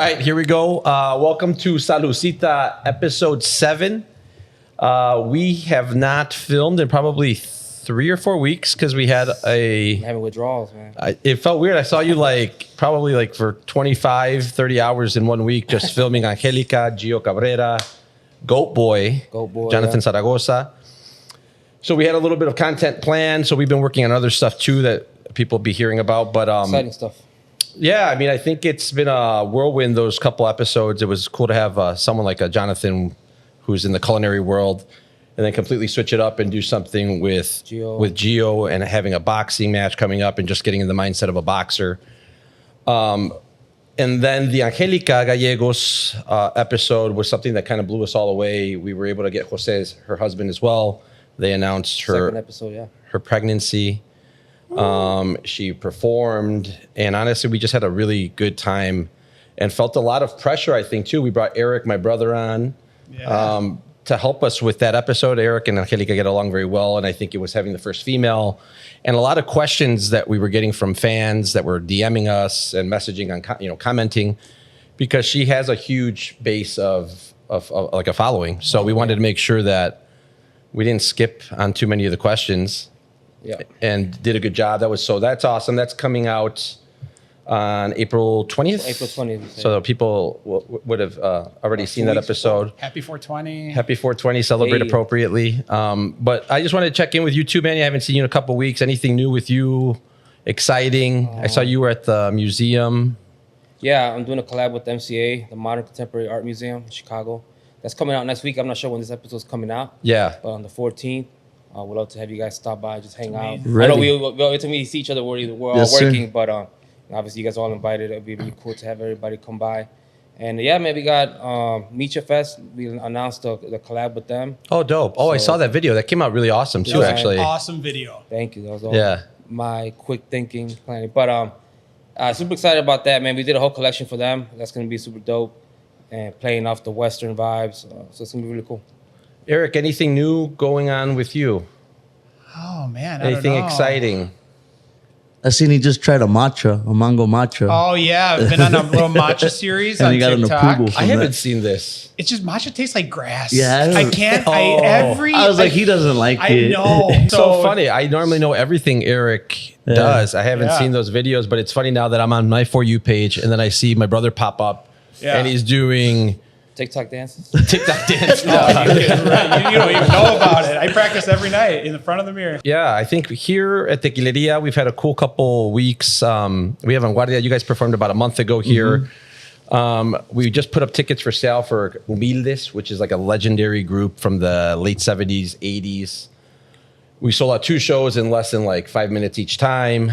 right, here we go. Welcome to Salucita episode 7. We have not filmed in probably 3 or 4 weeks because we had I'm having withdrawals, man. It felt weird. I saw you probably for 25, 30 hours in 1 week just filming Angelica, Gio Cabrera, Goat Boy, Jonathan Zaragoza. So we had a little bit of content planned. So we've been working on other stuff too that people will be hearing about. But Exciting stuff. Yeah, I mean, I think it's been a whirlwind those couple episodes. It was cool to have someone like Jonathan who's in the culinary world and then completely switch it up and do something with Gio and having a boxing match coming up and just getting in the mindset of a boxer. And then the Angelica Gallegos episode was something that kind of blew us all away. We were able to get Jose, her husband, as well. They announced her pregnancy. She performed, and honestly, we just had a really good time and felt a lot of pressure, I think, too. We brought Eric, my brother, on to help us with that episode. Eric and Angelica get along very well, and I think it was having the first female. And a lot of questions that we were getting from fans that were DMing us and messaging on, commenting, because she has a huge base of like a following. So we wanted to make sure that we didn't skip on too many of the questions. Yeah, and did a good job. That's awesome. That's coming out on April 20th. April 20th. So people would have already seen that episode. Happy 420. Happy 420. Celebrate appropriately. But I just wanted to check in with you too, Manny. I haven't seen you in a couple of weeks. Anything new with you? Exciting. I saw you were at the museum. Yeah, I'm doing a collab with the MCA, the Modern Contemporary Art Museum in Chicago. That's coming out next week. I'm not sure when this episode is coming out. Yeah. But on the 14th. We'd love to have you guys stop by, just hang out. Ready. I know we get to see each other. We're all working, but obviously you guys are all invited. It'd be really cool to have everybody come by. And yeah, man, we got Meet Your Fest. We announced the collab with them. Oh, dope. Oh, I saw that video. That came out really awesome too, actually. Awesome video. Thank you. That was all my quick thinking, planning. But super excited about that, man. We did a whole collection for them. That's going to be super dope and playing off the Western vibes. So it's going to be really cool. Eric, anything new going on with you? Oh, man. Anything exciting? I seen he just tried a mango matcha. Oh, yeah. I've been on a little matcha series on TikTok. I haven't seen this. It's just matcha tastes like grass. Yeah. I can't. I was like, he doesn't like it. I know. So funny. I normally know everything Eric does. I haven't seen those videos, but it's funny now that I'm on my For You page and then I see my brother pop up and he's doing TikTok dances? TikTok dances. You don't even know about it. I practice every night in the front of the mirror. Yeah, I think here at Tequileria, we've had a cool couple weeks. We have Vanguardia. You guys performed about a month ago here. We just put up tickets for sale for Humildes, which is like a legendary group from the late 70s, 80s. We sold out 2 shows in less than 5 minutes each time.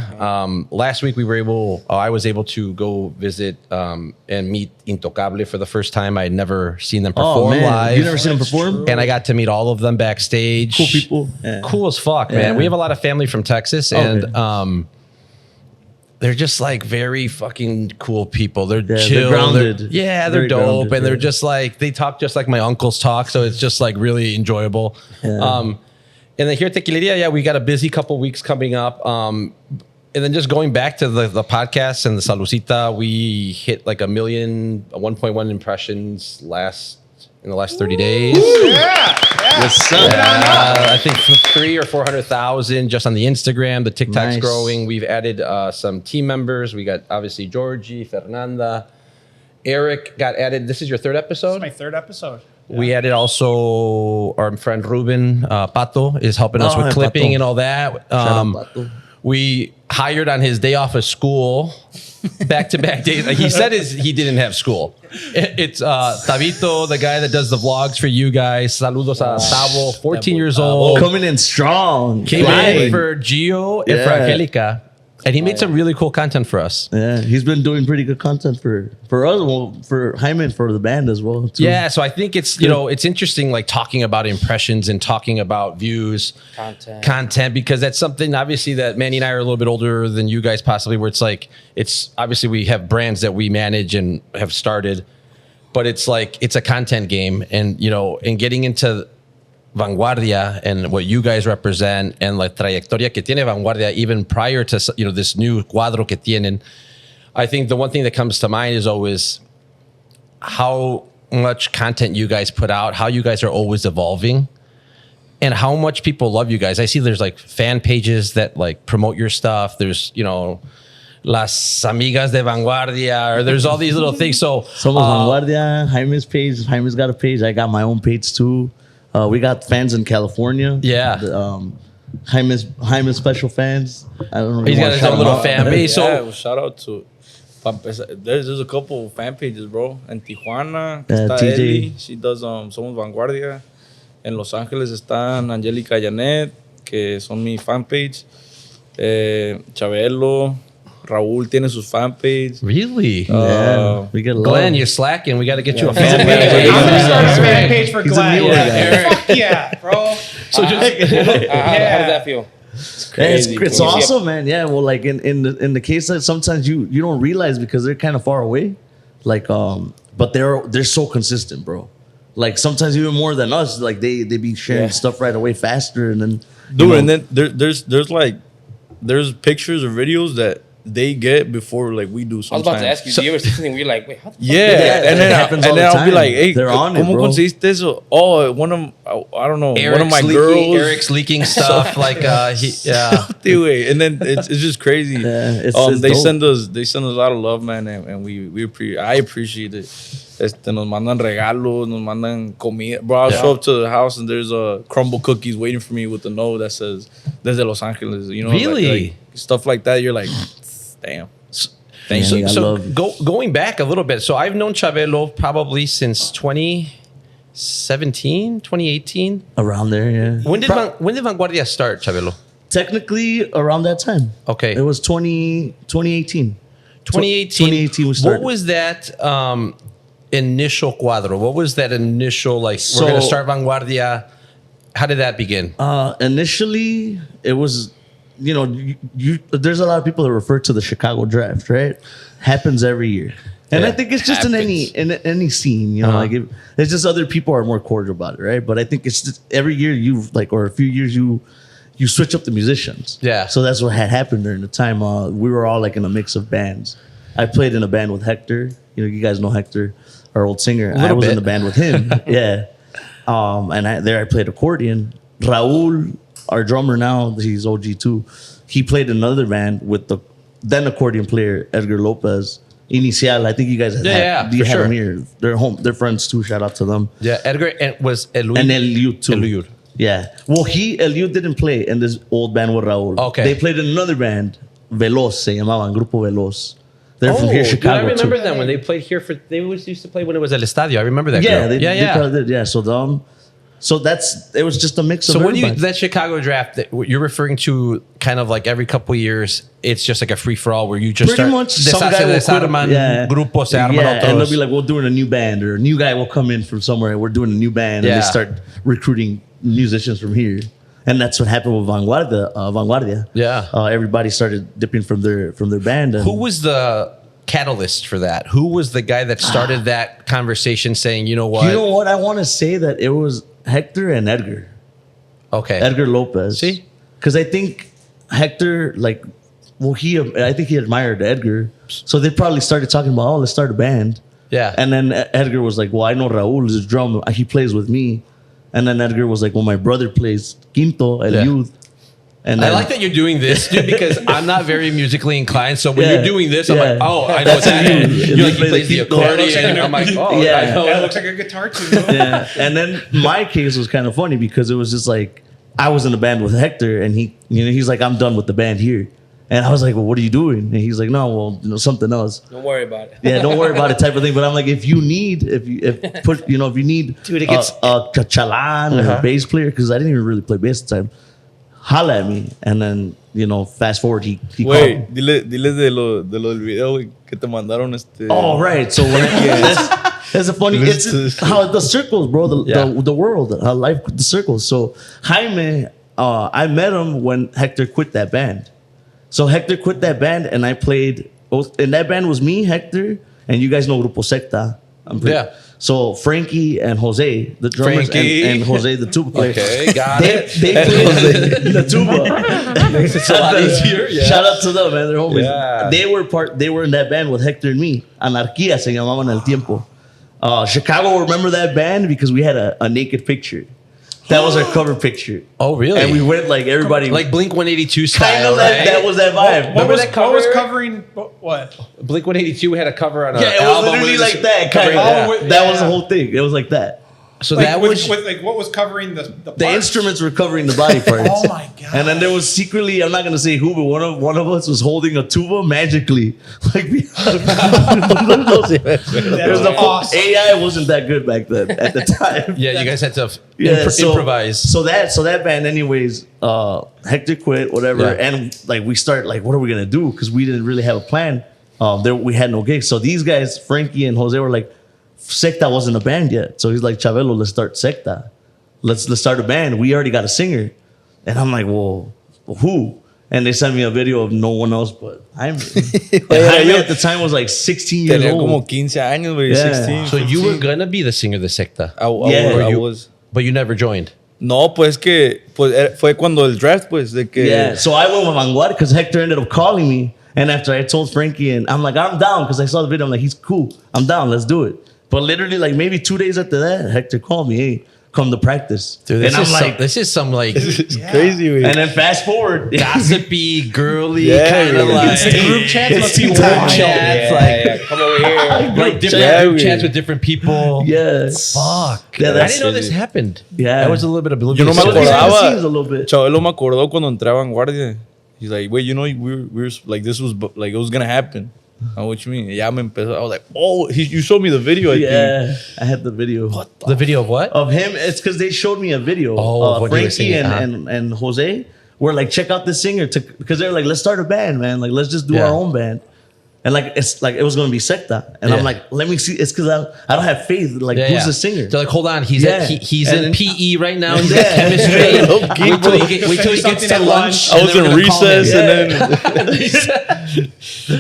Last week I was able to go visit and meet Intocable for the first time. I had never seen them perform live. You never seen them perform? And I got to meet all of them backstage. Cool people. Yeah. Cool as fuck, man. We have a lot of family from Texas and they're just very fucking cool people. They're chill. They're grounded. They're dope. Grounded, and they're just they talk just like my uncles talk. So it's just really enjoyable. Yeah. And then here at Tequileria, we got a busy couple weeks coming up. And then just going back to the podcast and the Salucita, we hit 1.1 impressions in the last 30 days. I think 300,000 or 400,000 just on the Instagram. The TikTok's growing. We've added some team members. We got obviously Georgie, Fernanda, Eric got added. This is your 3rd episode? This is my 3rd episode. Yeah. We added also our friend Ruben Pato is helping us with clipping and all that. We hired on his day off of school, back-to-back days. He said he didn't have school. It's Tabito, the guy that does the vlogs for you guys. Saludos a Tavo, 14 years old. Coming in strong. Came in for Gio and for Angelica. And he made some really cool content for us. Yeah, he's been doing pretty good content for us, for Jaime, for the band as well, too. Yeah, so I think it's, it's interesting, talking about impressions and talking about views. Content, because that's something, obviously, that Manny and I are a little bit older than you guys possibly, where it's obviously we have brands that we manage and have started, but it's a content game. And, and getting into Vanguardia and what you guys represent and la trayectoria que tiene Vanguardia even prior to this new cuadro que tienen. I think the one thing that comes to mind is always how much content you guys put out, how you guys are always evolving, and how much people love you guys. I see there's like fan pages that like promote your stuff. There's, you know, Las Amigas de Vanguardia, or there's all these little things. So Somos Vanguardia, Jaime's page. Jaime's got a page. I got my own page too. We got fans in California. Yeah. Jaime's special fans. I don't know. he's got his own little fan base. Yeah, So well, shout out to. There's a couple fan pages, bro. En Tijuana Yeah, está TJ. Eli. She does Somos Vanguardia. En Los Ángeles están Angélica Janet, que son mi fanpage. Chabelo, Raúl tiene sus fanpage. really, Yeah, we get love. Glenn, you're slacking. We got to get you a fan I'm page. gonna start a fan page for He's a Glenn. newer guy. Fuck yeah, bro. So just How does that feel? It's awesome, man. Yeah, well, like in the case that sometimes you don't realize because they're kind of far away, like but they're so consistent, bro. Like sometimes even more than us. Like they be sharing stuff right away faster, and then Dude, and then there's pictures or videos that they get before like we do I was sometimes. about to ask you, do you ever see something where you're like, wait, how the fuck? Yeah, Yeah, and it happens all the I'll be time. like, hey, They're on it, ¿cómo bro. conseguiste eso? Oh, one of I don't know, one of my girls. Eric's leaking stuff. Like, yeah. Dude, and then it's just crazy. Yeah, it's they dope. send us a lot of love, man, and I appreciate it. Nos mandan regalos, nos mandan comida. Bro, I'll show up to the house and there's crumble cookies waiting for me with a note that says "Desde Los Angeles." You know, Really? like stuff like that. You're like, damn. Thank Yeah, you. I So love- going back a little bit. So I've known Chabelo probably since 2017, 2018. around there, yeah. When did Vanguardia start, Chabelo? Technically around that time. Okay. It was 2018. 2018. 2018 we started. What was that initial cuadro? What was that initial, like, So- we're going to start Vanguardia? How did that begin? Initially, it was, you know, there's a lot of people that refer to the Chicago draft, right? Happens every year. And Yeah, I think it's just in any scene, you know, like it's just other people are more cordial about it, right? But I think it's just every year or a few years you switch up the musicians. Yeah. So that's what had happened during the time. We were all like in a mix of bands. I played in a band with Hector. You know, you guys know Hector, our old singer. I was in the band with him. Yeah. And I played accordion. Raul, our drummer now, he's OG too. He played in another band with the then accordion player Edgar Lopez. Inicial, I think you guys had for sure. them here. They're friends too. Shout out to them. Yeah, Edgar and was Eliud. And Eliud too. Eliud. Yeah. Well, Eliud didn't play in this old band with Raul. Okay. They played in another band, Veloz, se llamaban Grupo Veloz. They're from here, dude, Chicago I remember too. them when they played here they always used to play when it was El Estadio. I remember that. Yeah, girl. they probably did. Yeah. So it was just a mix of So when everybody. that Chicago draft that you're referring to, kind of like every couple of years, it's just like a free for all where you just Pretty start much some guy will desarman, grupos se arman and they'll otros. be like, we're doing a new band, or a new guy will come in from somewhere. We're doing a new band, and Yeah. they start recruiting musicians from here. And that's what happened with Vanguardia. Yeah. Everybody started dipping from their band. And Who was the catalyst for that? Who was the guy that started that conversation saying, you know what? You know what? I want to say that it was Hector and Edgar. Okay. Edgar Lopez. See? Because I think Hector, I think he admired Edgar. So they probably started talking about, let's start a band. Yeah. And then Edgar was like, well, I know Raul is a drum. He plays with me. And then Edgar was like, well, my brother plays Quinto, El Yeah. Youth. And I then, like that you're doing this, dude, because I'm not very musically inclined. So when Yeah. you're doing this, I'm Yeah. like, oh, I know what that is. You're like, he plays the accordion. And I'm like, oh, Yeah. I know. That looks like a guitar too. Yeah. And then my case was kind of funny because it was just like, I was in a band with Hector and he's like, I'm done with the band here. And I was like, well, what are you doing? And he's like, no, well, something else. Don't worry about it. Yeah, don't worry about it type of thing. But I'm like, if you need Dude, it gets- a chalan or a bass player, because I didn't even really play bass at the time, holla at me. And then, fast forward, he Wait, called. dile de lo del video, güey, que te mandaron Oh, right. So when that's a funny. It's how the circles, bro. The world, how life, the circles. So Jaime, I met him when Hector quit that band. So Hector quit that band, and I played. And that band was me, Hector, and you guys know Grupo Secta. Yeah. So Frankie and Jose, the drummers, Frankie. and Jose, the tuba player. Okay, got it. They played the tuba. It's a lot easier. Yeah. Shout out to them, man. They're homies. Yeah. They were in that band with Hector and me. Anarquía se llamaban el tiempo. Chicago, remember that band because we had a naked picture. That was our cover picture. Oh, really? And we went like everybody, like Blink 182 style. kind of right? that was that vibe. What was, that cover? what was covering what? Blink 182 had a cover on a Yeah, it was album literally with like that. Kind covering of. that. That was the whole thing. It was like that. So Like, that with, was with, like what was covering the The parts? instruments were covering the body parts. Oh my God. And then there was secretly, I'm not gonna say who, but one of us was holding a tuba magically. Like That's awesome. AI wasn't that good back then at the time. yeah. You guys had to improvise. So that band, anyways, Hector quit, whatever, Yeah. and like we start like, what are we gonna do? Because we didn't really have a plan. We had no gigs. So these guys, Frankie and Jose, were like, Secta wasn't a band yet. So he's like, Chabelo, let's start Secta. Let's start a band. We already got a singer. And I'm like, well, who? And they sent me a video of no one else but Jaime. And Jaime at the time was like 16 years Tenía como old. 15 años, güey, Yeah. 16. So you were gonna be the singer of the Secta, I Yeah. was. but you never joined. No, pues que fue cuando el draft, pues, de que... Yeah. So I went with Vanguardia because Hector ended up calling me. And after I told Frankie, and I'm like, I'm down because I saw the video. I'm like, he's cool. I'm down. Let's do it. But literally, like maybe 2 days after that, Hector called me, hey, come to practice. Dude, and I'm like, this is some like It's crazy, güey. and then fast forward. gossipy, girly Yeah, kind of yeah. like It's the group chats It's must be tea wild. time. chats, like Come over here. like different Yeah, group we- chats with different people. Yes. Fuck. Yeah, I that's didn't know this crazy. happened. Yeah. I was a little bit oblivious. Yo no me to So behind this. the acordaba. scenes a little bit. Chabelo me acordó cuando entré a Vanguardia. He's like, wait, you know, we were like, this was like, it was gonna happen. Oh, what you mean? Ya me empezó. I was like, oh, you showed me the video, I think. Yeah, I had the video The video of what? of him. It's because they showed me a video. Oh, of when he was Frankie singing, and Jose were like, check out this singer because they're like, let's start a band, man. Like, let's just do Yeah. our own band. And like it's like it was gonna be Secta, and Yeah. I'm like, let me see. It's because I don't have faith. Like, Yeah, who's yeah. the singer? They're like, hold on, he's Yeah. he's And in then- PE right now. He's Yeah. in chemistry. Okay, wait till he gets Something to at lunch. lunch. I was in recess and then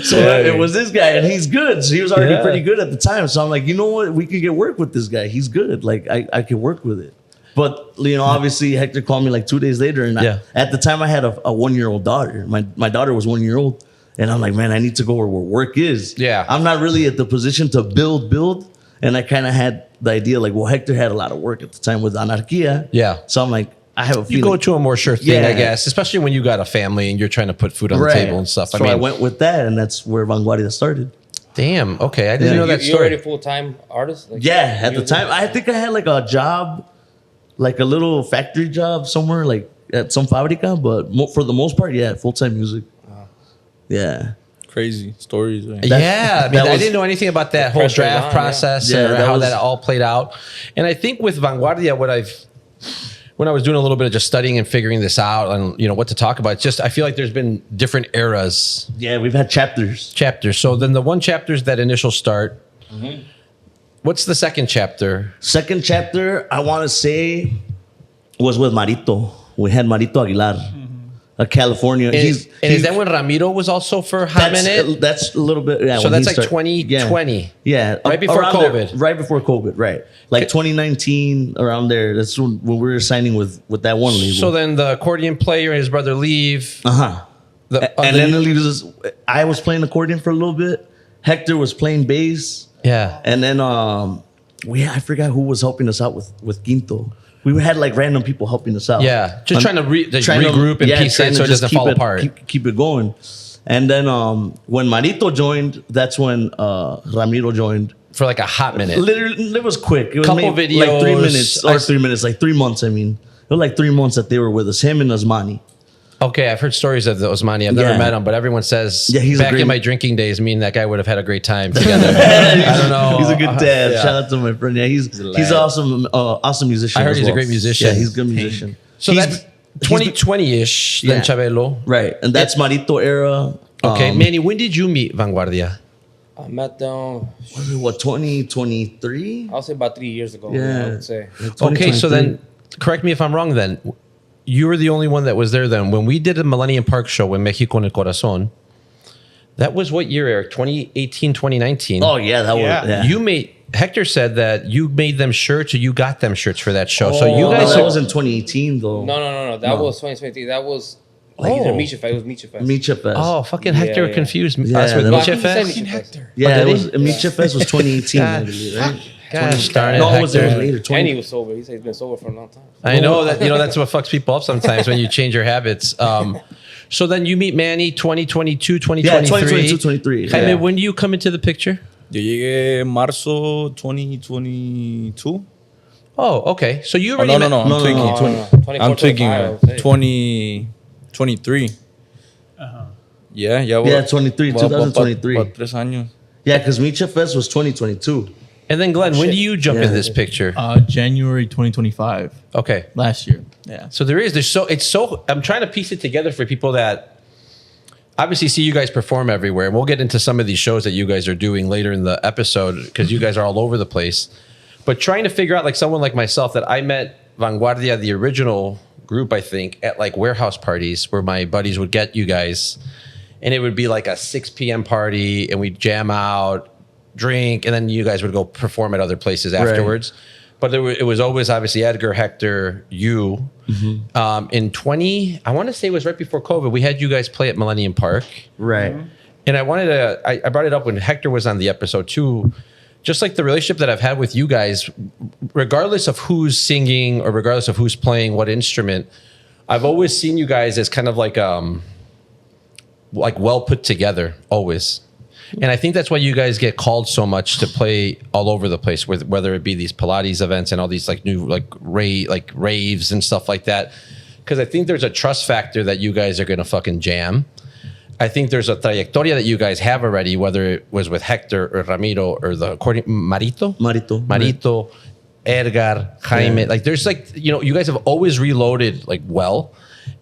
so Yeah. it was this guy, and he's good. So he was already Yeah. pretty good at the time. So I'm like, you know what? We can get work with this guy. He's good. Like I can work with it. But you know, obviously Hector called me like 2 days later, and Yeah. at the time I had a 1-year-old daughter. My daughter was 1 year old, and I'm like, man, I need to go where work is. Yeah. I'm not really at the position to build, and I kind of had the idea like, well, Hector had a lot of work at the time with Anarquia. Yeah. So I'm like, I have a You feeling. go to a more sure thing, Yeah. I guess, especially when you got a family and you're trying to put food on the table and stuff. So I mean, I went with that, and that's where Vanguardia started. damn. Okay, I didn't know that You already story. full time artist? Like, Yeah, at the music? time, I think I had like a job, like a little factory job somewhere, like at some fabrica. But for the most part, yeah, full time music. Yeah, crazy stories, right? Yeah, I mean, that I was- didn't know anything about that whole pressure's draft on, process yeah. and Yeah, that how was- that all played out. And I think with Vanguardia, when I was doing a little bit of just studying and figuring this out and what to talk about, it's just I feel like there's been different eras, yeah, we've had chapters. chapters. So then the one chapter is that initial start. Mm-hmm. What's the second chapter? Second chapter, I want to say, was with Marito. We had Marito Aguilar, a California. And, He's is that when Ramiro was also for a hot minute? That's a little bit. Yeah, So when that's he like started. 2020. Yeah, Right before around COVID. there, right before COVID, right? Like 2019, around there. That's when we were signing with that one label. So then the accordion player and his brother leave. Uh-huh. And the- then I was playing accordion for a little bit. Hector was playing bass. yeah. And then I forgot who was helping us out with Quinto. We had like random people helping us out. Yeah, just trying to regroup and piece trying it to so it just doesn't keep fall apart. Keep it going. And then when Marito joined, that's when Ramiro joined. For like a hot minute. Literally, it was quick. It was Couple maybe like 3 videos. minutes or 3 minutes, like 3 months. I mean, it was like 3 months that they were with us. Him and Osmani. Okay, I've heard stories of the Osmani. I've never Yeah. met him, but everyone says Yeah, he's a back great- in my drinking days, me and that guy would have had a great time together. I don't know. He's a good dad. Yeah. Shout out to my friend. Yeah, he's awesome. Awesome musician. I heard as he's a well. great musician. Yeah, he's a good musician. So He's- that's 2020-ish, then Yeah. Chabelo. right, and that's Marito era. Okay, Manny, when did you meet Vanguardia? I met them, What 2023? I'll say about 3 years ago. Yeah. I would say. Okay, so then, correct me if I'm wrong then. You were the only one that was there then. When we did a Millennium Park show in Mexico en el Corazon, that was what year, Eric? 2018, 2019? Oh yeah, that Yeah. was. Yeah. You made, Hector said that you made them shirts or you got them shirts for that show. So you Oh, guys that was in 2018 though. No. That was 2023. That was like either Micha Fest. It was Micha Fest. Micha Fest. Oh, fucking Yeah, Hector yeah. confused Yeah, us with that was- Micha He said Fest. Micha Fest. Hector. yeah, did it he? was Micha Fest was 2018. I God. believe, right? Gosh darn it, No, it was Hector. later. Kenny was sober. He said he's been sober for a long time. I know that that's what fucks people up sometimes when you change your habits. So then you meet Manny 2022, 2023. Yeah, 2022, 23. Jaime, Yeah. when do you come into the picture? Yo llegué marzo 2022. Oh, okay. So you Oh, already no, met- I'm tweaking. No, 24, I'm tweaking. 25, I would say. 2023. Yeah, Yeah, 23, 2023. About 3 años. Yeah, because Micha Fest was 2022. And then Glenn, when do you jump in Yeah. this picture? January 2025, Okay. last year. Yeah. So I'm trying to piece it together for people that obviously see you guys perform everywhere. And we'll get into some of these shows that you guys are doing later in the episode because you guys are all over the place. But trying to figure out like someone like myself that I met Vanguardia, the original group, I think, at like warehouse parties where my buddies would get you guys. And it would be like a 6 p.m. party and we'd jam out, drink, and then you guys would go perform at other places afterwards. But it was always obviously Edgar, Hector, you. In I want to say it was right before COVID, we had you guys play at Millennium Park. Right. And I wanted to, I brought it up when Hector was on the episode too. Just like the relationship that I've had with you guys, regardless of who's singing or regardless of who's playing what instrument, I've always seen you guys as kind of like well put together, always. And I think that's why you guys get called so much to play all over the place, whether it be these Pilates events and all these like new raves and stuff like that. Because I think there's a trust factor that you guys are gonna fucking jam. I think there's a trayectoria that you guys have already, whether it was with Hector or Ramiro or Marito, Edgar, Jaime. Like there's like, you guys have always reloaded like well.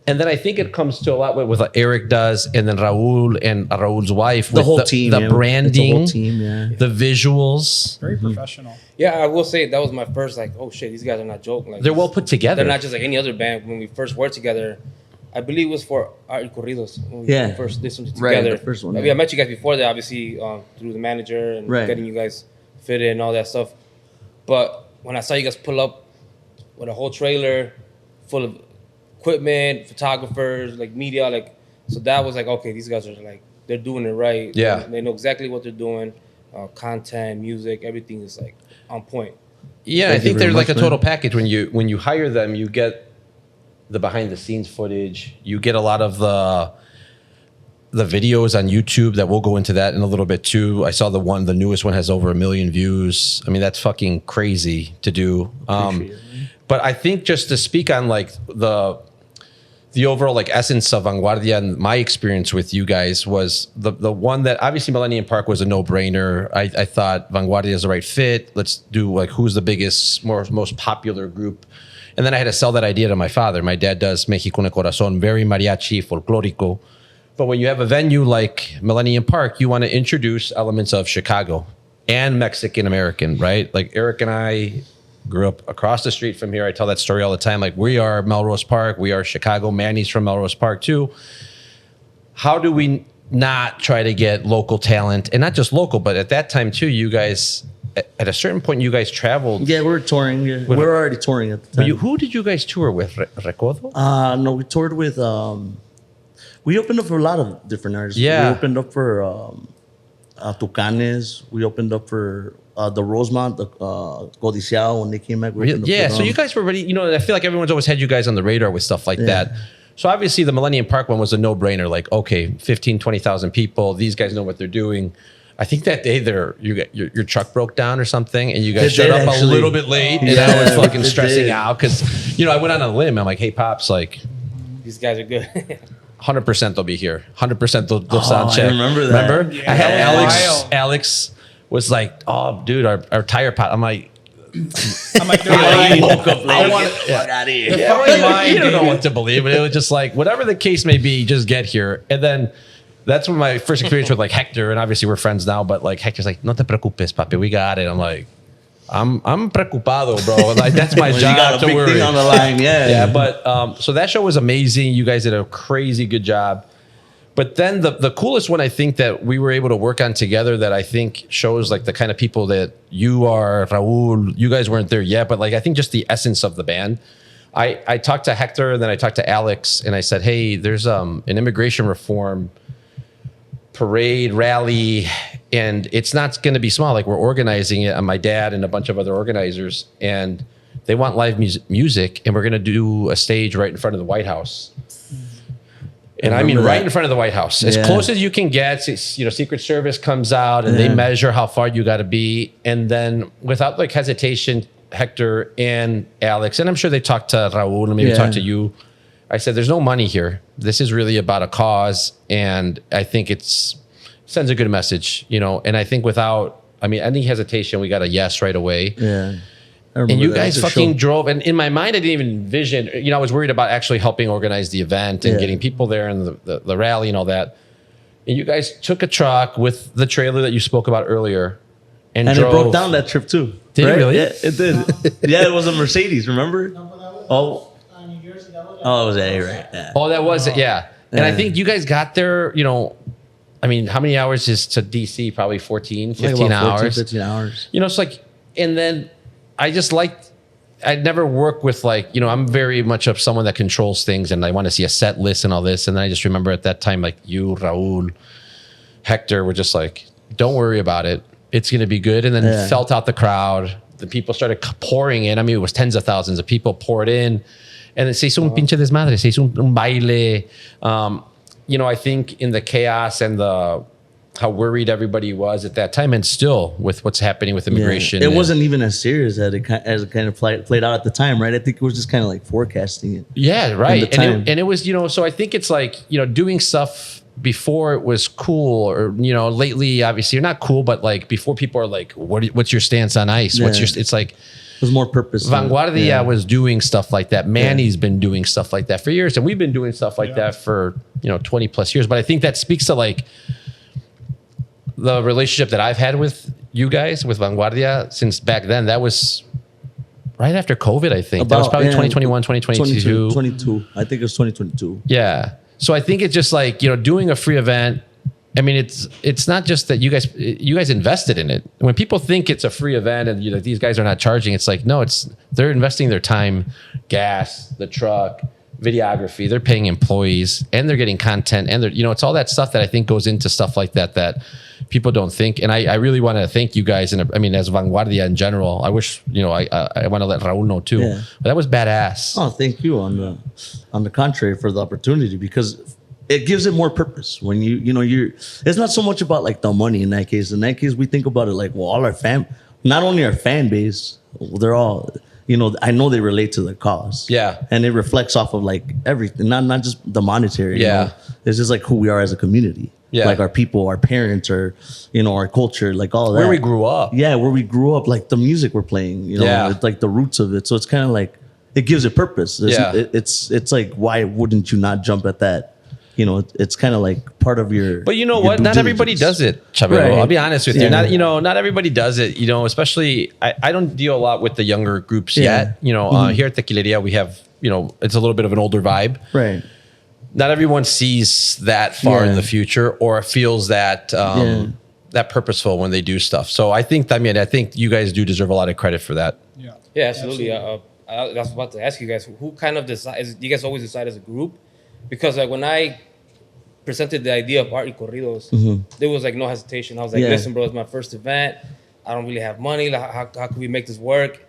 And then I think it comes to a lot with what Eric does, and then Raul and Raul's wife. The with whole team. The yeah. branding, It's a whole team, yeah. the visuals. Very professional. Yeah, I will say that was my first like, oh shit, these guys are not joking. Like They're well put together. They're not just like any other band. When we first worked together, I believe it was for Art y Corridos. When we Yeah. first listened Right, together. the first one, I mean, yeah. I met you guys before that, obviously, through the manager and Right. getting you guys fitted and all that stuff. But when I saw you guys pull up with a whole trailer full of equipment, photographers, like media, like, so that was like, okay, these guys are like, they're doing it right. Yeah. They know exactly what they're doing. Content, music, everything is like on point. Yeah, Thank I think you very they're like a much, total man. package. When you hire them, you get the behind the scenes footage. You get a lot of the videos on YouTube that we'll go into that in a little bit too. I saw the newest one has over 1 million views. I mean, that's fucking crazy to do. But I think just to speak on like the overall like essence of Vanguardia and my experience with you guys was the one that obviously Millennium Park was a no-brainer. I thought Vanguardia is the right fit. Let's do like who's the biggest, most popular group. And then I had to sell that idea to my father. My dad does México en el Corazón, very mariachi, folklorico. But when you have a venue like Millennium Park, you want to introduce elements of Chicago and Mexican American, right? Like Eric and I grew up across the street from here. I tell that story all the time. Like we are Melrose Park, we are Chicago. Manny's from Melrose Park too. How do we not try to get local talent, and not just local, but at that time too, you guys, at a certain point, you guys traveled. Yeah, we were touring. Yeah. We were already touring at the time. Who did you guys tour with? Recodo? No, we toured with. We opened up for a lot of different artists. Yeah. We opened up for Tucanes. We opened up for the Rosemont, the Codiciao when they came back. We opened up Yeah, for so them. you guys were ready. I feel like everyone's always had you guys on the radar with stuff like that. So obviously the Millennium Park one was a no-brainer. Like, okay, 15, 20,000 people. These guys know what they're doing. I think that day your truck broke down or something, and you guys It showed did, up a actually. little bit late, and Yeah, I was fucking it stressing did. out because I went on a limb. I'm like, hey, pops, like These guys are good. 100% they'll be here. 100% they'll sound I check. remember that. Remember? Yeah. I had Wild. Alex was like, oh, dude, our tire pot. I'm like, I'm like, I woke up late. I want Get the fuck out of here. yeah, fucking lying, you don't know dude. what to believe, but it was just like whatever the case may be, just get here. And then that's when my first experience with like Hector, and obviously we're friends now, but like Hector's like, no te preocupes, papi, we got it. I'm like, I'm preocupado, bro. Like that's my When job you got a to big worry. thing on the line, yeah. Yeah, but so that show was amazing. You guys did a crazy good job. But then the coolest one I think that we were able to work on together that I think shows like the kind of people that you are, Raul, you guys weren't there yet, but like I think just the essence of the band. I talked to Hector and then I talked to Alex and I said, hey, there's an immigration reform parade, rally, and it's not going to be small. Like we're organizing it, and my dad and a bunch of other organizers, and they want live music, and we're going to do a stage right in front of the White House. And I mean, right in front of the White House, as close as you can get. You know, Secret Service comes out and they measure how far you got to be, and then without like hesitation, Hector and Alex, and I'm sure they talked to Raul and maybe talked to you. I said, "There's no money here. This is really about a cause, and I think sends a good message, you know." And I think without, I mean, any hesitation, we got a yes right away. Yeah. And you guys fucking drove. And in my mind, I didn't even envision, you know, I was worried about actually helping organize the event and getting people there and the rally and all that. And you guys took a truck with the trailer that you spoke about earlier and drove. It broke down that trip too. Did it really? Yeah, it did. Yeah, it was a Mercedes, remember? Oh, it was A, right? Yeah. Oh, that was it. Yeah. And I think you guys got there, you know, I mean, how many hours is to DC? Probably 14, 15 hours. 15 hours. You know, it's like, and then I just liked, I'd never worked with like, you know, I'm very much of someone that controls things and I want to see a set list and all this. And then I just remember at that time, like you, Raul, Hector were just like, don't worry about it. It's going to be good. And then felt out the crowd. The people started pouring in. I mean, it was tens of thousands of people poured in. And then se hizo un pinche desmadre, se hizo un baile. You know, I think in the chaos and how worried everybody was at that time, and still with what's happening with immigration. It wasn't even as serious as it kind of played out at the time, right? I think it was just kind of like forecasting it. Yeah, right. And it was, you know, so I think it's like, you know, doing stuff before it was cool, or, you know, lately, obviously you're not cool, but like before people are like, what's your stance on ice? It's like, it was more purpose. Vanguardia was doing stuff like that. Manny's been doing stuff like that for years. And we've been doing stuff like that for, you know, 20 plus years. But I think that speaks to like the relationship that I've had with you guys, with Vanguardia since back then. That was right after COVID, I think. That was probably 2021, 2022. 22. I think it was 2022. Yeah. So I think it's just like, you know, doing a free event. I mean, it's not just that you guys invested in it. When people think it's a free event and, you know, these guys are not charging, it's like, no, they're investing their time, gas, the truck, videography, they're paying employees, and they're getting content, and they're, you know, it's all that stuff that I think goes into stuff like that people don't think. And I really want to thank you guys, and I mean, as Vanguardia in general, I wish, you know, I want to let Raul know too. Yeah. But that was badass. Oh, thank you. On the contrary, for the opportunity, because it gives it more purpose when it's not so much about like the money in that case. In that case, we think about it like, well, all our not only our fan base, they're all, you know, I know they relate to the cause. Yeah. And it reflects off of like everything, not just the monetary. Yeah. You know? It's just like who we are as a community. Yeah. Like our people, our parents, or, you know, our culture, like all of that. Where we grew up. Yeah, where we grew up, like the music we're playing, you know, it's like the roots of it. So it's kind of like, it gives it purpose. It's like, why wouldn't you not jump at that? You know, it's kind of like part of your. But you know what? Not everybody does it, Chabelo. Right. I'll be honest with you. Not everybody does it. You know, especially I don't deal a lot with the younger groups yet. You know, here at Tequileria, we have, you know, it's a little bit of an older vibe. Right. Not everyone sees that far in the future or feels that that purposeful when they do stuff. So I think you guys do deserve a lot of credit for that. Yeah. Yeah, absolutely. I was about to ask you guys, who kind of decides? You guys always decide as a group? Because like when I presented the idea of Art y Corridos, there was like no hesitation. I was like, listen, bro, it's my first event. I don't really have money. Like, how can we make this work?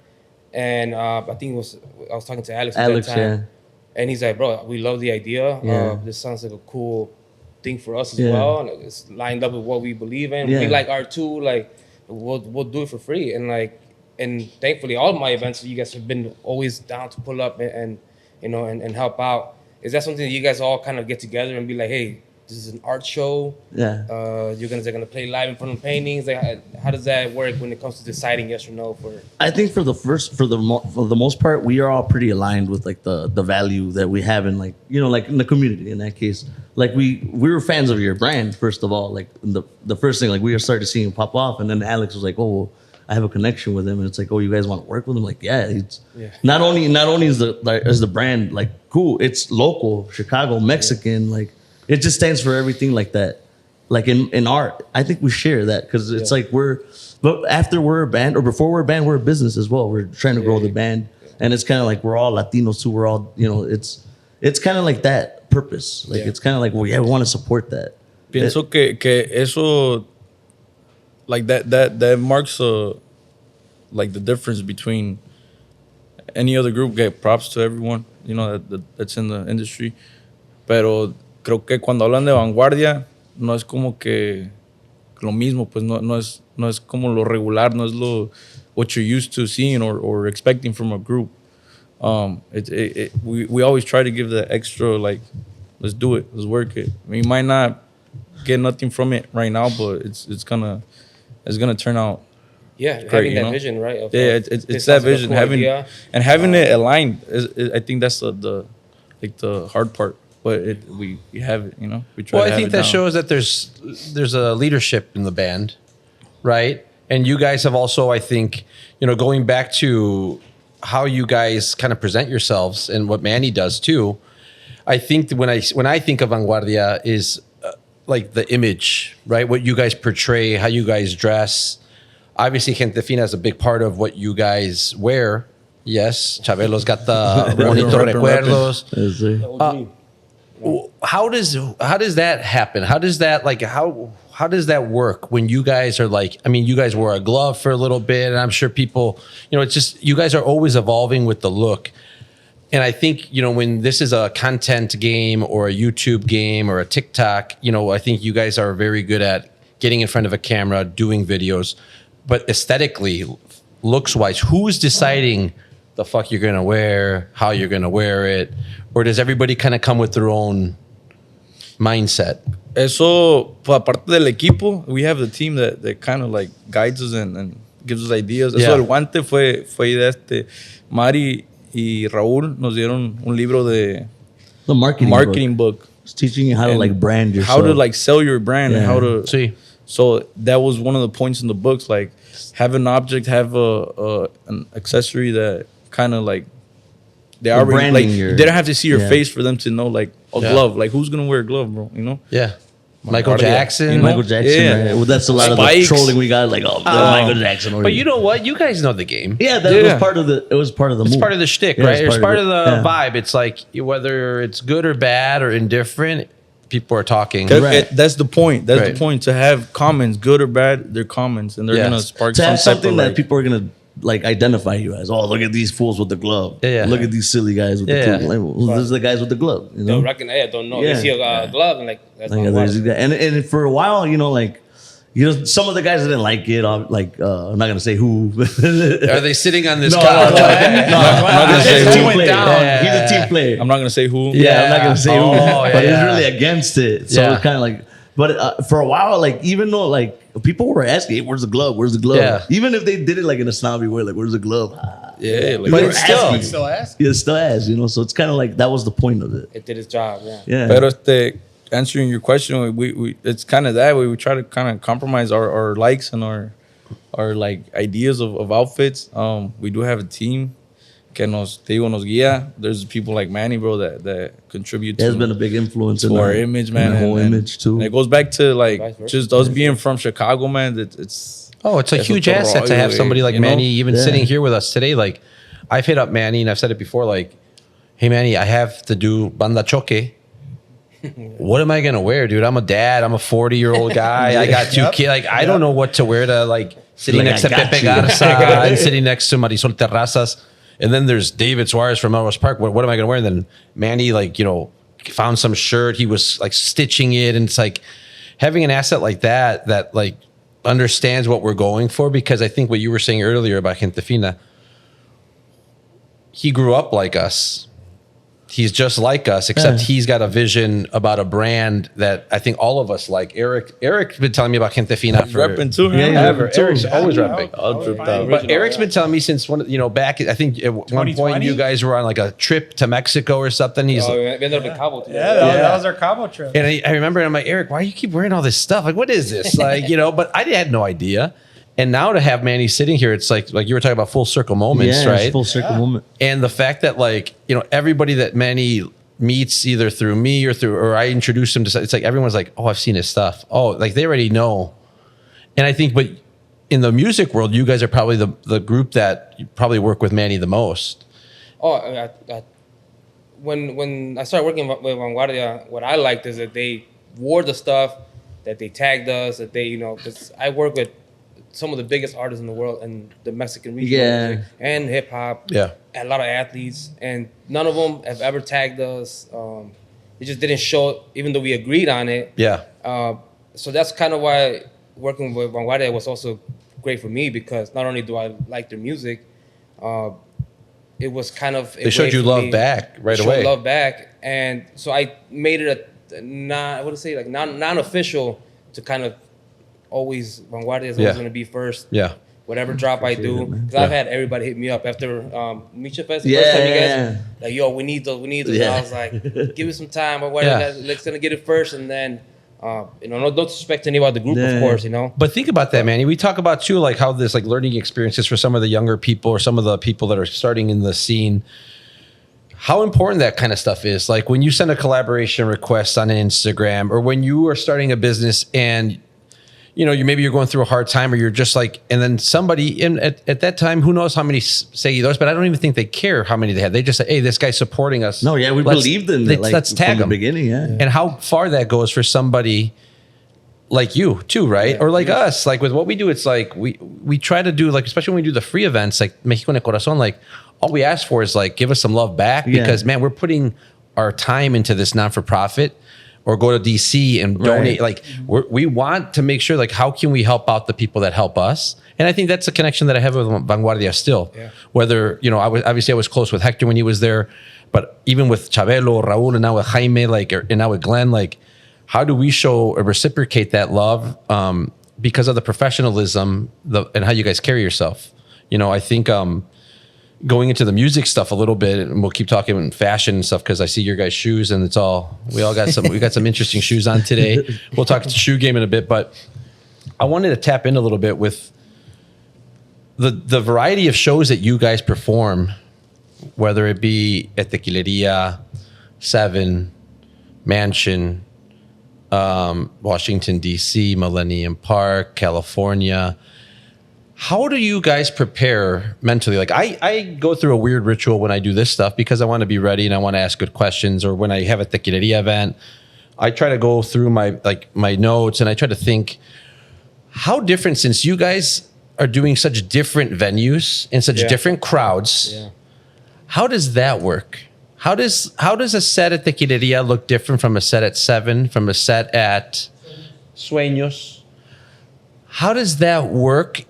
And I think I was talking to Alex at that time. And he's like, bro, we love the idea. This sounds like a cool thing for us as well. And it's lined up with what we believe in. We like art too. Like, we'll do it for free. And thankfully, all of my events, you guys have been always down to pull up and you know, and help out. Is that something that you guys all kind of get together and be like, hey, this is an art show. Yeah. They're gonna play live in front of paintings. Like, how does that work when it comes to deciding yes or no for? I think for the most part, we are all pretty aligned with like the value that we have in, like, you know, like in the community. In that case, like we were fans of your brand first of all. Like the first thing, like we started seeing it pop off, and then Alex was like, oh, well, I have a connection with him, and it's like, oh, you guys want to work with him? Like, not only is the brand like cool, it's local, Chicago, Mexican, like. It just stands for everything like that. Like in art, I think we share that because it's like but after we're a band or before we're a band, we're a business as well. We're trying to grow the band. And it's kind of like we're all Latinos too. We're all, you know, it's kind of like that purpose. Like it's kind of like, well, we want to support that. Pienso que eso, like that marks like the difference between any other group. Get props to everyone, you know, that's in the industry. Pero creo que cuando hablan de vanguardia, no es como que lo mismo, pues no es como lo regular, no es what you're used to seeing or expecting from a group. We always try to give the extra, like, let's do it, let's work it. I mean, you might not get nothing from it right now, but it's gonna turn out. Yeah, great, having you that know? vision, right? Of, Yeah, this it's sounds that like a vision, cool idea. having it aligned. I think that's the hard part. But we have it, you know. We try. Well, to I have think it that down. shows that there's a leadership in the band, right? And you guys have also, I think, you know, going back to how you guys kind of present yourselves and what Manny does too. I think that when I think of Vanguardia is like the image, right? What you guys portray, how you guys dress. Obviously, Gente Fina is a big part of what you guys wear. Yes, Chabelo's got the bonito recuerdos. How does that happen? How does that work when you guys are like, I mean, you guys wore a glove for a little bit, and I'm sure people, you know, it's just, you guys are always evolving with the look. And I think, you know, when this is a content game or a YouTube game or a TikTok, you know, I think you guys are very good at getting in front of a camera, doing videos, but aesthetically, looks wise, who's deciding the fuck you're gonna wear, how you're gonna wear it, or does everybody kind of come with their own mindset? Eso, pues, aparte del equipo, we have the team that kind of like guides us and gives us ideas. Eso Yeah. del guante fue idea Mari y Raúl nos dieron un libro de The marketing book. It's teaching you how to and like brand yourself. how to like sell your brand and Yeah. how to See. So that was one of the points in the books, like have an object, have an accessory that kind of like they You're already like branding your- they don't have to see your yeah. face for them to know, like a Yeah. glove. Like who's gonna wear a glove, bro? You know? Yeah. Michael Vanguardia, Jackson. you know? Michael Jackson, Yeah. right? Well, that's a lot of the Spikes. trolling we got. Like, oh, Michael Jackson. But you know what? You guys know the game. yeah, that Yeah. was part of the. It was part of the. It's move. part of the shtick, Yeah, right? It's part of the yeah. vibe. It's like whether it's good or bad or indifferent, people are talking. Right. That's the point. That's Right. the point. To have comments, good or bad, they're comments, and they're Yeah. gonna spark To some have type something of, that like, people are gonna like identify you as. Oh, look at these fools with the glove. Yeah. Look at these silly guys with Yeah. the glove. Like, well, those are the guys with the glove. You know. Don't recognize, don't know. Yeah. They see a glove and like that's Like, not there's water. that. And for a while, you know, like, you know, some of the guys didn't like it. Like, I'm not gonna say who. Are they sitting on this No, couch? no, I'm not gonna say He's a who. team went player. down. Yeah, he's a team player. I'm not gonna say who. Yeah, I'm not gonna say who, Oh, yeah, but yeah. he's really against it. So Yeah. it's kind of like, but for a while, like even though like people were asking, hey, "Where's the glove? Where's the glove?" Yeah. Even if they did it like in a snobby way, like, "Where's the glove?" Yeah, like, But They it's were still- asking. Still ask. Yeah, still as you know. So it's kind of like that was the point of it. It did its job, yeah. Yeah. Pero answering your question, we it's kind of that way. We try to kind of compromise our likes and our like ideas of outfits. We do have a team que nos guía. There's people like Manny, bro, that contribute It has to, been a big influence to in our image, man. in the whole and image too. And it goes back to Vice like versa. just us being from Chicago, man. It's Oh, it's a Eso huge todo asset to have rollo, somebody like you know? Manny even Yeah. sitting here with us today. Like, I've hit up Manny and I've said it before. Like, hey Manny, I have to do banda choque. What am I gonna wear, dude? I'm a dad. I'm a 40-year-old guy. I got two Yep. kids. Like, I don't know what to wear to like sitting Like, next I to got Pepe you. Garza and sitting next to Marisol Terrazas. And then there's David Suarez from Melrose Park. What am I gonna wear? And then Manny, like, you know, found some shirt. He was like stitching it, and it's like having an asset like that like understands what we're going for. Because I think what you were saying earlier about Gente Fina, he grew up like us. He's just like us, except Yeah. he's got a vision about a brand that I think all of us like. Eric's been telling me about Gente Fina he's repping too. Yeah, man. yeah. forever. Eric's always repping. I'll drip out. But Eric's been telling me since back, I think at one point 2020? you guys were on like a trip to Mexico or something. He's Oh, we ended up in Cabo together. Yeah, that was our Cabo trip. and I remember, and I'm like, Eric, why do you keep wearing all this stuff? Like, what is this? Like, you know, but I had no idea. And now to have Manny sitting here, it's like you were talking about full circle moments, yeah, it's right? full circle moment. And the fact that, like, you know, everybody that Manny meets either through me or I introduce him to, it's like everyone's like, oh, I've seen his stuff. Oh, like they already know. And I think, but in the music world, you guys are probably the group that you probably work with Manny the most. Oh, when I started working with Vanguardia, what I liked is that they wore the stuff that they tagged us, that they, because I work with some of the biggest artists in the world and the Mexican region music and hip hop, and a lot of athletes, and none of them have ever tagged us. It just didn't show, even though we agreed on it. So that's kind of why working with Vanguardia was also great for me, because not only do I like their music, it was kind of they showed you love back right away. Love back, and so I made it non-official to kind of always Vanguardia is always going to be first. Whatever drop I do, because I've had everybody hit me up after Micha Fest. The first time you guys like, yo, we need those. And I was like, give me some time. Or let's gonna get it first, and then no disrespect to any about the group, of course, But think about that, Manny. We talk about too, like how this like learning experiences for some of the younger people or some of the people that are starting in the scene. How important that kind of stuff is. Like when you send a collaboration request on Instagram, or when you are starting a business and maybe you're going through a hard time, or you're just like, and then somebody at that time, who knows how many seguidores, but I don't even think they care how many they have. They just say, hey, this guy's supporting us. No, we believed in it. Let's tag from them. The beginning, And how far that goes for somebody like you too, right? Or like us, like with what we do, it's like we try to do, like, especially when we do the free events, like Mexico de Corazón, like all we ask for is like, give us some love back, because man, we're putting our time into this non-for-profit. Or go to DC and donate. Like we want to make sure, like, how can we help out the people that help us? And I think that's a connection that I have with Vanguardia still. Whether I was close with Hector when he was there, but even with Chabelo, Raul, and now with Jaime, and now with Glenn, like, how do we show or reciprocate that love because of the professionalism and how you guys carry yourself? I think going into the music stuff a little bit, and we'll keep talking fashion and stuff, because I see your guys' shoes, and we got some interesting shoes on today. We'll talk to shoe game in a bit, but I wanted to tap in a little bit with the variety of shows that you guys perform, whether it be at Tequileria, 7, Mansion, Washington D.C, Millennium Park, California. How do you guys prepare mentally? Like I go through a weird ritual when I do this stuff, because I want to be ready and I want to ask good questions. Or when I have a Tequileria event, I try to go through my notes, and I try to think how different, since you guys are doing such different venues and such different crowds. How does that work? How does a set at Tequileria look different from a set at 7, from a set at Sueños? How does that work?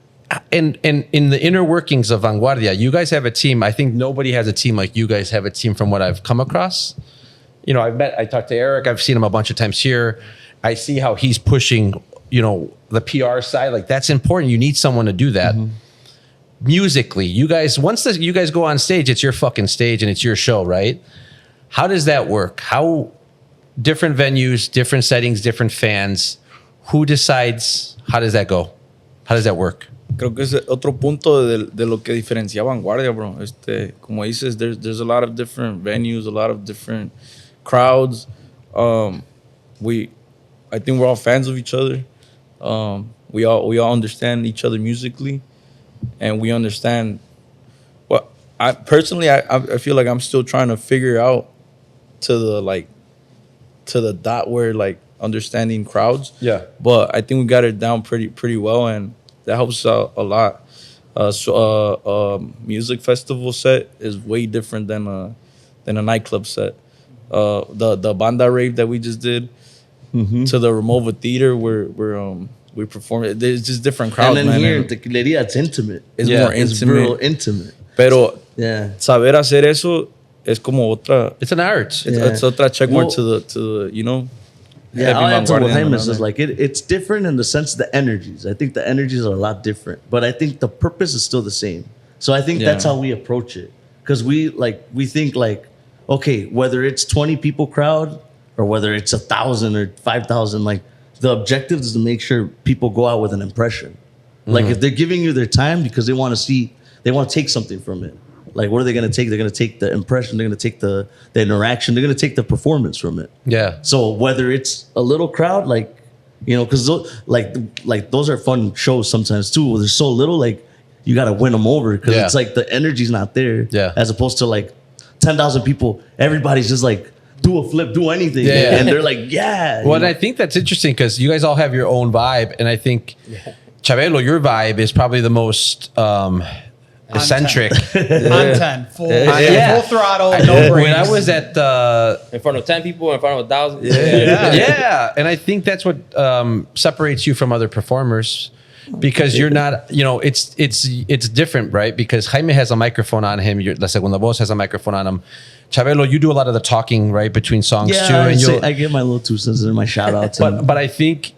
And in the inner workings of Vanguardia, you guys have a team. I think nobody has a team like you guys have a team, from what I've come across. I talked to Eric. I've seen him a bunch of times here. I see how he's pushing, the PR side. Like, that's important. You need someone to do that. Musically, you guys, you guys go on stage, it's your fucking stage and it's your show, right? How does that work? How different venues, different settings, different fans, who decides? How does that go? How does that work? Creo que es otro punto de lo que diferencia Vanguardia, bro. Como dices, there's a lot of different venues, a lot of different crowds. I think we're all fans of each other. We all understand each other musically, and we understand. Well, I feel like I'm still trying to figure out to the dot where, like, understanding crowds. But I think we got it down pretty well, and that helps out a lot. Music festival set is way different than a nightclub set. The banda rave that we just did, to the Remova Theater where we perform. There's just different crowds. And then here in Tequileria, it's intimate. It's more intimate. It's real intimate. Pero saber hacer eso es como otra. It's an art. It's otra checkmark to the I'll add to what Jaime says. Like it's different in the sense of the energies. I think the energies are a lot different, but I think the purpose is still the same. So I think that's how we approach it, because we think like, okay, whether it's 20 people crowd or whether it's 1,000 or 5,000, like the objective is to make sure people go out with an impression. Like if they're giving you their time because they want to take something from it. Like, what are they going to take? They're going to take the impression. They're going to take the interaction. They're going to take the performance from it. Yeah. So whether it's a little crowd, like, because those are fun shows sometimes too. Where there's so little, like, you got to win them over, because it's like the energy's not there. Yeah. As opposed to like 10,000 people, everybody's just like do a flip, do anything. Yeah. And they're like, yeah. Well, and I think that's interesting because you guys all have your own vibe, and I think Chabelo, your vibe is probably the most eccentric. On 10, full, Yeah. full throttle, no brakes. When I was at In front of 10 people, in front of 1,000. yeah, and I think that's what separates you from other performers. Because you're not, it's different, right? Because Jaime has a microphone on him. La Segunda Voz has a microphone on him. Chabelo, you do a lot of the talking, right, between songs too. And I give my little 2 cents and my shout outs. but I think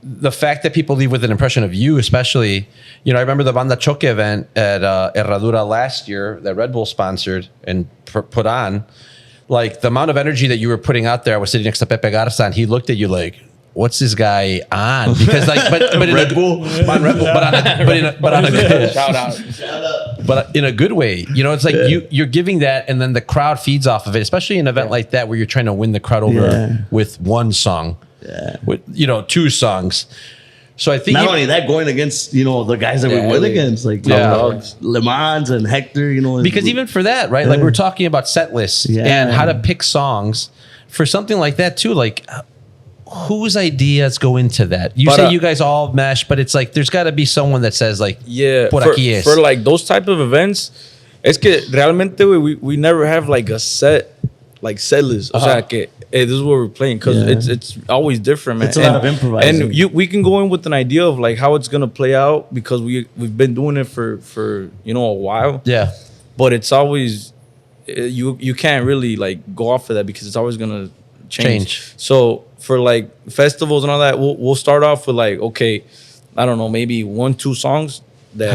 the fact that people leave with an impression of you, especially, I remember the Banda Choque event at Herradura last year that Red Bull sponsored and put on. Like the amount of energy that you were putting out there. I was sitting next to Pepe Garza, and he looked at you like, what's this guy on? Because but in Red Bull, but on a good Shout out. but in a good way. It's like you're giving that, and then the crowd feeds off of it. Especially an event like that where you're trying to win the crowd over with one song, with 2 songs. So I think not only that, going against the guys that we went against, like Le Mans and Hector, because even for that, right? Like we're talking about set lists and how to pick songs for something like that too. Like, whose ideas go into that? You say you guys all mesh, but it's like there's got to be someone that says like, por aquí es. For like those type of events, es que realmente we never have like a set list. O sea que this is what we're playing because it's always different, man. It's a lot of improvising. And we can go in with an idea of like how it's gonna play out because we've been doing it for a while. Yeah, but it's always you can't really like go off of that because it's always gonna change. So for like festivals and all that, we'll start off with like, okay, I don't know, maybe 1-2 songs that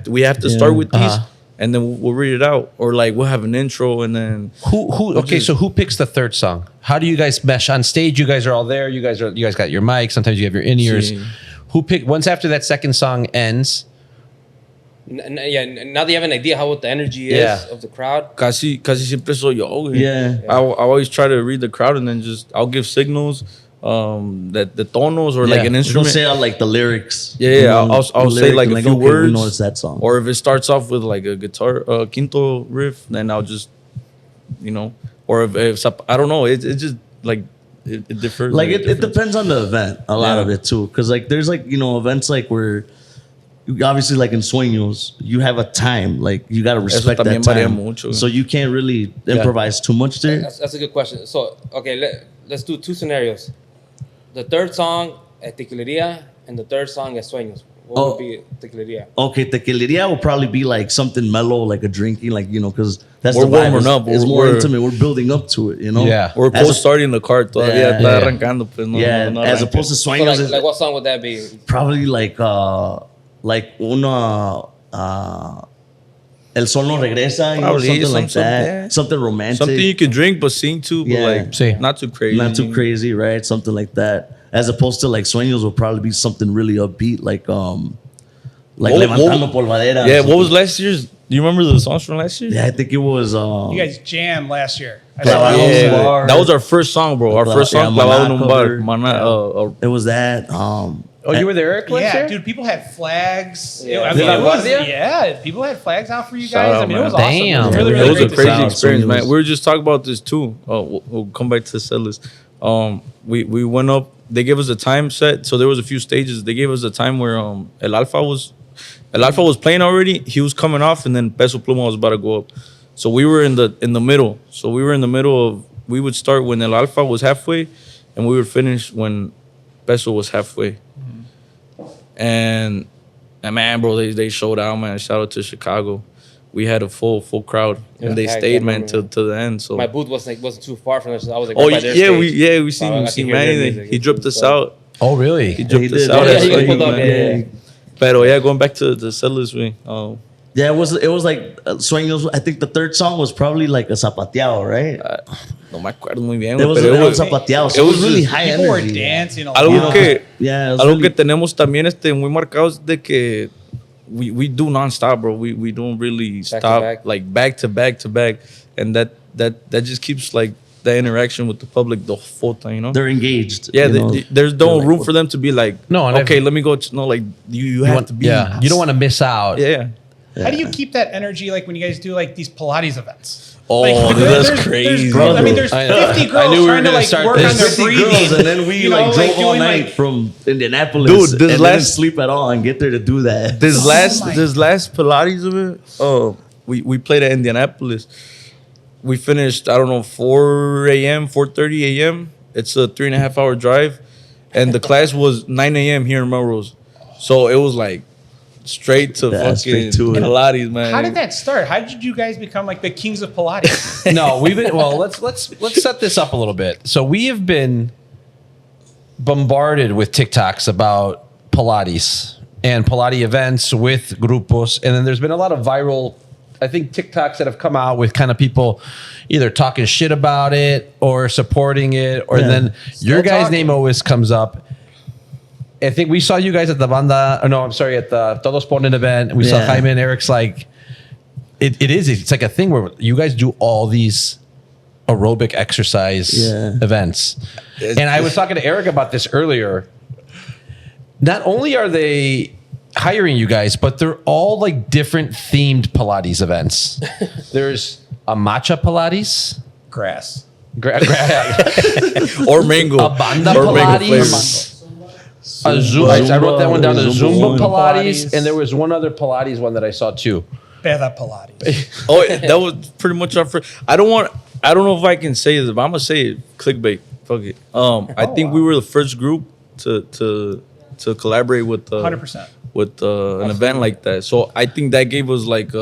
we have to start with these, and then we'll read it out, or like we'll have an intro and then so who picks the third song? How do you guys mesh on stage? You guys are all there. You guys got your mic. Sometimes you have your in-ears. Who pick once after that second song ends? Now that you have an idea what the energy is of the crowd. Casi siempre soy yo. Yeah. I always try to read the crowd and then I'll give signals, that the tonos or like an instrument. Don't say like the lyrics. I'll say like a few words. We know it's that song. Or if it starts off with like a guitar, quinto riff, then I'll just, or if I don't know, it's just like it differs. Like it depends on the event, a lot of it too, because like there's like events like where. Obviously, like in Sueños, you have a time. Like you got to respect that time. So you can't really improvise too much there. That's a good question. So, okay, let's do 2 scenarios. The third song at Tequileria and the third song at Sueños. What would be Tequileria? Okay, Tequileria will probably be like something mellow, like a drinking, like, because that's we're the vibe. Warming up. It's more intimate. We're building up to it, Yeah. We're starting the car. Todavía está arrancando. Pues, no as opposed to So Sueños. like what song would that be? Probably like una El Sol No Regresa, something like that. Something romantic. Something you can drink but sing to, but like not too crazy. Not too crazy, right? Something like that. As opposed to like Sueños will probably be something really upbeat, like Levantando Polvadera. Yeah, what was last year's? Do you remember the songs from last year? Yeah, I think it was You guys jammed last year. That was our first song, bro. Our first song, Clavado en un Bar. It was that. You were there, Eric? Yeah, dude, people had flags. Yeah. People had flags out for you guys. Shout out, it was man. awesome. Damn. It was really, It really was a great to crazy see. experience, man. We were just talking about this too. We'll come back to the set list. We went up. They gave us a time set, so there was a few stages. They gave us a time where El Alfa was playing already. He was coming off, and then Peso Pluma was about to go up. So we were in the middle. So we were in the middle of. We would start when El Alfa was halfway, and we would finish when Peso was halfway. And man, bro, they showed out, man. Shout out to Chicago. We had a full crowd, and they stayed, man, till the end. So my booth wasn't too far from us. So I was like, oh right by their yeah, we stage. seen Manny. He dripped us out. Oh, really? He dripped us did. out. Yeah, he pulled up, yeah. Pero going back to the settlers wing. Yeah, it was like Sueños. I think the third song was probably like a zapateado, right? No me acuerdo muy bien. It was zapateado. So it was really high People were energy. dancing a Algo lot. que Yeah, que tenemos también muy marcados de que we do non-stop, bro. We don't really stop back. like back to back, and that just keeps like the interaction with the public the whole time, They're engaged. Yeah, you know? there's no room for them to be like, No, and okay, let me go. No, like you have to be. Yeah, you don't want to miss out. Yeah. How do you keep that energy like when you guys do like these Pilates events? Oh, Like, dude, that's there's crazy. girls, I mean, there's I know. 50 I girls knew we were trying to gonna like start work this. on their 50 breathing. girls, and then we You know, like drove all doing, night like- from Indianapolis. Dude, this and didn't last- sleep at all and get there to do that. This my last Pilates event, we played at Indianapolis. We finished, I don't know, 4 a.m., 4:30 a.m. It's a 3.5 hour drive. And the class was 9 a.m. here in Melrose. So it was like straight to Yeah, fucking straight to it. Pilates, man. How did that start? How did you guys become like the kings of Pilates? No, we've been let's set this up a little bit. So we have been bombarded with TikToks about Pilates and Pilates events with grupos, and then there's been a lot of viral, I think, TikToks that have come out with kind of people either talking shit about it or supporting it, or then your guy's talking. name always comes up. I think we saw you guys at the banda. Or no, I'm sorry, at the Todos Ponen event. And we saw Yeah. Jaime and Eric's like. It's like a thing where you guys do all these aerobic exercise events. And I was talking to Eric about this earlier. Not only are they hiring you guys, but they're all like different themed Pilates events. There's a matcha Pilates, Grass. Or mango. a banda Or mango Pilates, flavor. a Zumba. I wrote that one down. A Zumba Zumba one. Pilates, and there was one other Pilates one that I saw too. Peda Pilates. Oh, that was pretty much our first. I don't know if I can say this, but I'm gonna say it. Clickbait. Fuck it. I think we were the first group to collaborate with 100%. with an event like that. So I think that gave us like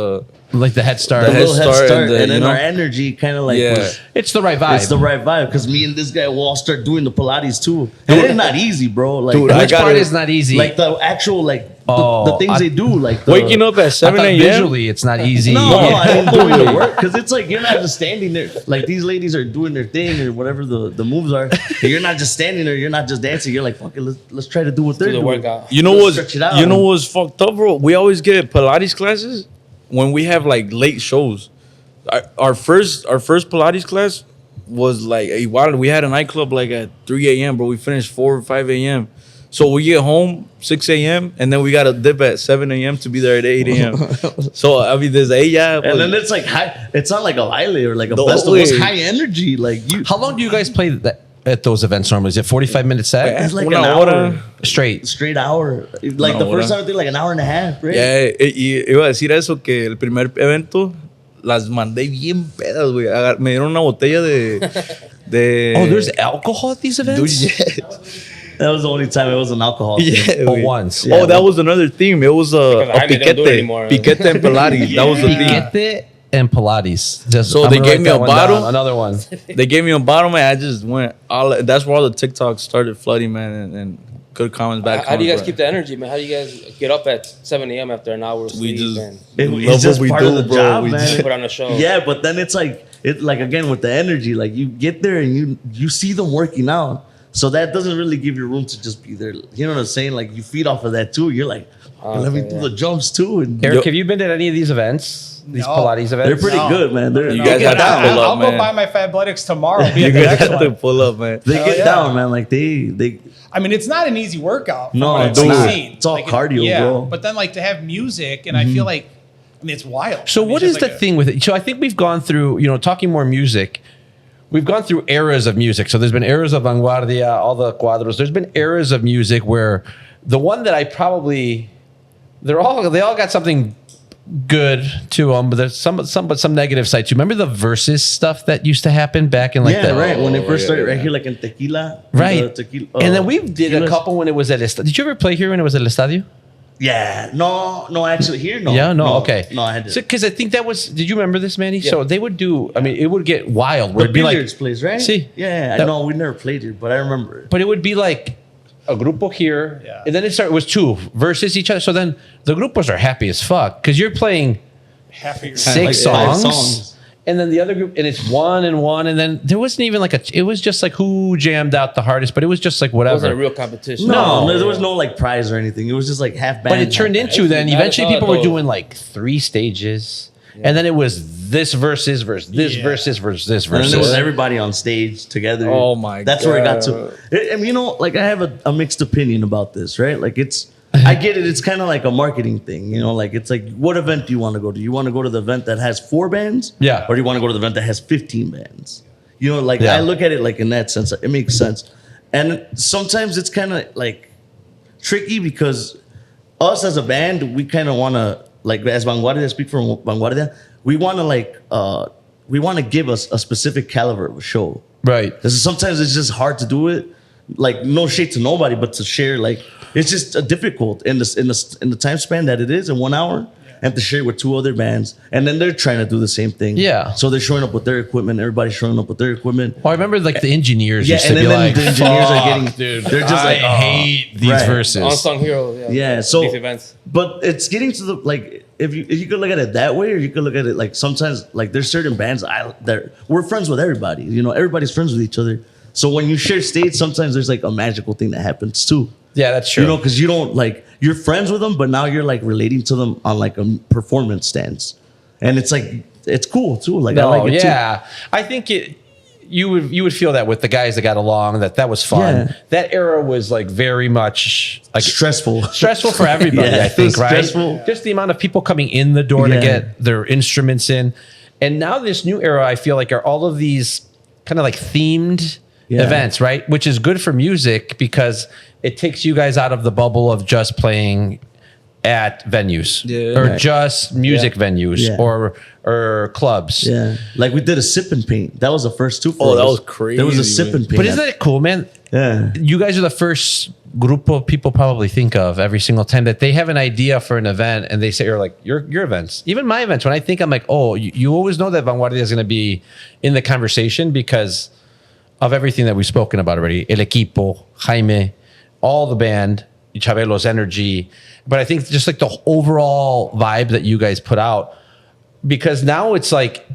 Like the head start. The A head little head start start, and the, and then you know? our energy kind of like Yeah. was, It's the right vibe. it's the right vibe because me and this guy will all start doing the Pilates too. And it's not easy, bro. Like, Dude, I Which got part it. is not easy? like the actual like Oh, the things they do, like the, waking up at I 7 thought a.m. visually it's not easy. No, Yeah. I mean doing the work because it's like you're not just standing there. Like these ladies are doing their thing or whatever the moves are. And you're not just standing there. You're not just dancing. You're like, fuck it, let's try to do what they're Do the doing. workout. You know Let's what's stretch it out. you know what's fucked up, bro? We always get Pilates classes when we have like late shows. Our first Pilates class was like we had a nightclub like at 3 a.m. bro. We finished 4 or 5 a.m. So we get home 6 a.m. and then we got to dip at 7 a.m. to be there at 8 a.m. So I mean, there's And then it's like high. It's not like a baile or like a No festival. way. It's high energy. Like you, How long do you guys play at those events normally? Is it 45 minute set? it's like Una an hora. hour Straight. straight hour. Like Una the first hora. time I did like an hour and a half, right? Yeah, y iba a decir eso, que el primer evento las mandé bien pedas, güey. Me dieron una botella de Oh, there's alcohol at these events? Dude, That was the only time it was an alcohol. yeah. thing. Oh, güey. once. Oh, that was another theme. It was a Jaime don't do it piquete. anymore. Piquete and Pilates. That was the theme. Piquete and Pilates. Just, So I'm they gonna gave write me that a one bottle? down. Another one. They gave me a bottle, man. I just went all. That's where all the TikToks started flooding, man, and good comments back. How do you guys comments, keep the energy, man? How do you guys get up at 7 a.m. after an hour of We sleep just- and We It's love just what we part do, of the bro. job, We man. just put on a show? Yeah, but then it's like again with the energy, like you get there and you see them working out. So that doesn't really give you room to just be there. You know what I'm saying? Like you feed off of that too. You're like, let me okay, do yeah. the jumps too. And Eric, have you been to any of these events? These No. Pilates events? they're pretty No. good, man. They're, You they guys get have to down. pull up, I'll go man. buy my Fabletics tomorrow. Be You at the guys next have to one. pull up, man. They Hell get yeah. down, man. Like they I mean, it's not an easy workout. from No, what I've it's not. seen. It's all cardio, bro. But then, like, to have music, and I feel like, I mean, it's wild. So I mean, what it's is just the like thing with it? So I think we've gone through, talking more music. We've gone through eras of music. So there's been eras of Vanguardia, all the cuadros. There's been eras of music where the one that I probably, they all got something good to them, but there's some negative side too. Remember the versus stuff that used to happen back in like yeah, the right. When it first yeah, started, right yeah. here, like in Tequila, right, the tequila, and then we did a tequilas. couple when it was at Estadio. Did you ever play here when it was at Estadio? Yeah, no, actually here, no. Yeah, no, okay. No, I had to. Because I think that was. Did you remember this, Manny? Yeah. So they would do. I mean, it would get wild. Where the it'd be like, billiards place, right? See. Yeah, I That- know we never played here, but I remember it. but it would be like a grupo here, Yeah. and then it was two versus each other. So then the grupos are happy as fuck because you're playing half of your six like five songs, songs. and then the other group, and it's one and one, and then there wasn't even like it was just like who jammed out the hardest, but it was just like It wasn't a whatever. real competition. No, there was no like prize or anything. It was just like half band. But it turned half into then That is eventually how people it were goes. doing like 3 stages, and then it was this versus this Yeah. versus this And then versus. there was everybody on stage together. Oh my That's where it got to. God. And like I have a mixed opinion about this, right? Like it's I get it. It's kind of like a marketing thing, you know. Like it's like, what event do you want to go to? You want to go to the event that has 4 bands, Yeah. or do you want to go to the event that has 15 bands? You know, like Yeah. I look at it like in that sense. It makes sense, and sometimes it's kind of like tricky because us as a band, we kind of want to like as Vanguardia. Speak for Vanguardia. We want to we want to give us a specific caliber of a show. Right. Because sometimes it's just hard to do it. Like no shade to nobody, but to share like it's just difficult in the time span that it is in 1 hour, and to share with 2 other bands, and then they're trying to do the same thing. Yeah. So they're showing up with their equipment. Everybody's showing up with their equipment. Well, I remember like the engineers used to and be then like, the engineers are getting, dude, they're just I like, oh, hate these right. verses. Unsung hero. Yeah. So, these events. but it's getting to the like if you could look at it that way, or you could look at it like sometimes like there's certain bands that we're friends with everybody. You know, everybody's friends with each other. So when you share stage, sometimes there's like a magical thing that happens too. Yeah, that's true. You know, because you don't like you're friends with them, but now you're like relating to them on like a performance stance, and it's like it's cool too. Like I like it too. I think you would feel that with the guys that got along, that was fun. Yeah. That era was like very much like Stressful for everybody. Yeah, I think, it was right? stressful. Just the amount of people coming in the door to Yeah. get their instruments in, and now this new era, I feel like are all of these kind of like themed events, right? Which is good for music because it takes you guys out of the bubble of just playing at venues or just music venues or clubs. Yeah, like we did a sip and paint. That was the first 2 for Oh, us. that was crazy, There was a sip man. and paint. But isn't that cool, man? Yeah. You guys are the first grupo people probably think of every single time that they have an idea for an event and they say, or like your events, even my events. When I think, I'm like, oh, you always know that Vanguardia is going to be in the conversation because of everything that we've spoken about already. El Equipo, Jaime, all the band, Chabelo's energy. But I think just like the overall vibe that you guys put out, because now it's like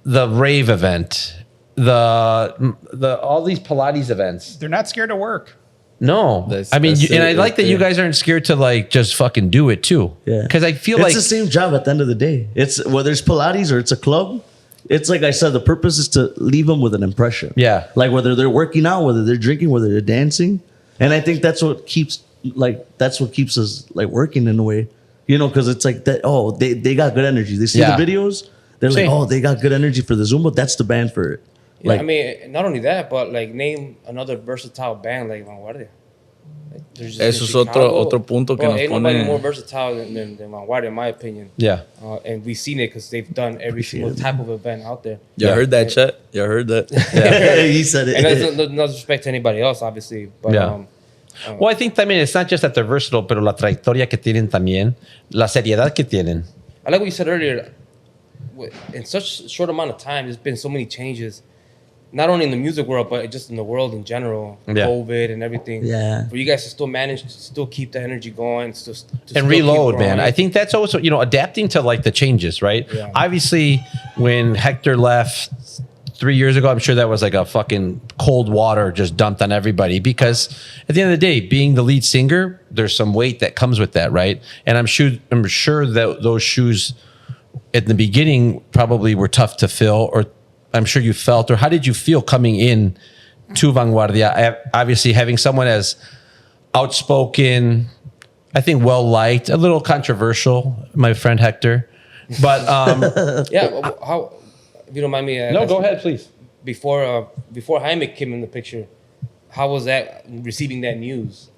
the rave event, the all these Pilates events. They're not scared to work. No, That's- I mean, that's and it I like right that you there. guys aren't scared to like just fucking do it too. Yeah. Because I feel it's like the same job at the end of the day. It's whether it's Pilates or it's a club. It's like I said, the purpose is to leave them with an impression. Yeah. Like whether they're working out, whether they're drinking, whether they're dancing. And I think that's what keeps us like working in a way. You know, because it's like that, oh, they got good energy. They see Yeah. the videos, they're See. like, oh, they got good energy for the Zumba. That's the band for it. Yeah, Like, I mean, not only that, but like name another versatile band like Vanguardia. Like, there's just Eso in es otro punto que bro, nos ain't nobody pone- more versatile than Vanguardia, in my opinion. yeah. And we've seen it because they've done every single type of event out there. Y'all Yeah. heard that, Chet? Y'all heard that? he said it. And that's no disrespect to anybody else, obviously. But Yeah. Well, I think también it's not just that they're versatile, pero la trayectoria que tienen también, la seriedad que tienen. I like what you said earlier. In such a short amount of time, there's been so many changes, not only in the music world, but just in the world in general. Yeah. COVID and everything. Yeah. For you guys to still manage to still keep the energy going, to still Reload, keep man. growing. I think that's also, adapting to like the changes, right? Yeah. Obviously, when Hector left 3 years ago, I'm sure that was like a fucking cold water just dumped on everybody because at the end of the day, being the lead singer, there's some weight that comes with that, right? And I'm sure that those shoes at the beginning probably were tough to fill, or I'm sure you felt, or how did you feel coming in to Vanguardia? Obviously, having someone as outspoken, I think well-liked, a little controversial, my friend Hector. But Yeah, how? If you don't mind me, no, go ahead, please. Before Jaime came in the picture, how was that receiving that news?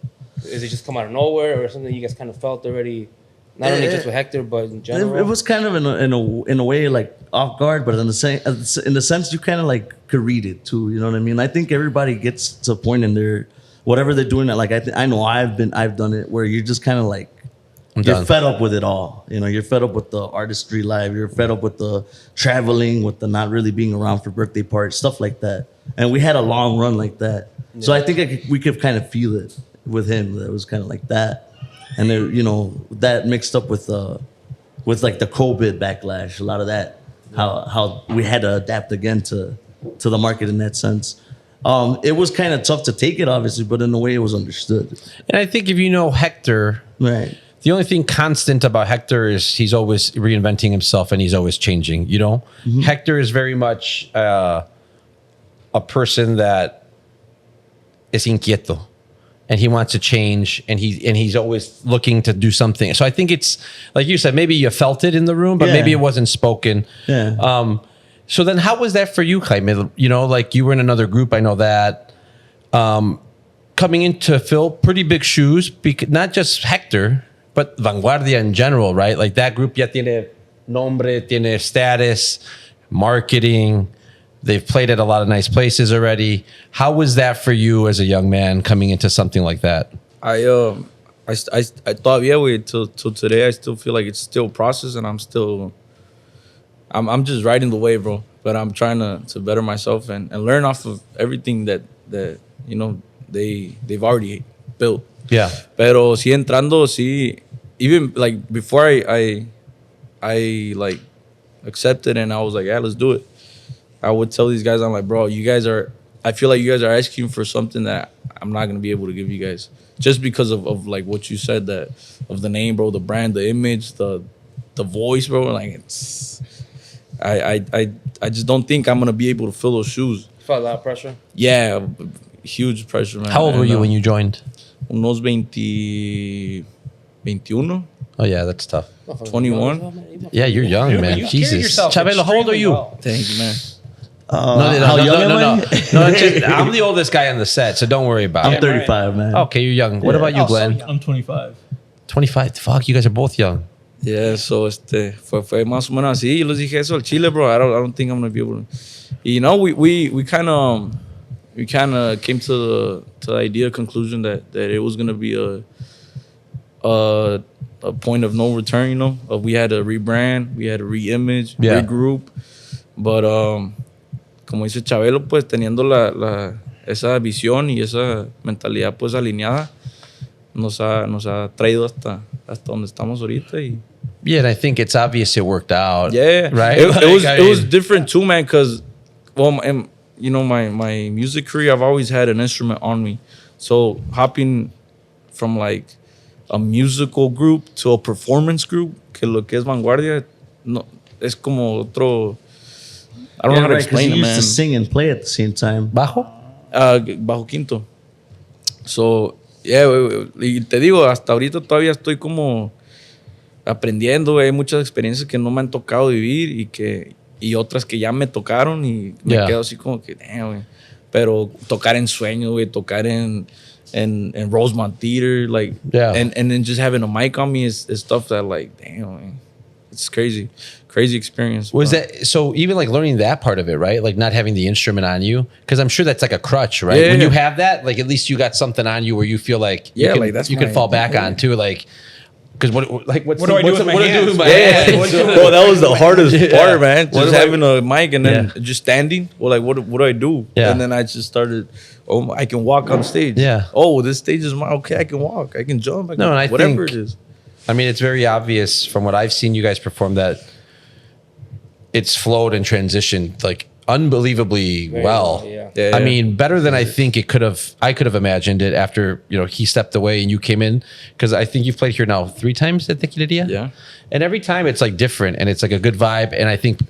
Is it just come out of nowhere, or something you guys kind of felt already? Not only just with Hector, but in general. It was kind of in a way like off guard, but in the sense you kind of like could read it too. You know what I mean? I think everybody gets to a point in their whatever they're doing. Like I know I've done it where you're just kind of like you're done. fed up with it all. You know, you're fed up with the artistry life. You're fed up with the traveling, with the not really being around for birthday parties, stuff like that. And we had a long run like that, so I think we could kind of feel it with him. That it was kind of like that. And there, that mixed up with like the COVID backlash, a lot of that, how we had to adapt again to the market in that sense. It was kind of tough to take it, obviously, but in a way it was understood. And I think if you know Hector, Right. the only thing constant about Hector is he's always reinventing himself and he's always changing. Hector is very much a person that is inquieto. and he wants to change, and he's always looking to do something. So I think it's like you said, maybe you felt it in the room, but maybe it wasn't spoken. Yeah. So then how was that for you, Jaime? You know, like you were in another group, I know that. Coming in to fill pretty big shoes, not just Hector, but Vanguardia in general, right? Like that group ya tiene nombre, tiene status, marketing. They've played at a lot of nice places already. How was that for you as a young man coming into something like that? I thought, yeah, wait till today. I still feel like it's still a process, and I'm just riding the wave, bro. But I'm trying to better myself and learn off of everything that you know they've already built. Yeah. Pero sí entrando, sí, even like before I like accepted and I was like, yeah, let's do it. I would tell these guys, I'm like, bro, I feel like you guys are asking for something that I'm not gonna be able to give you guys, just because of like what you said, that of the name, bro, the brand, the image, the voice, bro. Like it's, I just don't think I'm gonna be able to fill those shoes. Felt a lot of pressure. Yeah, huge pressure, man. How old were you when you joined? Unos 21. Oh yeah, that's tough. 21. Yeah, you're young, Dude, but man. you carried Jesus. yourself Chabelo, how old are extremely you? well. Thank you, man. How young am I? No, it's just, I'm the oldest guy on the set, so don't worry about I'm it. 35, man. Okay, you're young. What about you, Oh, so Glenn? young. I'm 25. 25. Fuck, you guys are both young. Yeah, so fue más o menos así. Yo les dije eso al Chile, bro. I don't think I'm gonna be able to. You know, we kind of came to the idea, conclusion that it was gonna be a point of no return. You know, we had to rebrand, we had to reimage, regroup. But como dice Chabelo, pues teniendo esa visión y esa mentalidad pues alineada, nos ha traído hasta donde estamos ahorita. Yeah, and I think it's obvious it worked out. Yeah, right. It was different too, man. Cause you know, my music career, I've always had an instrument on me. So hopping from like a musical group to a performance group, que lo que es Vanguardia, no, es como otro. I don't know how to explain it, you man. used to sing and play at the same time. Bajo? Bajo quinto. So, yeah, y te digo, hasta ahorita todavía estoy como aprendiendo. Hay muchas experiencias que no me han tocado vivir y otras que ya me tocaron y me quedo así como que, damn, güey. Pero tocar en sueños, güey, tocar en Rosemont Theater, like, and then just having a mic on me is stuff that, like, damn, man, it's crazy experience. Was that so? Even like learning that part of it, right? Like not having the instrument on you, because I'm sure that's like a crutch, right? Yeah. When you have that, like at least you got something on you where you feel like you can, like that's you can fall back on too, like. Because what do I do with my hands? Well, that was the hardest part, man. Just having a mic and then just standing. Well, like, what do I do? Yeah. And then I just started. Oh, I can walk on stage. Yeah. Oh, this stage is mine. Okay, I can walk. I can jump. And I whatever think, it is. I mean, it's very obvious from what I've seen you guys perform that it's flowed and transitioned like unbelievably well. Yeah. I mean, better than I think I could have imagined it after, you know, he stepped away and you came in, because I think you've played here now 3 times at Tequileria. Yeah. And every time it's like different and it's like a good vibe. And I think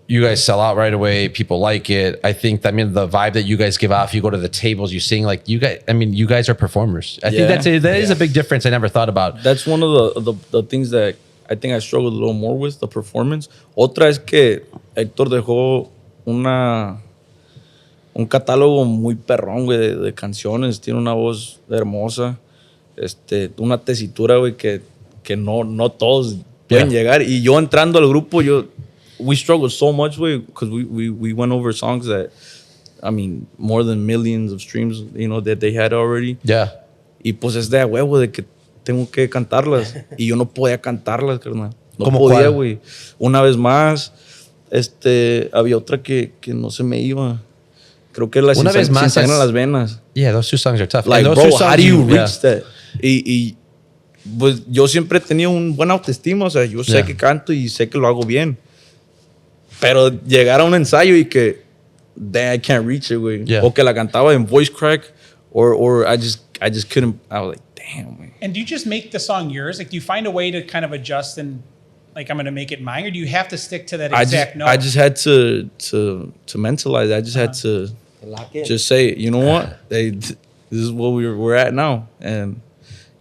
you guys sell out right away. People like it. I think, the vibe that you guys give off, you go to the tables, you sing, like you guys are performers. I think that is a big difference I never thought about. That's one of the things that I think I struggled a little more with, the performance. Otra es que Héctor dejó un catálogo muy perrón, güey, de canciones. Tiene una voz hermosa, una tesitura, güey, que no todos pueden llegar. Y yo entrando al grupo, we struggled so much, güey, because we went over songs that, I mean, more than millions of streams, you know, that they had already. Yeah. Y pues es de huevo de que tengo que cantarlas. Y yo no podía cantarlas, carnal. No ¿Cómo podía, cuál? güey. Una vez más, había otra que no se me iba. Creo que la Una vez más Sin Sangre en es- las Venas. Yeah, those 2 songs are tough. Like, And those bro, 2 songs how do you reach that? Y pues yo siempre he tenido un buen autoestima. O sea, yo sé que canto y sé que lo hago bien. Pero llegar a un ensayo y que, damn, I can't reach it, güey. Yeah. O que la cantaba en voice crack. Or I just couldn't. I was like, damn, man. And do you just make the song yours? Like, do you find a way to kind of adjust and, like, I'm going to make it mine? Or do you have to stick to that exact note? I just had to mentalize. I just had to Lock in. just say, you know what? this is what we're at now. And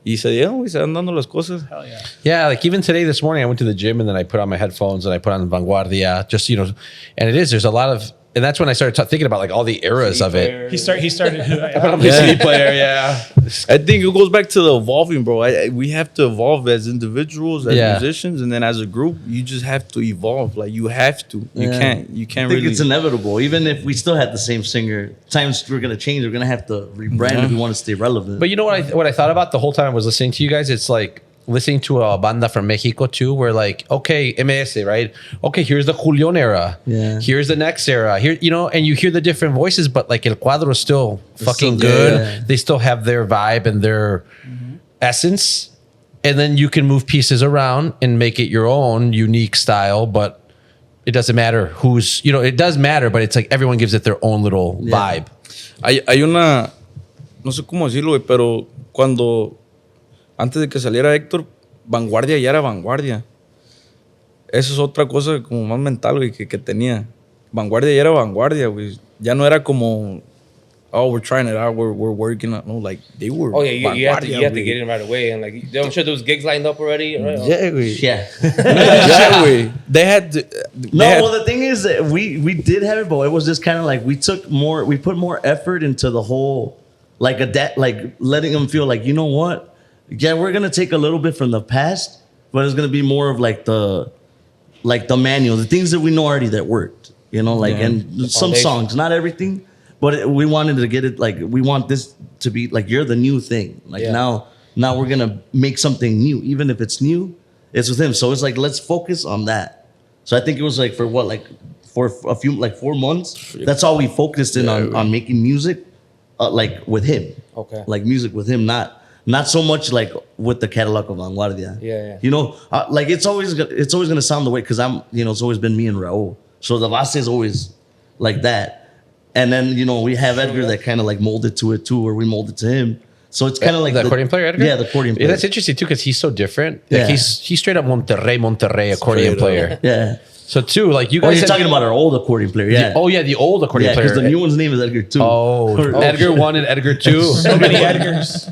y se dieron, güey, se van dando las cosas. Hell yeah. Yeah, like even today, this morning, I went to the gym and then I put on my headphones and I put on Vanguardia, just, you know, and there's a lot of, and that's when I started thinking about like all the eras of it. He started. I put on my CD player, yeah. I think it goes back to the evolving, bro. We have to evolve as individuals, as Yeah. musicians, and then as a group, you just have to evolve. Like you have to. You Yeah. can't I think really. it's inevitable. Even if we still had the same singer, times we're gonna change. We're gonna have to rebrand if we want to stay relevant. But you know what I thought about the whole time I was listening to you guys? It's like listening to a banda from Mexico too, where like, okay, MS, right? Okay, here's the Julián era. Yeah. Here's the next era. Here, you know, and you hear the different voices, but like El Cuadro is still fucking still- good. yeah. They still have their vibe and their essence. And then you can move pieces around and make it your own unique style, but it doesn't matter who's, you know, it does matter, but it's like everyone gives it their own little vibe. Hay una, no sé cómo decirlo, güey, pero cuando, antes de que saliera Héctor, Vanguardia ya era Vanguardia. Eso es otra cosa como más mental, güey, que tenía. Vanguardia ya era Vanguardia, güey. Ya no era como, oh, we're trying it out, we're working on, no, like, they were Oh yeah, you have to güey. get in right away, and like I'm sure there was gigs lined up already. Right? Yeah, güey. yeah. Yeah, güey. They had to, No, well, the thing is that we did have it, but it was just kind of like we put more effort into the whole, like like letting them feel like, you know what? Yeah, we're gonna take a little bit from the past, but it's gonna be more of like the manual, the things that we know already that worked, you know, like and some foundation. songs, not everything, but we wanted to get it like we want this to be like you're the new thing. Like now we're gonna make something new, even if it's new, it's with him. So it's like let's focus on that. So I think it was like for 4 months. That's all we focused in on making music, like with him. Okay. Like music with him, not so much like with the catalog of Vanguardia. Yeah. You know, like it's always gonna sound the way because I'm, you know, it's always been me and Raul. So the base is always like that, and then you know we have Edgar that kind of like molded to it too, or we molded to him. So it's kind of like the accordion player, Edgar? Yeah, the accordion player. Yeah, that's interesting too because he's so different. Like Yeah. he's straight up Monterrey accordion player. Yeah. So too, like you Oh, guys you're said- talking about our old accordion player. Yeah. the old accordion yeah, player. because the new one's name is Edgar too. Oh, Edgar 1 and Edgar 2. So many Edgars.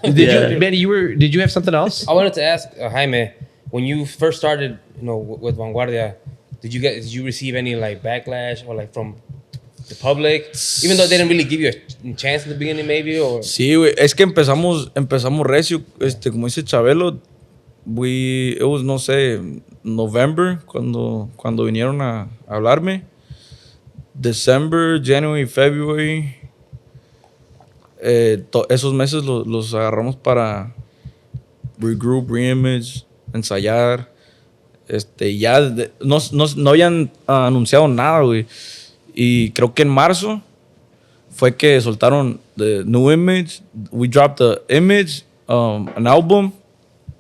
Yeah. Manny, did you have something else? I wanted to ask Jaime, when you first started, you know, with Vanguardia, did you receive any like backlash or like from the public, even though they didn't really give you a chance in the beginning, maybe? Or Sí, güey. Es que empezamos recio, como dice Chabelo, it was, no sé, November, cuando vinieron a hablarme. December, January, February. Esos meses los agarramos para regroup, reimage, ensayar. No habían anunciado nada, güey. Y creo que en marzo fue que soltaron the new image. We dropped the image, an album,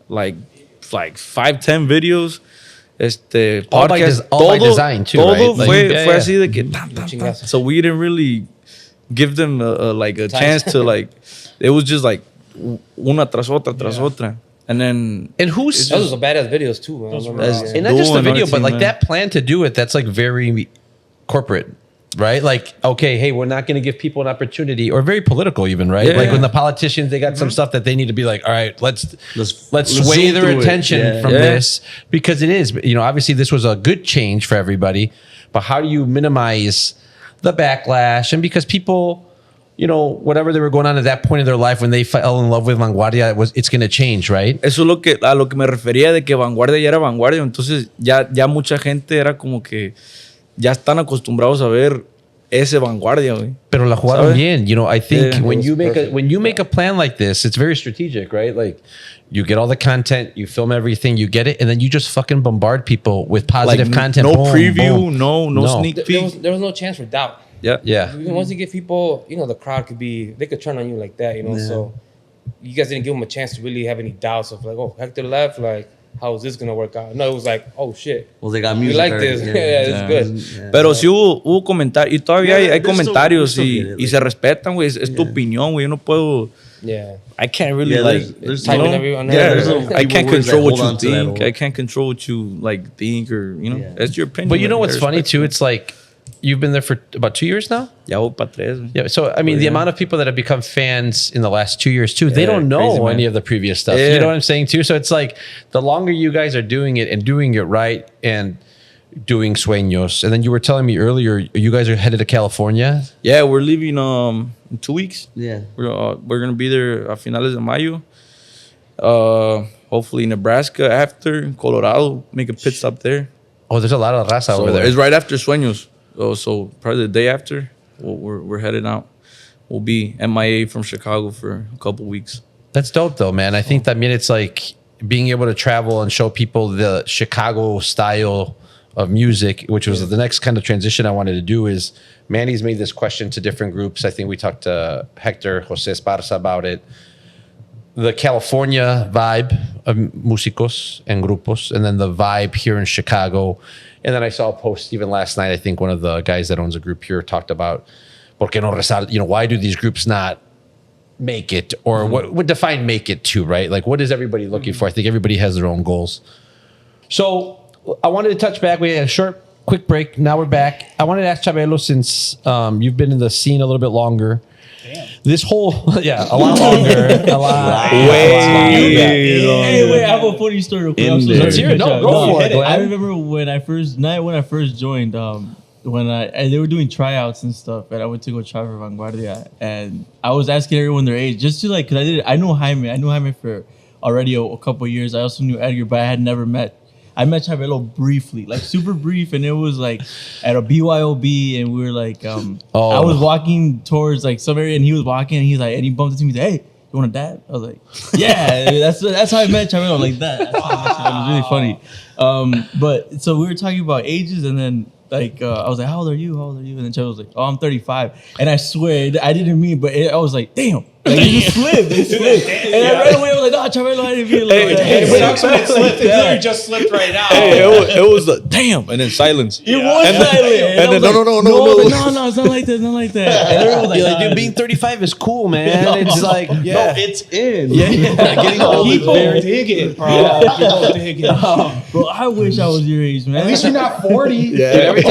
like 5-10 videos. All by Podcast, all by design, too, todo right? Like, fue yeah. así de que tan, tan, tan. Chingazo. So we didn't really give them a chance to like. It was just like una tras otra. And then And who's those were badass videos too. I remember That's- that. and not just the Dual and video, but RT, like man. that plan to do it, that's like very corporate, right? Like, okay, hey, we're not going to give people an opportunity, or very political even, right? Yeah. Like when the politicians, they got some stuff that they need to be like, all right, let's Let's sway zoom their through it. attention Yeah. from Yeah. this, because it is, you know, obviously this was a good change for everybody, but how do you minimize the backlash? And because people, you know, whatever they were going on at that point in their life when they fell in love with Vanguardia, it's going to change, right? eso es a lo que me refería de que Vanguardia ya era Vanguardia. Entonces ya mucha gente era como que ya están acostumbrados a ver ese Vanguardia, güey. Pero la jugaron ¿Sabe? bien. You know, I think Yeah. when It you was make perfect. when you make a plan like this, it's very strategic, right? Like you get all the content, you film everything, you get it, and then you just fucking bombard people with positive content. No Boom, preview, boom. no sneak peek. There was no chance for doubt. Yeah. Yeah. Even once you give people, you know, the crowd they could turn on you like that, you know. So you guys didn't give them a chance to really have any doubts of like, oh, Hector left, like, how is this gonna work out? No, it was like, oh shit, Well, they got we music. like already, this, yeah, it's good. Yeah. Pero sí hubo comentarios, y todavía Yeah, hay they still- comentarios they still get it, y se respetan, güey. Es tu opinión, güey. Yo no puedo. Yeah, I can't really Yeah, like. there's you know? typing everyone Yeah, else. There's I people can't words that control what hold you on to that think. old- I can't control what you like think or you know. Yeah. That's your opinion. But you know like, what's I funny respect too? it. It's like you've been there for about 2 years now. Ya voy pa 3. Yeah. So I mean, the amount of people that have become fans in the last 2 years too, they don't know crazy, man. any of the previous stuff. Yeah. You know what I'm saying too. So it's like the longer you guys are doing it and doing it right and doing sueños, and then you were telling me earlier you guys are headed to California. Yeah, we're leaving in 2 weeks. Yeah. We're gonna be there a finales de mayo. Hopefully Nebraska after Colorado, make a pit stop there. Oh, there's a lot of raza So over there. it's right after Sueños. So probably the day after, we're headed out. We'll be MIA from Chicago for a couple weeks. That's dope though, man. I think that it's like being able to travel and show people the Chicago style of music, which was the next kind of transition I wanted to do. Is Manny's made this question to different groups. I think we talked to Hector, Jose Esparza about it. The California vibe of músicos and grupos, and then the vibe here in Chicago. And then I saw a post even last night. I think one of the guys that owns a group here talked about, ¿por qué no resal-? Why do these groups not make it? Or what would define make it too, right? Like, what is everybody looking for? I think everybody has their own goals. So I wanted to touch back. We had a short, quick break. Now we're back. I wanted to ask Chabelo, since you've been in the scene a little bit longer. Damn. This whole, a lot longer. A lot. Hey, wait, I have a funny story real quick. I'm so sorry Let's to hear it. cut No, you go off. for it, Glenn. I remember when I first joined, and they were doing tryouts and stuff, and I went to go try for Vanguardia, and I was asking everyone their age, just to like, because I knew Jaime for already a couple of years. I also knew Edgar, but I had never met. I met Chabelo briefly, like super brief, and it was like at a BYOB, and we were like, I was walking towards like some area, and he was walking, and he's like, and he bumped into me, he's like, hey, you want a dab? I was like, yeah, that's how I met Chabelo, like that. That's how I met Chabelo. It was really funny. But so we were talking about ages, and then like I was like, how old are you? And then Chabelo was like, oh, I'm 35, and I swear I didn't mean, but I was like, damn. Like, it just slipped. And I ran away. I was like, no, Chabelo, I didn't feel like that. It sucks when it slipped. It literally just slipped right now. Hey, it was damn, and then silence. It was silent. And then, I was no. no, it's not like that. Not like that. And everyone was like, Dude, being 35 is cool, man. It's like, No, it's in. getting old is People very dig it, bro. People dig it. bro, I wish I was your age, man. At least you're not 40. Dude, every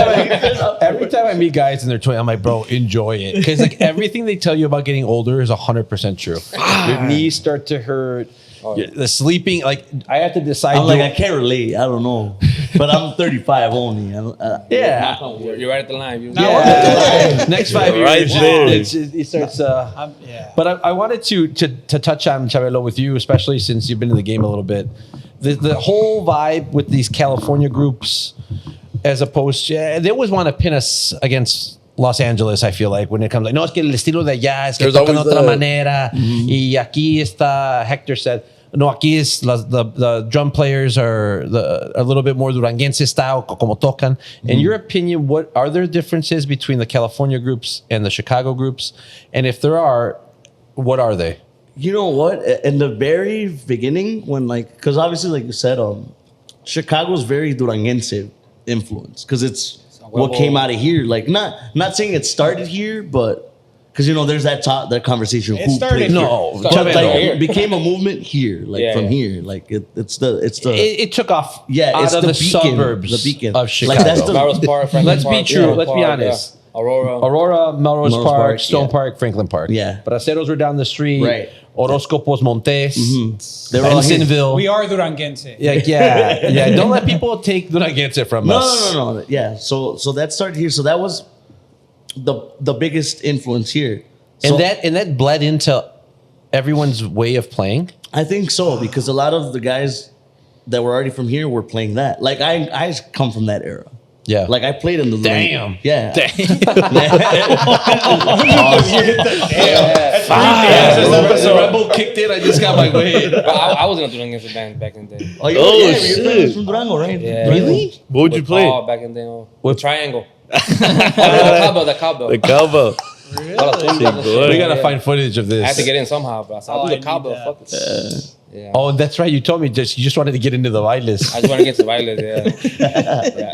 time I meet guys in their 20s, I'm like, bro, enjoy it. Because like everything they tell you about getting older is 100% true. Your knees start to hurt. The sleeping, like I have to decide. I'm like, I can't relate. I don't know. But I'm 35 only. yeah. You're right at the line. Next 5 years, Right there. it starts. Yeah. But I wanted to touch on Chabelo with you, especially since you've been in the game a little bit. The whole vibe with these California groups, as opposed to, they always want to pin us against Los Angeles, I feel like, when it comes like, no, es que el estilo de allá, es que There's tocan de always otra that. manera. Y aquí está, Hector said, no, aquí es the drum players are a little bit more duranguense style, como tocan. In your opinion, what are there differences between the California groups and the Chicago groups? And if there are, what are they? You know what? In the very beginning, when because obviously, like you said, Chicago's very duranguense influence, because it's what came out of here. Like, not saying it started here, but because there's that conversation. It started here. No, But, Chabelo. it became a movement here, from here. Like it's the It took off yeah, it's out of the the beacon, suburbs the beacon of Chicago. Like that's the Melrose Park, Franklin Let's be Park, true. Melrose Let's be Park, honest. yeah. Aurora. Melrose Melrose Park, Park, Stone yeah. Park, Franklin Park. Yeah. Braceros were down the street. Right. Orozcopos Montes. They were all here. Bensonville. We are Duranguense. Yeah. Don't let people take Duranguense from us. No. Yeah. So that started here. So that was the biggest influence here. So And that bled into everyone's way of playing. I think so, because a lot of the guys that were already from here were playing that. Like I come from that era. Yeah. Like I played in the Damn. Yeah. The Rebel kicked in. I just got my way. But I was in a Duranguense band back in the day. Oh, Oh, your shit. friend was from Durango, right? Yeah. Really? What would you With play? Paul back in the day. With Triangle. The cowbell. The cowbell. We gotta find footage of this. I had to get in somehow, bro. So I'll do I the need cowbell. that. Fuck it. Yeah. Oh, that's right. You told me you just wanted to get into the bailes. I just want to get to Violet, yeah.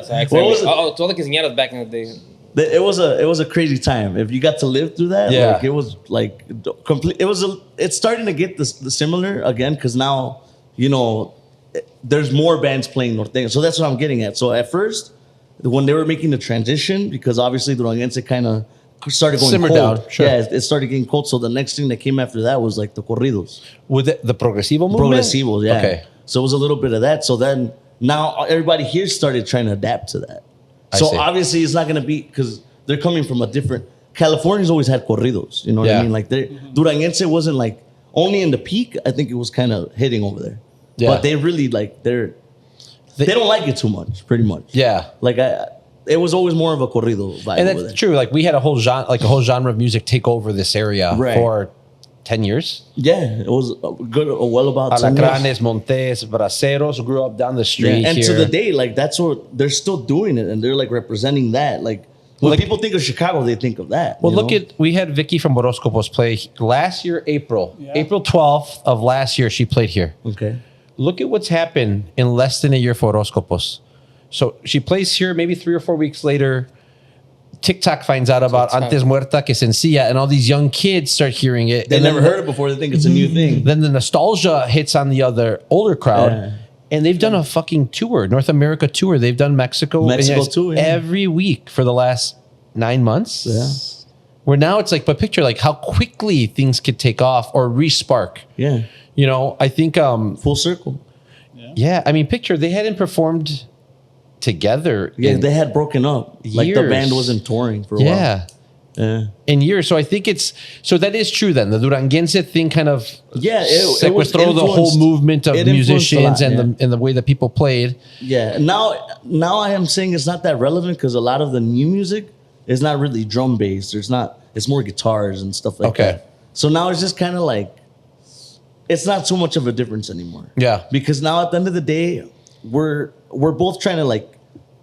So I What was it? told the quinceañeras back in the day. It was a crazy time. If you got to live through that, Yeah. like, it was like complete. It's starting to get the similar again, because now there's more bands playing norteño. So that's what I'm getting at. So at first, when they were making the transition, because obviously Duranguense kind of started going Simmered cold. down, sure. Yeah, it started getting cold. So the next thing that came after that was like the corridos. With the progresivo movement? Progresivos, yeah. Okay. So it was a little bit of that. So then now everybody here started trying to adapt to that. I So see. obviously it's not going to be, because they're coming from a different, California's always had corridos. You know what Yeah. I mean? Like Duranguense wasn't like, only in the peak, I think it was kind of hitting over there. Yeah. But they really like, they don't like it too much, pretty much. Yeah. Like it was always more of a corrido vibe And over that's there. true. Like we had a whole genre of music take over this area Right. for 10 years. Yeah, it was well about 10 years. Alacranes, Montes, Braceros grew up down the street Yeah, and here. to the day, like that's what they're still doing it, and they're like representing that. Like when Like- people think of Chicago, they think of that. Well, you look know? we had Vicky from Boroscopos play last year, April 12th of last year. She played here. Okay. Look at what's happened in less than a year for Boroscopos. So she plays here. Maybe 3 or 4 weeks later, TikTok finds out about Antes Muerta que Sencilla, and all these young kids start hearing it. They and never then heard it before. They think it's a new thing. Then the nostalgia hits on the older crowd. Yeah. And they've done a fucking tour, North America tour. They've done Mexico too, yeah. every week for the last 9 months. Yeah. Where now it's like, but picture like how quickly things could take off or respark. Yeah. You know, I think, Full circle. yeah, I mean, picture they hadn't performed together. Yeah, in, they had broken up. Like the years. band wasn't touring for a while. yeah, Yeah. in years. So I think so that is true then. The Duranguense thing kind of Yeah, it was sequestró the whole influenced- movement of it influenced a musicians lot, and the way that people played. Yeah. Now I am saying it's not that relevant because a lot of the new music is not really drum based. It's more guitars and stuff like Okay. that. So now it's just kind of like it's not so much of a difference anymore. Yeah. Because now at the end of the day, we're both trying to like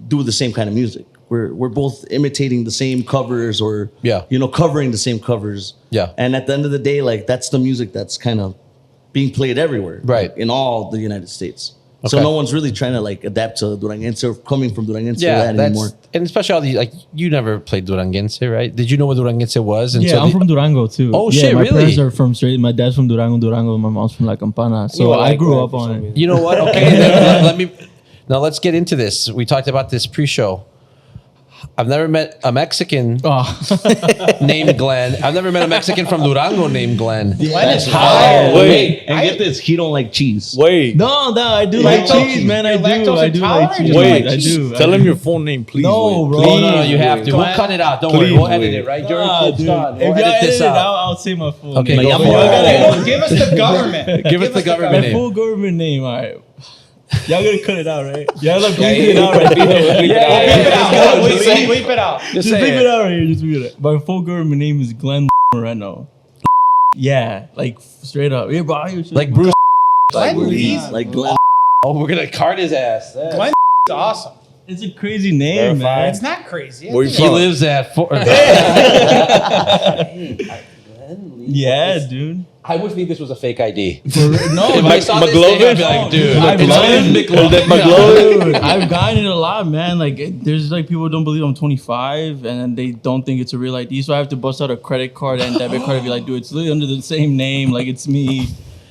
do the same kind of music. We're both imitating the same covers or Yeah. covering the same covers. Yeah. And at the end of the day, like that's the music that's kind of being played everywhere. Right. like, in all the United States. Okay. So no one's really trying to like adapt to Duranguense or coming from Duranguense Yeah, or that that's anymore. and especially all these like you never played Duranguense, right? Did you know what Duranguense was? And Yeah, so I'm from Durango too. Oh, yeah, shit, my really? parents are from straight. My dad's from Durango. My mom's from La Campana. So I grew up on it. You know what? Okay, let me. Now let's get into this. We talked about this pre-show. I've never met a Mexican Oh. named Glenn. I've never met a Mexican from Durango named Glenn. Glenn is Oh, fire. wait. And get this, he don't like cheese. Wait. No, I do You're like lactose- cheese, man. I you're do lactose like intolerant? cheese. You Wait. I do. Tell him your full name, please. No, wait. bro. Oh, no, you have to. We'll Glenn. cut it out. Don't worry. Please We'll edit wait. it, right? During Nah, clips dude. done. If We'll y'all edit this edit it out, out. I'll say my full Okay, name. go Y'all for gotta- it. No, give us the government. Give us the government My name. full government name, all right. Y'all gonna cut it out, right? Y'all like bleep it out, right? Bleep it out. Just Bleep say- bleep it out. Just Just say leave it. it out right here. Just leave it out. My full government name is Glenn Moreno. Yeah, like straight up. Yeah, bro. Like Bruce. Glenn Lee's Like Glenn. Oh, we're gonna cart his ass. Glenn is awesome. It's a crazy name, Verified. man. It's not crazy. Where you He from? lives at. Yeah, dude. I would think this was a fake ID. No, If I saw this thing, I'd be like, dude, I've it's gotten- Glenn Dude, I've gotten it a lot, man. Like, there's like people don't believe I'm 25, and then they don't think it's a real ID. So I have to bust out a credit card and debit card and be like, dude, it's literally under the same name. Like, it's me.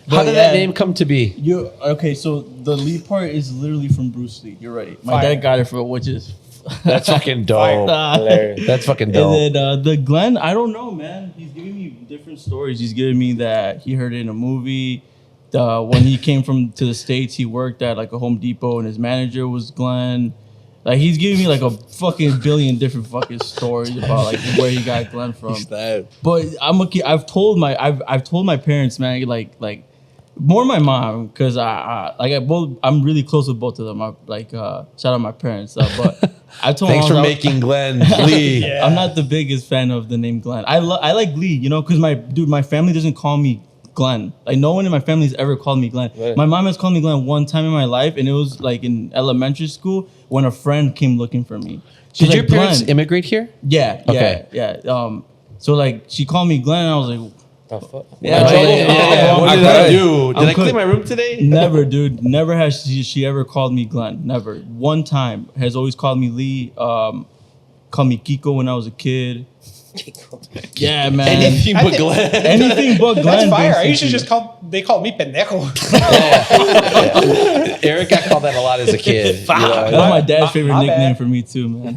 How But did yeah, that name come to be? You okay? So the Lee part is literally from Bruce Lee. You're right. My Fire. dad got it from, which is. That's fucking dope. Hilarious. That's fucking dope. And then the Glenn, I don't know, man. He's giving me different stories. He's giving me that he heard it in a movie. When he came to the States, he worked at like a Home Depot, and his manager was Glenn. Like, he's giving me like a fucking billion different fucking stories about like where he got Glenn from. But I've told my parents, man, like more my mom, because I'm really close with both of them. Shout out my parents. But I told Thanks my for mom, making Glenn Lee. Yeah. I'm not the biggest fan of the name Glenn. I like Lee, because my family doesn't call me Glenn. Like, no one in my family has ever called me Glenn. Right. My mom has called me Glenn one time in my life, and it was like in elementary school when a friend came looking for me. She's Did your like, parents "Glenn." immigrate here? Yeah. Okay. Yeah. So like she called me Glenn, and I was like, The fuck? yeah, What did I do? Did I'm I clean cook- my room today? Never, dude. Never has she ever called me Glenn. Never. One time has always called me Lee. Called me Kiko when I was a kid. Yeah, man. Anything but Glenn. Anything but Glenn. That's fire. I basically. usually they called me pendejo. Eric got called that a lot as a kid. That's my dad's favorite My nickname bad. for me too, man.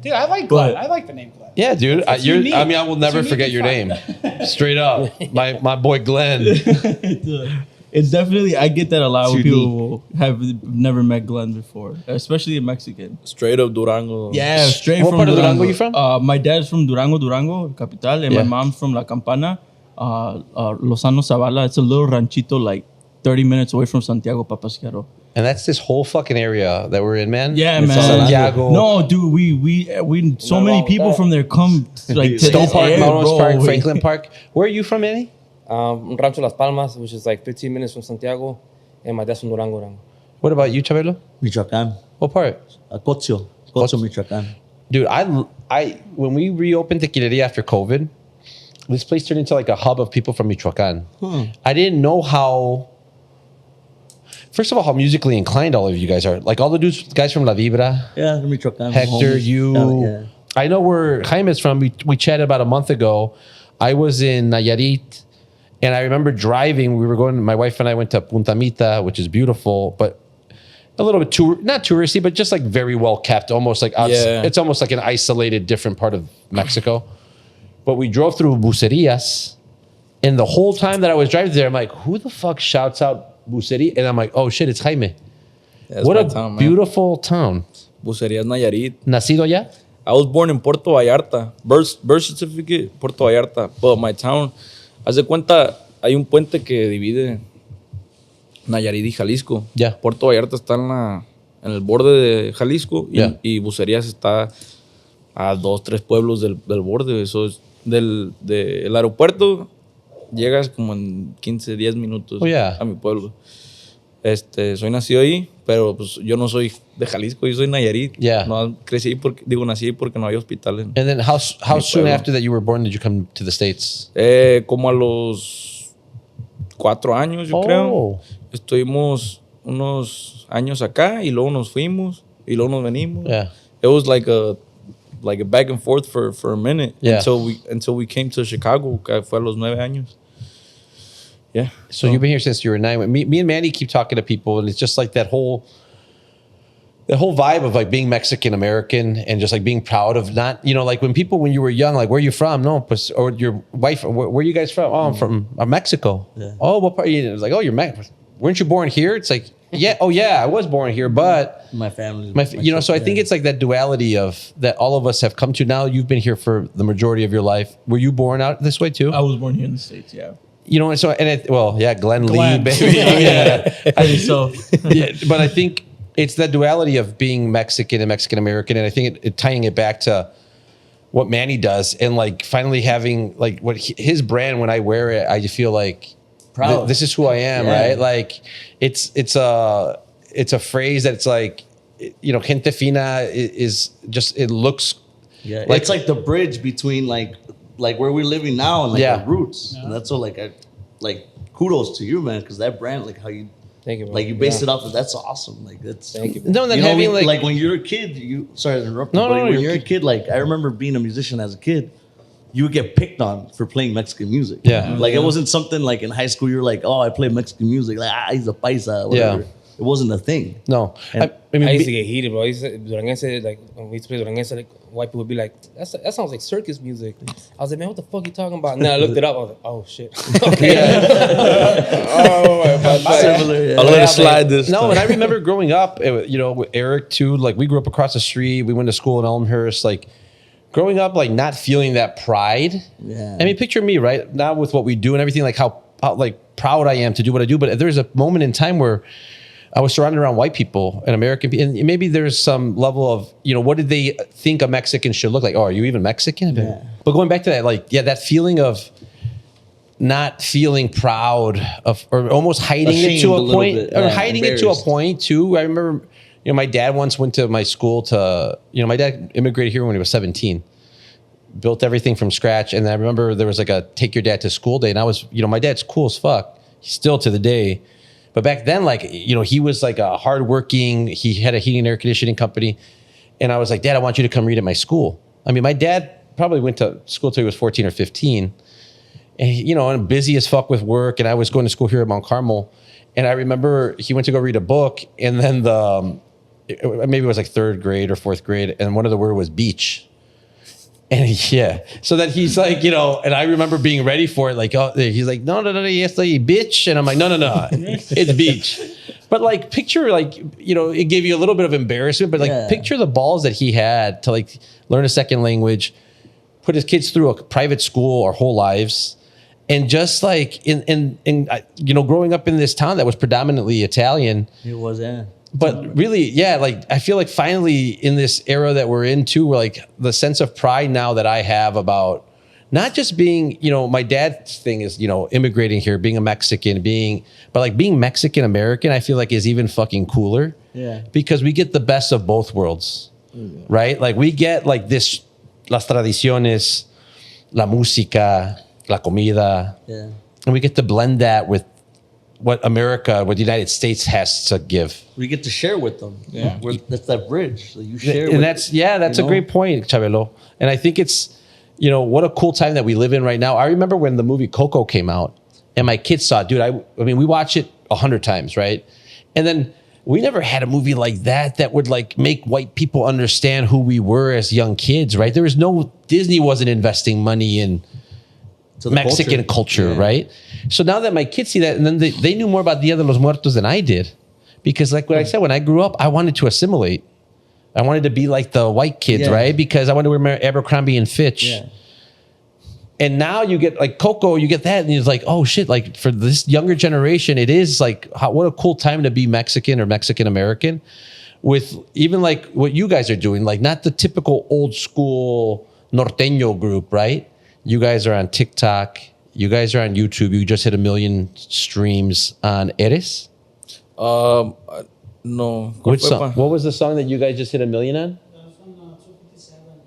Dude, I like Glenn. But- I like the name Glenn. Yeah, dude. It's unique. I will never It's forget your unique name. and Straight up. My boy Glenn. It's definitely, I get that a lot when It's people have never met Glenn before, especially a Mexican. Straight up Durango. Yeah, straight What from part of Durango. Durango you from? My dad's from Durango, capital, and Yeah. my mom's from La Campana, Lozano Zavala. It's a little ranchito, like 30 minutes away from Santiago, Papasquiaro. And that's this whole fucking area that we're in, man. Yeah, It's man. Santiago. No, dude, we so Not many wrong with people that. from there come like to Stone this Park, area, Melrose bro. Park, Franklin Park. Where are you from, Manny? Rancho Las Palmas, which is like 15 minutes from Santiago, and my dad's from Durango. What about you, Chabelo? Michoacán. What part? Cotzio, Michoacán. Dude, I when we reopened Tequileria after COVID, this place turned into like a hub of people from Michoacán. I didn't know how. First of all, how musically inclined all of you guys are. Like all the guys from La Vibra, Yeah, Michoacán. Hector, homies. you. Yeah. I know where Jaime's from. We chatted about a month ago. I was in Nayarit, and I remember driving. We were going. My wife and I went to Punta Mita, which is beautiful, but a little bit not touristy, but just like very well kept. Almost like Yeah. it's almost like an isolated, different part of Mexico. But we drove through Bucerias, and the whole time that I was driving there, I'm like, "Who the fuck shouts out Buceria?" And I'm like, "Oh shit, it's Jaime." That's What my a town, man. beautiful town. Bucerías Nayarit. Nacido allá? I was born in Puerto Vallarta. Birth certificate, Puerto Vallarta. But my town, haz de cuenta, hay un puente que divide Nayarit y Jalisco. Ya. Puerto Vallarta está en el borde de Jalisco Ya. y Bucerías está a 2-3 pueblos del borde. Eso es del aeropuerto. Llegas como en 15-10 minutos Oh, yeah. a mi pueblo. Soy nacido ahí, pero pues yo no soy de Jalisco, yo soy Nayarit. Yeah. No, nací ahí porque no había hospital. And then how soon pueblo. after that you were born did you come to the States? Como a los 4 años, yo creo. Estuvimos unos años acá y luego nos fuimos y luego nos venimos. Yeah. It was like a back and forth for a minute Yeah. until we came to Chicago, que fue a los 9 años. Yeah. So you've been here since you were 9. Me and Manny keep talking to people, and it's just like that whole vibe of like being Mexican American and just like being proud of not, like when you were young, like where are you from? No, pues, or your wife, where are you guys from? Oh, I'm from Mexico. Yeah. Oh, what part? It was like, oh, you're Mexican. Weren't you born here? It's like, yeah, oh yeah, I was born here, but My family. so I think it's like that duality of that all of us have come to now. You've been here for the majority of your life. Were you born out this way too? I was born here in the States, yeah. Glenn Lee, Glenn. baby. Yeah. I think so. Yeah, but I think it's the duality of being Mexican and Mexican American, and I think it tying it back to what Manny does, and like finally having like what his brand. When I wear it, I just feel like Proud. this is who I am, Yeah. right? Like it's a phrase that's like, gente fina is just, it looks Yeah, like- it's like the bridge between like where we're living now and like Yeah. our roots. And that's what kudos to you, man, because that brand, like how you Thank you, bro. like you based it off of, that's awesome. Like that's Thank you. no, and then you know, having like when you're a kid, sorry to interrupt you, No, but no, when you're you're a kid, like I remember being a musician as a kid, you would get picked on for playing Mexican music. Yeah. Like it wasn't something like in high school you're like, oh, I play Mexican music, like he's a paisa, whatever. Yeah. It wasn't a thing. no. And- I mean, I used to get heated, bro. I used to, Duranguense, like when we used to play Duranguense, like white people would be like, that sounds like circus music. I was like, man, what the fuck you talking about? And then I looked it up. I was like, oh shit. Okay. Similar, yeah. I'll let it slide this No, time. and I remember growing up, with Eric too. Like we grew up across the street. We went to school in Elmhurst. Like growing up, like not feeling that pride. Yeah. I mean, picture me right now with what we do and everything. Like how like proud I am to do what I do. But there's a moment in time where I was surrounded around white people and American people, and maybe there's some level of what did they think a Mexican should look like? Oh, are you even Mexican? Yeah. But going back to that, that feeling of not feeling proud of, or almost hiding it Ashamed to a a little point, bit, or yeah, hiding it to a embarrassed. point too. I remember, my dad once went to my school to, my dad immigrated here when he was 17, built everything from scratch. And I remember there was like a take your dad to school day. And I was, my dad's cool as fuck. He's still to the day. But back then, like, he was like a hardworking, he had a heating and air conditioning company. And I was like, Dad, I want you to come read at my school. I mean, my dad probably went to school till he was 14 or 15. And, and busy as fuck with work. And I was going to school here at Mount Carmel. And I remember he went to go read a book, and then maybe it was like third grade or fourth grade, and one of the words was beach. And so then he's like, and I remember being ready for it. Like, he's like, no, yes, bitch. And I'm like, no, it's beach. But like, picture like, it gave you a little bit of embarrassment, but like, picture the balls that he had to like learn a second language, put his kids through a private school our whole lives. And just like in growing up in this town that was predominantly Italian. It was, yeah. But really, like I feel like finally in this era that we're in too, where like the sense of pride now that I have about not just being, my dad's thing is, immigrating here, being a Mexican, but like being Mexican American, I feel like is even fucking cooler. Yeah. Because we get the best of both worlds, right? Like we get like this, las tradiciones, la música, la comida. Yeah. And we get to blend that with what the United States has to give. We get to share with them. Yeah. That's that bridge. So you share And with that's a great point, Chabelo. And I think it's, what a cool time that we live in right now. I remember when the movie Coco came out and my kids saw it. Dude, I mean, we watch it 100 times, right? And then we never had a movie like that would like make white people understand who we were as young kids, right? Disney wasn't investing money in Mexican culture, right? So now that my kids see that, and then they knew more about Dia de los Muertos than I did. Because like what I said, when I grew up, I wanted to assimilate. I wanted to be like the white kids, right? Because I wanted to wear Abercrombie and Fitch. Yeah. And now you get like Coco, you get that, and it's like, oh shit, like for this younger generation, it is like, what a cool time to be Mexican or Mexican American with even like what you guys are doing, like not the typical old school norteño group, right? You guys are on TikTok. You guys are on YouTube. You just hit 1 million streams on Eres. No. Which song? What was the song that you guys just hit 1 million on?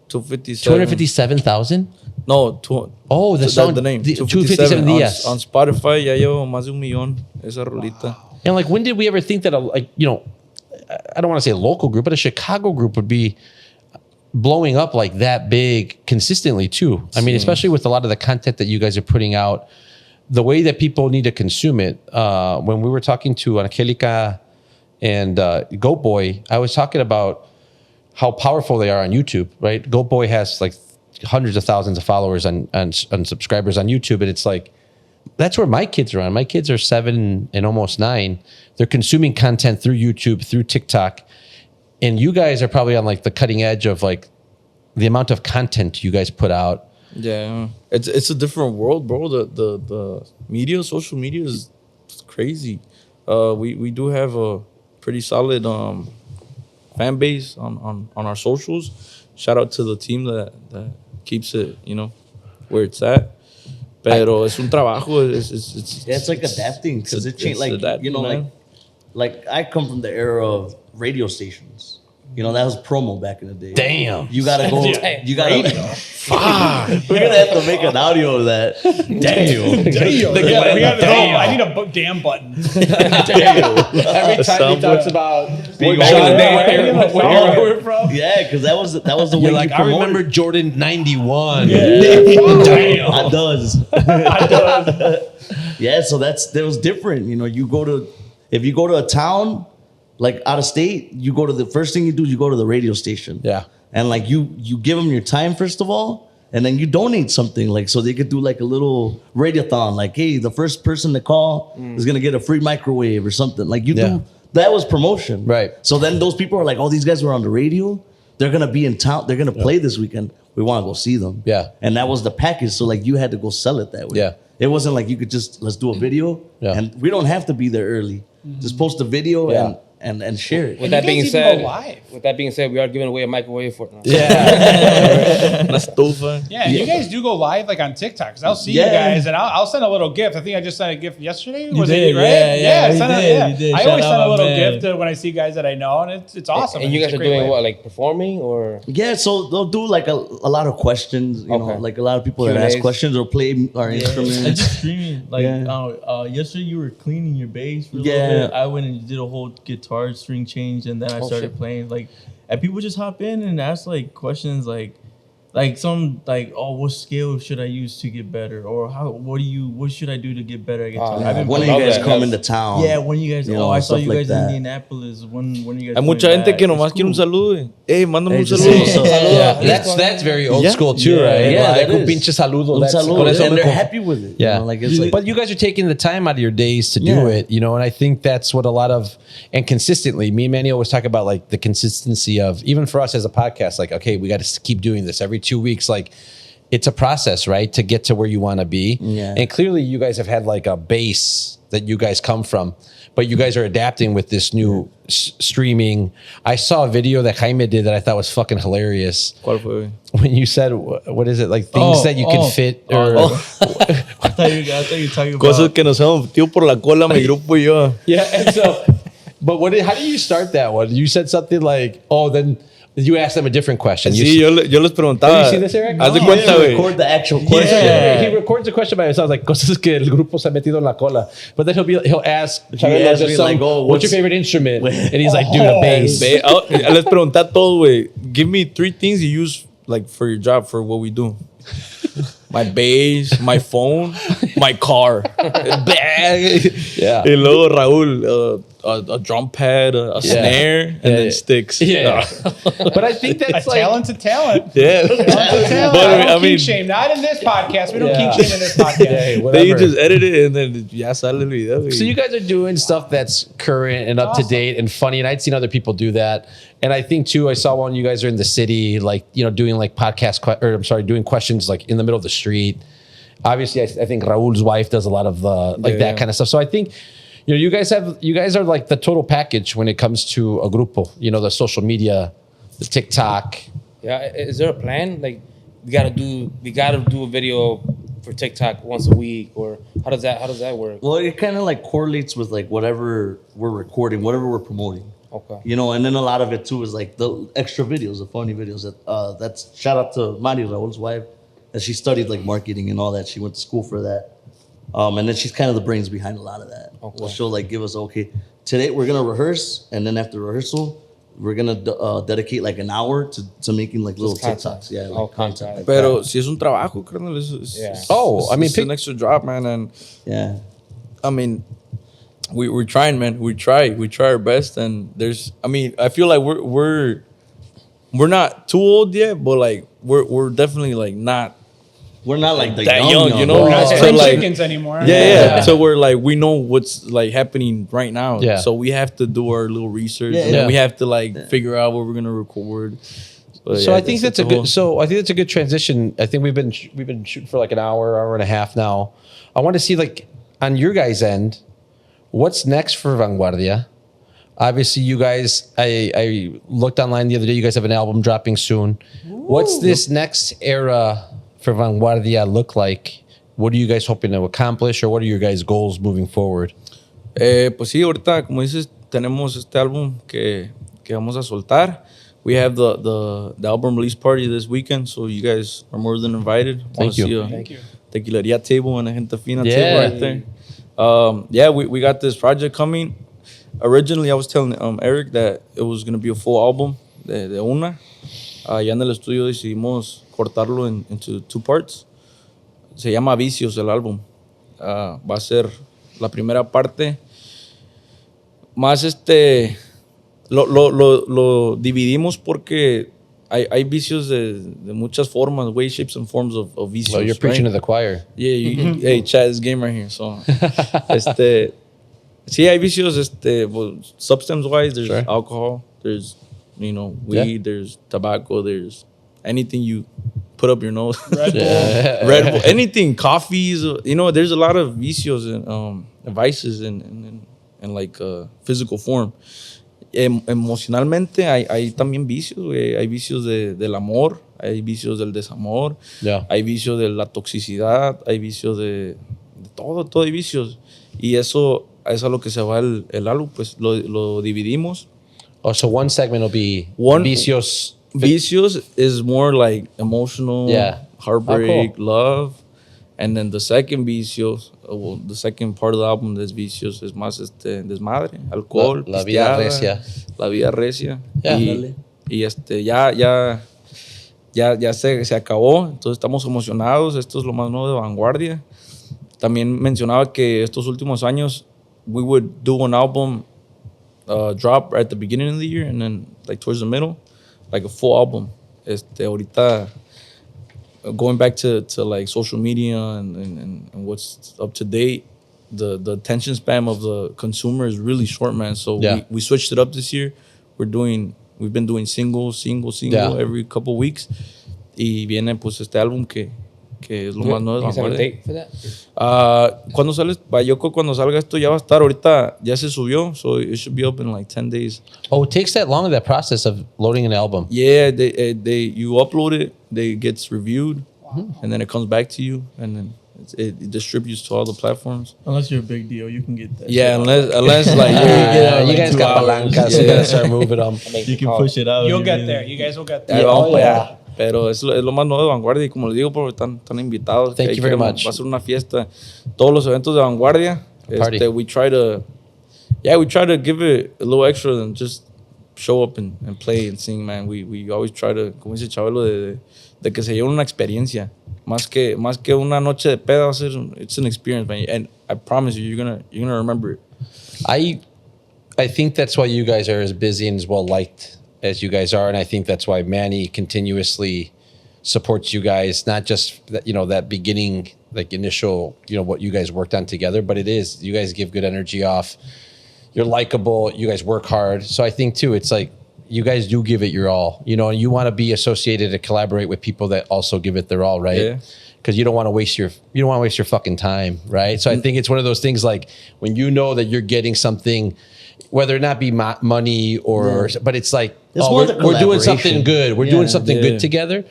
257,000? No, the song. The name. 257 días. On Spotify, ya llevo más de 1 millón. Esa rolita. And like, when did we ever think that I don't want to say a local group, but a Chicago group would be blowing up like that big consistently too? I mean, especially with a lot of the content that you guys are putting out, the way that people need to consume it. When we were talking to Angelica and Goat Boy, I was talking about how powerful they are on YouTube, right? Goat Boy has like hundreds of thousands of followers and subscribers on YouTube. And it's like, that's where my kids are on. My kids are 7 and almost 9. They're consuming content through YouTube, through TikTok. And you guys are probably on like the cutting edge of like the amount of content you guys put out. Yeah, it's a different world, bro. The media, social media is crazy. We do have a pretty solid fan base on our socials. Shout out to the team that keeps it, where it's at. Pero es un trabajo. It's like adapting because it changed. Like adapting, like I come from the era of radio stations. That was promo back in the day. Damn. You gotta go. You gotta. Fuck. We're gonna have to make an audio of that. Damn. We got to know. I need a damn button. Every time he talks about being where we're from. Yeah, because that was the way. You're like, I remember Jordan 91. Yeah. Damn. I does. Yeah, so that was different. If you go to a town, like out of state, you go to the first thing you do is you go to the radio station. Yeah. And like you give them your time first of all, and then you donate something like so they could do like a little radiothon. Like, hey, the first person to call is gonna get a free microwave or something. Like you do that was promotion. Right. So then those people are like, oh, these guys were on the radio. They're gonna be in town. They're gonna play this weekend. We want to go see them. Yeah. And that was the package. So like you had to go sell it that way. Yeah. It wasn't like you could just let's do a video. Yeah. And we don't have to be there early. Just post a video and share it. With that being said, we are giving away a microwave for now. Yeah. La estufa. Yeah, you guys do go live like on TikTok. Because I'll see you guys and I'll send a little gift. I think I just sent a gift yesterday. You did, I always send a little man. gift when I see guys that I know, and it's awesome. And you guys are doing what, like performing or? Yeah, so they'll do like a lot of questions, you know, like a lot of people that ask questions or play our instruments. I just streaming. Like yesterday you were cleaning your bass for a little bit. I went and did a whole guitar string change and then I started playing. Like, and people just hop in and ask like questions like, Like some like, oh, what skill should I use to get better, or what should I do to get better? When are you guys coming to town? Yeah, when you guys. You know, I saw stuff you like guys that. in Indianapolis. When you guys? Hay mucha gente que nomás quiere un saludo. Mándame un just saludo. say what's up. Yeah, that's very old school too, right? Yeah, Like, that un is. pinche saludo. Un That's, saludo, con eso and me they're conf- happy with it. Yeah. You know, like it's like, But you guys are taking the time out of your days to do Yeah. it, you know, and I think that's what a lot of, and consistently, me and Manny always talk about like the consistency of, even for us as a podcast, like, okay, we got to keep doing this every 2 weeks. Like, it's a process, right? To get to where you want to be. Yeah. And clearly you guys have had like a base that you guys come from, but you guys are adapting with this new streaming. I saw a video that Jaime did that I thought was fucking hilarious. ¿Cuál fue? When you said, what is it? Like things that you can fit or... I thought you were talking about. Cosas que nos hemos metido por la cola mi grupo y yo. Yeah, and so, but how do you start that one? You said something like, oh, then you asked them a different question. Sí, yo les preguntaba. Have you seen this, Eric? Haz de No, cuenta, güey. record the actual question. Yeah, he records a question by himself, like cosas que el grupo se ha metido en la cola. But then he'll ask, Chabelo, ask just me, some, like, oh, what's your what's- favorite instrument? And he's like, dude, a bass. Les pregunté a todos, güey. Give me 3 things you use like for your job, for what we do. My bass, my phone, my car. Yeah. Y luego Raúl, a drum pad, a snare, and then sticks. Yeah. But I think that's like... Talent's a talent. Yeah. Talent. But, I don't I mean- kink shame. Not in this podcast. We don't Yeah. kink shame in this podcast. Hey, Then whatever. you just edit it and then ya sale el video. güey. So you guys are doing stuff that's current and up to date and funny, and I'd seen other people do that. And I think too, I saw one you guys are in the city, like, you know, doing like doing questions like in the middle of the street. Obviously, I think Raul's wife does a lot of the that kind of stuff. So I think, you know, you guys are like the total package when it comes to a grupo. You know, the social media, the TikTok. Yeah, is there a plan? Like, we gotta do a video for TikTok once a week, or how does that work? Well, it kind of like correlates with like whatever we're recording, whatever we're promoting. Okay. You know, and then a lot of it too is like the extra videos, the funny videos. That's shout out to Mari, Raul's wife, that she studied like marketing and all that. She went to school for that, and then she's kind of the brains behind a lot of that. Okay. Well, she'll like give us, okay, today we're gonna rehearse, and then after rehearsal, we're gonna dedicate like an hour to making like little content. TikToks. Yeah, like Okay, content. got it. Like Pero that. si es un trabajo, carnal. Yeah. Oh, I mean, it's an extra job, man. And Yeah. I mean, we're trying, man. We try our best, and I feel like we're not too old yet, but like we're definitely like not We're not like the that young, young, you know? We're not So, spring like- chickens anymore. yeah. So we're like, we know what's like happening right now. Yeah. So we have to do our little research. Yeah, and yeah. we have to like figure out what we're gonna record. But So yeah, I think that's a good. So I think that's a good transition. I think we've been shooting for like an hour and a half now. I want to see like on your guys' end, what's next for Vanguardia? Obviously, you guys. I looked online the other day. You guys have an album dropping soon. What's this next era for Vanguardia look like? What are you guys hoping to accomplish, or what are your guys' goals moving forward? Pues sí, ahorita, como dices, tenemos este álbum que vamos a soltar. We have the album release party this weekend, so you guys are more than invited. Thank you. Thank you. Tequileria table and a gente fina Yeah. table right there. Yeah, we got this project coming. Originally, I was telling Eric that it was going to be a full album de una. Ya en el estudio decidimos cortarlo into 2 parts. Se llama Vicios el álbum. Va a ser la primera parte más lo dividimos porque hay vicios de muchas formas, ways, shapes, and forms of vicios. Well, you're preaching right? to the choir. Yeah, hey, Chad, this game right here. So, sí, hay vicios, well, substance-wise, there's Sure. alcohol, there's, weed, there's tobacco, there's anything you put up your nose. Red Bull. Red Bull, anything, coffees, there's a lot of vicios and vices in like physical form. Emocionalmente hay también vicios, güey. Hay vicios del amor, hay vicios del desamor, Yeah. hay vicios de la toxicidad, hay vicios de todo hay vicios. Y eso es a lo que se va el álbum, pues lo dividimos. Oh, so one segment will be One- vicios. Vicios is more like emotional, Yeah. heartbreak, Oh, cool. love. And then the second vicios, the second part of the album de vicios es más desmadre, alcohol, La vida pisteada, recia. La vida recia. Yeah. Y ya ya se acabó, entonces estamos emocionados. Esto es lo más nuevo de Vanguardia. También mencionaba que estos últimos años we would do an album drop at the beginning of the year and then like towards the middle, like a full album. Ahorita going back to like social media and what's up to date, the attention span of the consumer is really short, man. So we switched it up this year. We've been doing single every couple weeks. Y viene pues este álbum que es lo más nuevo de Vanguardia. Cuando sale, yo creo que cuando salga esto ya va a estar. Ahorita ya se subió, so it should be up in like 10 days. Oh, it takes that long, that process of loading an album? Yeah, you upload it, it gets reviewed, and then it comes back to you, and then it distributes to all the platforms. Unless you're a big deal, you can get that. Yeah, unless like you guys got palancas, you gotta start moving them. You can push it out. You'll get there. You guys will get there. Yeah, vamos para allá. Pero es lo más nuevo de Vanguardia y como les digo, están invitados. Thank you very much. Va a ser una fiesta. Todos los eventos de Vanguardia, we try to give it a little extra than just show up and play and sing, man. We always try to, como dice Chabelo, de que se lleve una experiencia. Más que una noche de peda, it's an experience, man. And I promise you, you're gonna remember it. I think that's why you guys are as busy and as well liked as you guys are, and I think that's why Manny continuously supports you guys, not just that, that beginning, like initial, what you guys worked on together, but it is, you guys give good energy off. You're likable, you guys work hard. So I think too, it's like, you guys do give it your all, and you want to be associated and collaborate with people that also give it their all, right? Yeah. Because you don't want to waste your fucking time, right? So I think it's one of those things like when you know that you're getting something, whether it not be money or, but it's like, we're doing something good. We're doing something good together.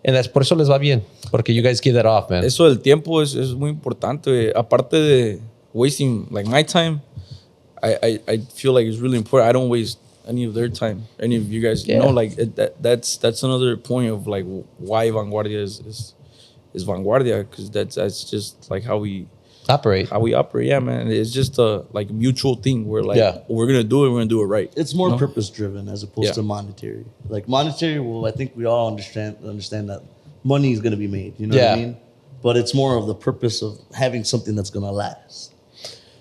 And that's por eso les va bien. Porque you guys give that off, man. Eso del tiempo es muy importante. Aparte de wasting like my time, I feel like it's really important. I don't waste any of their time. Any of you guys, like that's another point of like why Vanguardia is Vanguardia, because that's just like how we operate, yeah, man. It's just a like mutual thing where like we're gonna do it right. It's more purpose driven as opposed to monetary. Like monetary, well, I think we all understand that money is gonna be made, you know what I mean? But it's more of the purpose of having something that's gonna last.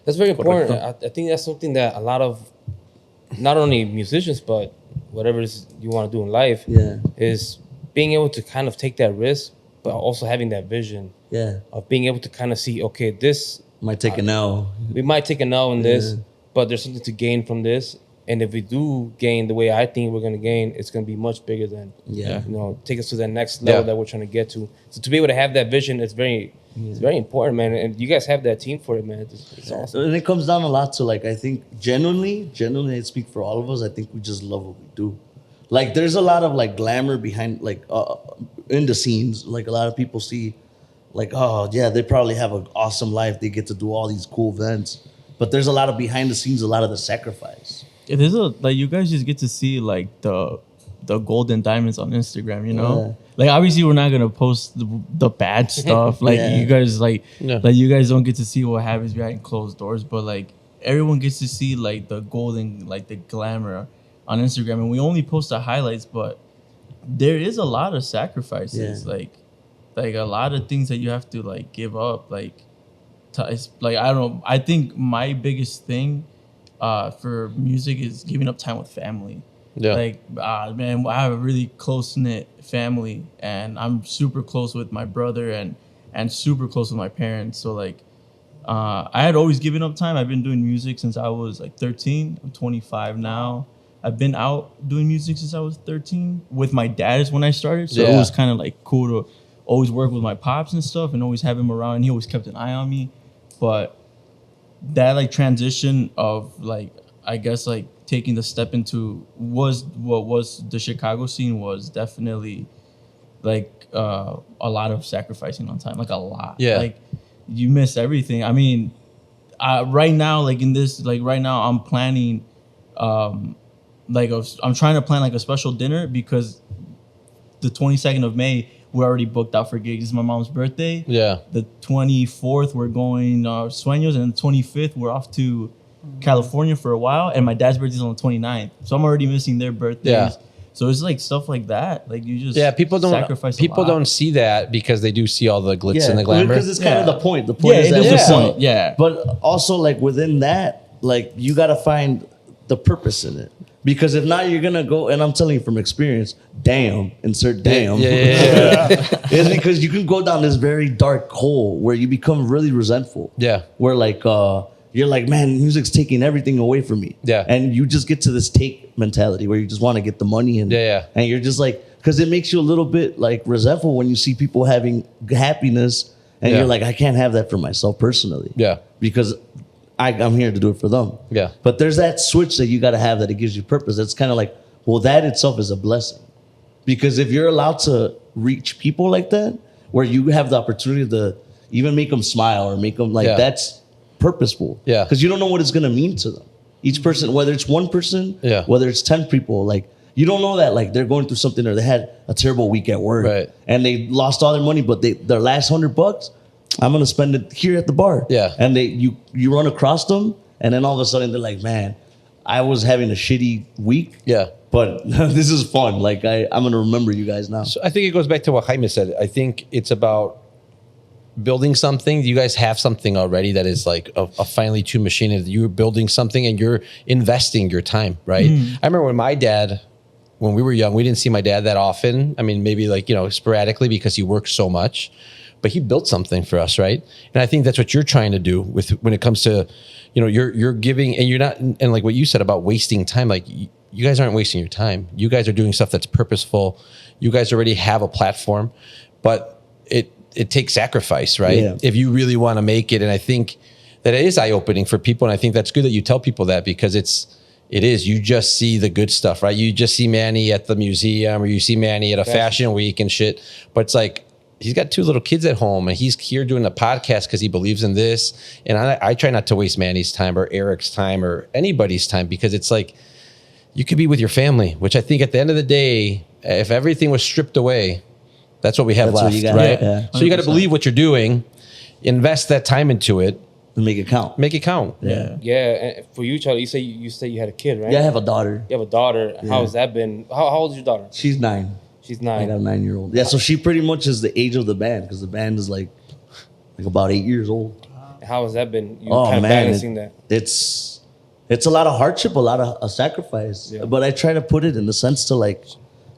That's very important. I think that's something that a lot of not only musicians but whatever it is you want to do in life is being able to kind of take that risk, but also having that vision. Yeah. Of being able to kind of see, okay, this might take an L. We might take an L in this, but there's something to gain from this. And if we do gain the way I think we're going to gain, it's going to be much bigger than, take us to that next level that we're trying to get to. So to be able to have that vision, it's very important, man. And you guys have that team for it, man. It's awesome. And it comes down a lot to like, I think genuinely, I speak for all of us. I think we just love what we do. Like there's a lot of like glamour behind, like in the scenes. Like a lot of people see, like, oh yeah, they probably have an awesome life. They get to do all these cool events, but there's a lot of behind the scenes, a lot of the sacrifice. Yeah, there's like you guys just get to see like the golden diamonds on Instagram, Like obviously we're not gonna post the bad stuff. Like you guys like you guys don't get to see what happens behind closed doors, but like everyone gets to see like the golden, like the glamour on Instagram, and we only post the highlights, but there is a lot of sacrifices, like a lot of things that you have to like give up. Like it's like I don't know. I think my biggest thing for music is giving up time with family. Yeah. Like man, I have a really close knit family, and I'm super close with my brother and super close with my parents. So like I had always given up time. I've been doing music since I was like 13. I'm 25 now. I've been out doing music since I was 13. With my dad is when I started. So it was kind of like cool to always work with my pops and stuff and always have him around. And he always kept an eye on me. But that like transition of like, I guess like taking the step into what was the Chicago scene was definitely like a lot of sacrificing on time. Like a lot. Yeah. Like you miss everything. I mean, right now, like in this, like right now I'm planning, I'm trying to plan like a special dinner because the 22nd of May we're already booked out for gigs. It's my mom's birthday. Yeah. The 24th we're going Sueños, and the 25th we're off to California for a while, and my dad's birthday's on the 29th. So I'm already missing their birthdays. Yeah. So it's like stuff like that. Like you just People sacrifice don't see that because they do see all the glitz and the glamour. Because it's kind of the point. The point is it that is the we're point. Yeah. But also, like within that, like you got to find the purpose in it. Because if not, you're gonna go, and I'm telling you from experience, insert damn. It's because you can go down this very dark hole where you become really resentful. Yeah. Where like you're like, man, music's taking everything away from me. Yeah. And you just get to this take mentality where you just want to get the money and and you're just like, because it makes you a little bit like resentful when you see people having happiness and you're like, I can't have that for myself personally. Yeah. Because I'm here to do it for them. Yeah. But there's that switch that you got to have that it gives you purpose. It's kind of like, well, that itself is a blessing. Because if you're allowed to reach people like that, where you have the opportunity to even make them smile or make them like, that's purposeful. Yeah. Because you don't know what it's going to mean to them. Each person, whether it's one person, whether it's 10 people, like, you don't know that like they're going through something or they had a terrible week at work and they lost all their money, but their last $100, I'm gonna spend it here at the bar. Yeah. And you run across them, and then all of a sudden they're like, man, I was having a shitty week. Yeah. But this is fun. Like I'm gonna remember you guys now. So I think it goes back to what Jaime said. I think it's about building something. You guys have something already that is like a finely tuned machine. You're building something and you're investing your time, right? I remember when we were young, we didn't see my dad that often. I mean, maybe like, sporadically because he works so much. But he built something for us, right? And I think that's what you're trying to do when it comes to, you're giving, and you're not, and like what you said about wasting time, like you guys aren't wasting your time. You guys are doing stuff that's purposeful. You guys already have a platform, but it takes sacrifice, right? Yeah. If you really want to make it. And I think that it is eye-opening for people. And I think that's good that you tell people that because it is, you just see the good stuff, right? You just see Manny at the museum or you see Manny at a fashion week and shit. But it's like, he's got 2 little kids at home and he's here doing a podcast because he believes in this. And I try not to waste Manny's time or Eric's time or anybody's time because it's like, you could be with your family, which I think at the end of the day, if everything was stripped away, that's what we have left, right? Yeah. So you got to believe what you're doing, invest that time into it. And make it count. Make it count. Yeah. And for you, Charlie, you say you had a kid, right? Yeah, I have a daughter. You have a daughter. Yeah. How has that been? How old is your daughter? She's 9. She's 9. I got a 9-year-old. Yeah, so she pretty much is the age of the band because the band is like about 8 years old. How has that been? You kind of balancing that? It's a lot of hardship, a lot of sacrifice. Yeah. But I try to put it in the sense to like,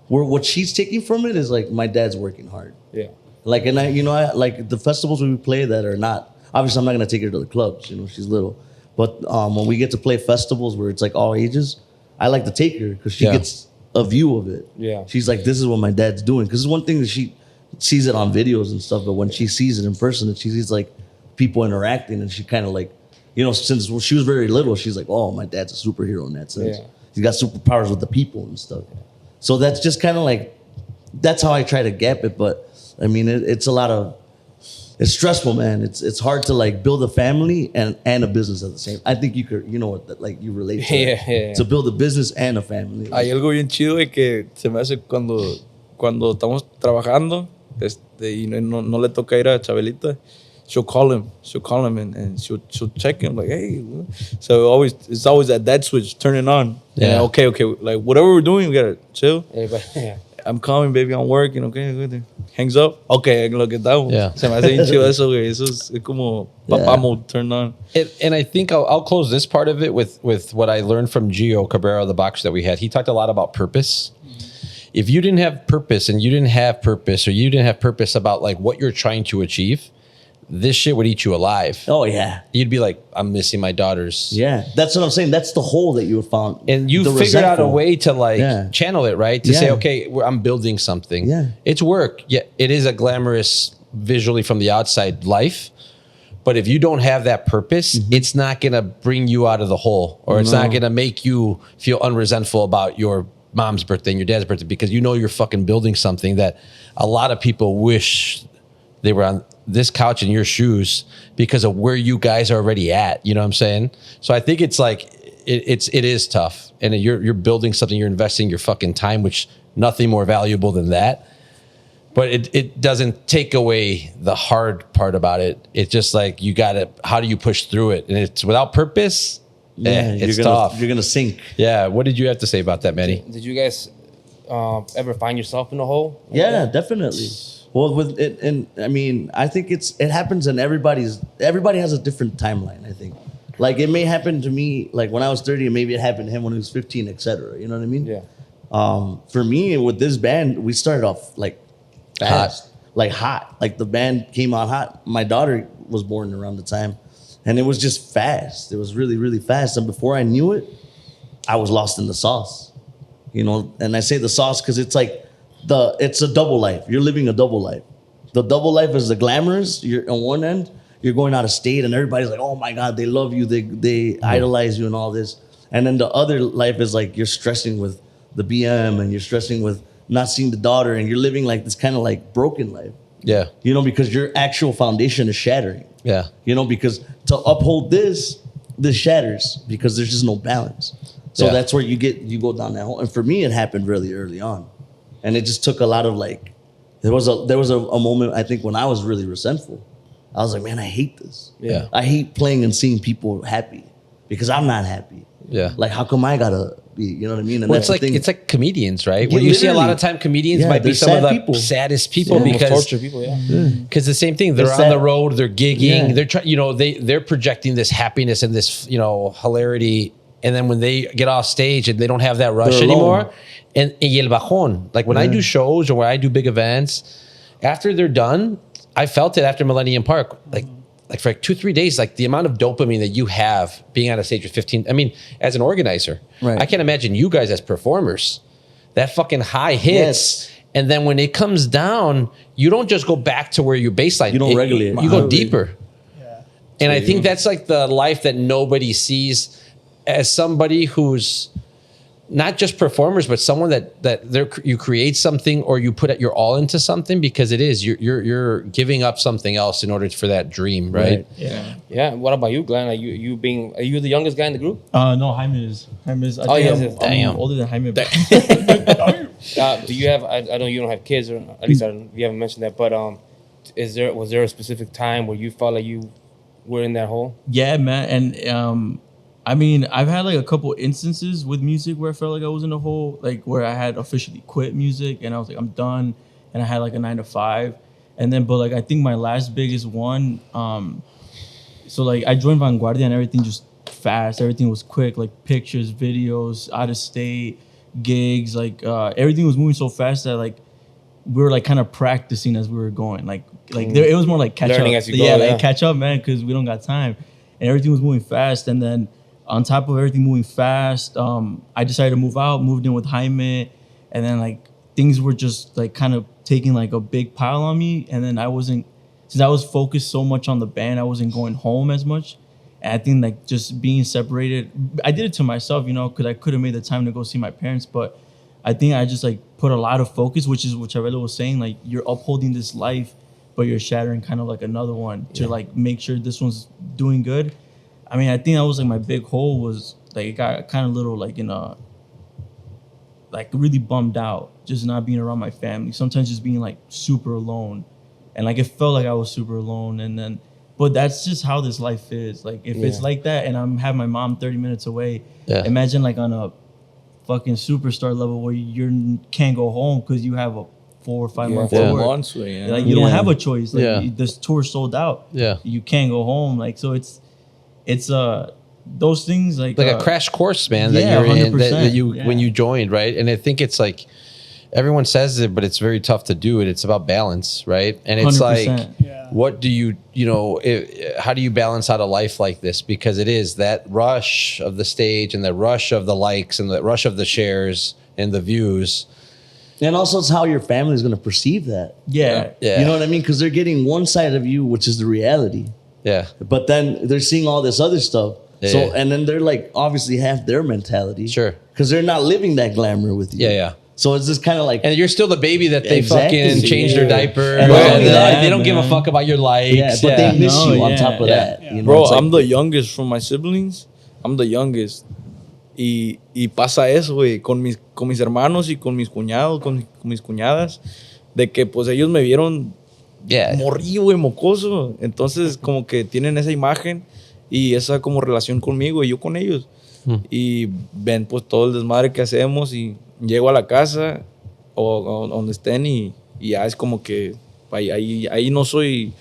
what she's taking from it is like my dad's working hard. Yeah. Like, and I like the festivals we play that are not, obviously I'm not gonna take her to the clubs. She's little, but when we get to play festivals where it's like all ages, I like to take her because she gets a view of it. Yeah. She's like, this is what my dad's doing. Because it's one thing that she sees it on videos and stuff, but when she sees it in person and she sees like people interacting and she kind of like, since she was very little, she's like, oh, my dad's a superhero in that sense. Yeah. He's got superpowers with the people and stuff. So that's just kind of like, that's how I try to gap it. But I mean, it's it's stressful, man. It's hard to like build a family and a business at the same. I think you could, like you relate to it. To build a business and a family. Hay algo bien chido que se me hace cuando estamos trabajando, y no le toca ir a Chabelita. She'll call him and she'll check him like, hey. So it's always that switch turning on. Yeah. Okay. Like whatever we're doing, we gotta chill. Yeah. I'm coming, baby. I'm working. Okay. Hangs up. Okay, lo que estamos. Yeah. Se me hace bien chido eso, güey. Eso es como papá mode turned on. And I think I'll close this part of it with what I learned from Gio Cabrera, the boxer that we had. He talked a lot about purpose. If you didn't have purpose and you didn't have purpose or you didn't have purpose about like what you're trying to achieve, this shit would eat you alive. Oh, yeah. You'd be like, I'm missing my daughters. Yeah, that's what I'm saying. That's the hole that you found. And you figured out a way to like channel it, right? To say, okay, I'm building something. Yeah. It's work. Yeah, it is a glamorous, visually from the outside life. But if you don't have that purpose, it's not going to bring you out of the hole. Or it's not going to make you feel unresentful about your mom's birthday and your dad's birthday because you're fucking building something that a lot of people wish they were on this couch in your shoes because of where you guys are already at. You know what I'm saying? So I think it's like, it is tough. And you're building something, you're investing your fucking time, which nothing more valuable than that. But it doesn't take away the hard part about it. It's just like, how do you push through it? And it's without purpose, it's tough. You're going to sink. Yeah. What did you have to say about that, Manny? Did you guys ever find yourself in a hole? Yeah, definitely. Well, with it, and I mean, I think it happens in everybody has a different timeline, I think. Like it may happen to me like when I was 30, and maybe it happened to him when he was 15, etc. You know what I mean? Yeah. For me, with this band, we started off like fast, like hot. Like the band came out hot. My daughter was born around the time, and it was just fast. It was really, really fast. And before I knew it, I was lost in the sauce. You know, and I say the sauce because it's like it's a double life. You're living a double life. The double life is the glamorous. You're on one end, you're going out of state, and everybody's like, "Oh my God, they love you, they idolize you, and all this." And then the other life is like you're stressing with the BM, and you're stressing with not seeing the daughter, and you're living like this kind of like broken life. Yeah. You know, because your actual foundation is shattering. Yeah. You know, because to uphold this shatters because there's just no balance. So that's where you go down that hole. And for me, it happened really early on. And it just took a lot of like, there was a moment, I think, when I was really resentful. I was like, man, I hate this. Yeah. I hate playing and seeing people happy because I'm not happy. Yeah. Like, how come I gotta be, you know what I mean? And Well, that's the thing. it's like comedians, right? Yeah, When you see a lot of literally. time, comedians Yeah, might be they're some of sad the people. saddest people Almost because torture people, because the same thing. They're They're on sad. the road, they're gigging, Yeah. they're trying, they're projecting this happiness and this, hilarity. And then when they get off stage and they don't have that rush They're alone. anymore, and y el bajón. Like when I do shows or when I do big events, after they're done, I felt it after Millennium Park, like for like 2-3 days, like the amount of dopamine that you have being on a stage with 15. I mean, as an organizer, Right. I can't imagine you guys as performers. That fucking high hits. Yes. And then when it comes down, you don't just go back to where your baseline. You don't regulate it. You go Right. deeper. And I think that's like the life that nobody sees as somebody who's not just performers, but someone that you create something or you put your all into something, because it is you're giving up something else in order for that dream, right? Yeah. Yeah. What about you, Glenn? Are you the youngest guy in the group? No, Jaime is. I Oh, think yes. I'm Damn. older than Jaime. But Do you have? I know you don't have kids, or at least you haven't mentioned that. But was there a specific time where you felt like you were in that hole? yeah, man. And I mean, I've had like a couple instances with music where I felt like I was in a hole, like where I had officially quit music and I was like, I'm done. And I had like a 9 to 5. And then, but like, I think my last biggest one, so like I joined Vanguardia and everything just fast. Everything was quick, like pictures, videos, out of state, gigs, like everything was moving so fast that like we were like kind of practicing as we were going. Like there, it was more like catch Learning up. as you go, yeah. Like catch up, man, because we don't got time. And everything was moving fast. And then on top of everything moving fast, I decided to move out, moved in with Jaime, and then like things were just like kind of taking like a big pile on me. And then since I was focused so much on the band, I wasn't going home as much. And I think like just being separated, I did it to myself, because I could have made the time to go see my parents, but I think I just like put a lot of focus, which is what Chavelo was saying, like you're upholding this life, but you're shattering kind of like another one to like make sure this one's doing good. I mean, I think that was like my big hole was like it got kind of little like like really bummed out just not being around my family. Sometimes just being like super alone, and like it felt like I was super alone. And then, but that's just how this life is. Like if it's like that, and I'm having my mom 30 minutes away. Yeah. Imagine like on a fucking superstar level where you can't go home because you have a 4 or 5 month tour. Like you don't have a choice. Like this tour's sold out. Yeah. You can't go home. Like so it's those things like a crash course, man, that yeah, you're in, that 100%, you yeah. when you joined, right? And I think it's like everyone says it, but it's very tough to do it. It's about balance, right? And it's 100%. like, Yeah. what do you how do you balance out a life like this? Because it is that rush of the stage and the rush of the likes and the rush of the shares and the views. And also, it's how your family is going to perceive that. Yeah. You know what I mean? Because they're getting one side of you, which is the reality. Yeah. But then they're seeing all this other stuff. So, Yeah. and then they're like, obviously have their mentality. Sure. Because they're not living that glamour with you. Yeah, yeah. So it's just kind of like, And you're still the baby that they Exactly. fucking changed their diaper. And And not only that, they don't give a man. fuck about your likes. yeah, but they miss No, you on yeah. top of Yeah. that. Yeah. You know, Bro, it's like- I'm the youngest from my siblings. I'm the youngest. Y pasa eso, güey, con mis hermanos y con mis cuñados, con mis cuñadas, de que pues ellos me vieron Yeah. morrillo, güey, mocoso. Entonces como que tienen esa imagen y esa como relación conmigo y yo con ellos. Y ven pues todo el desmadre que hacemos y llego a la casa o donde estén y ya es como que ahí no soy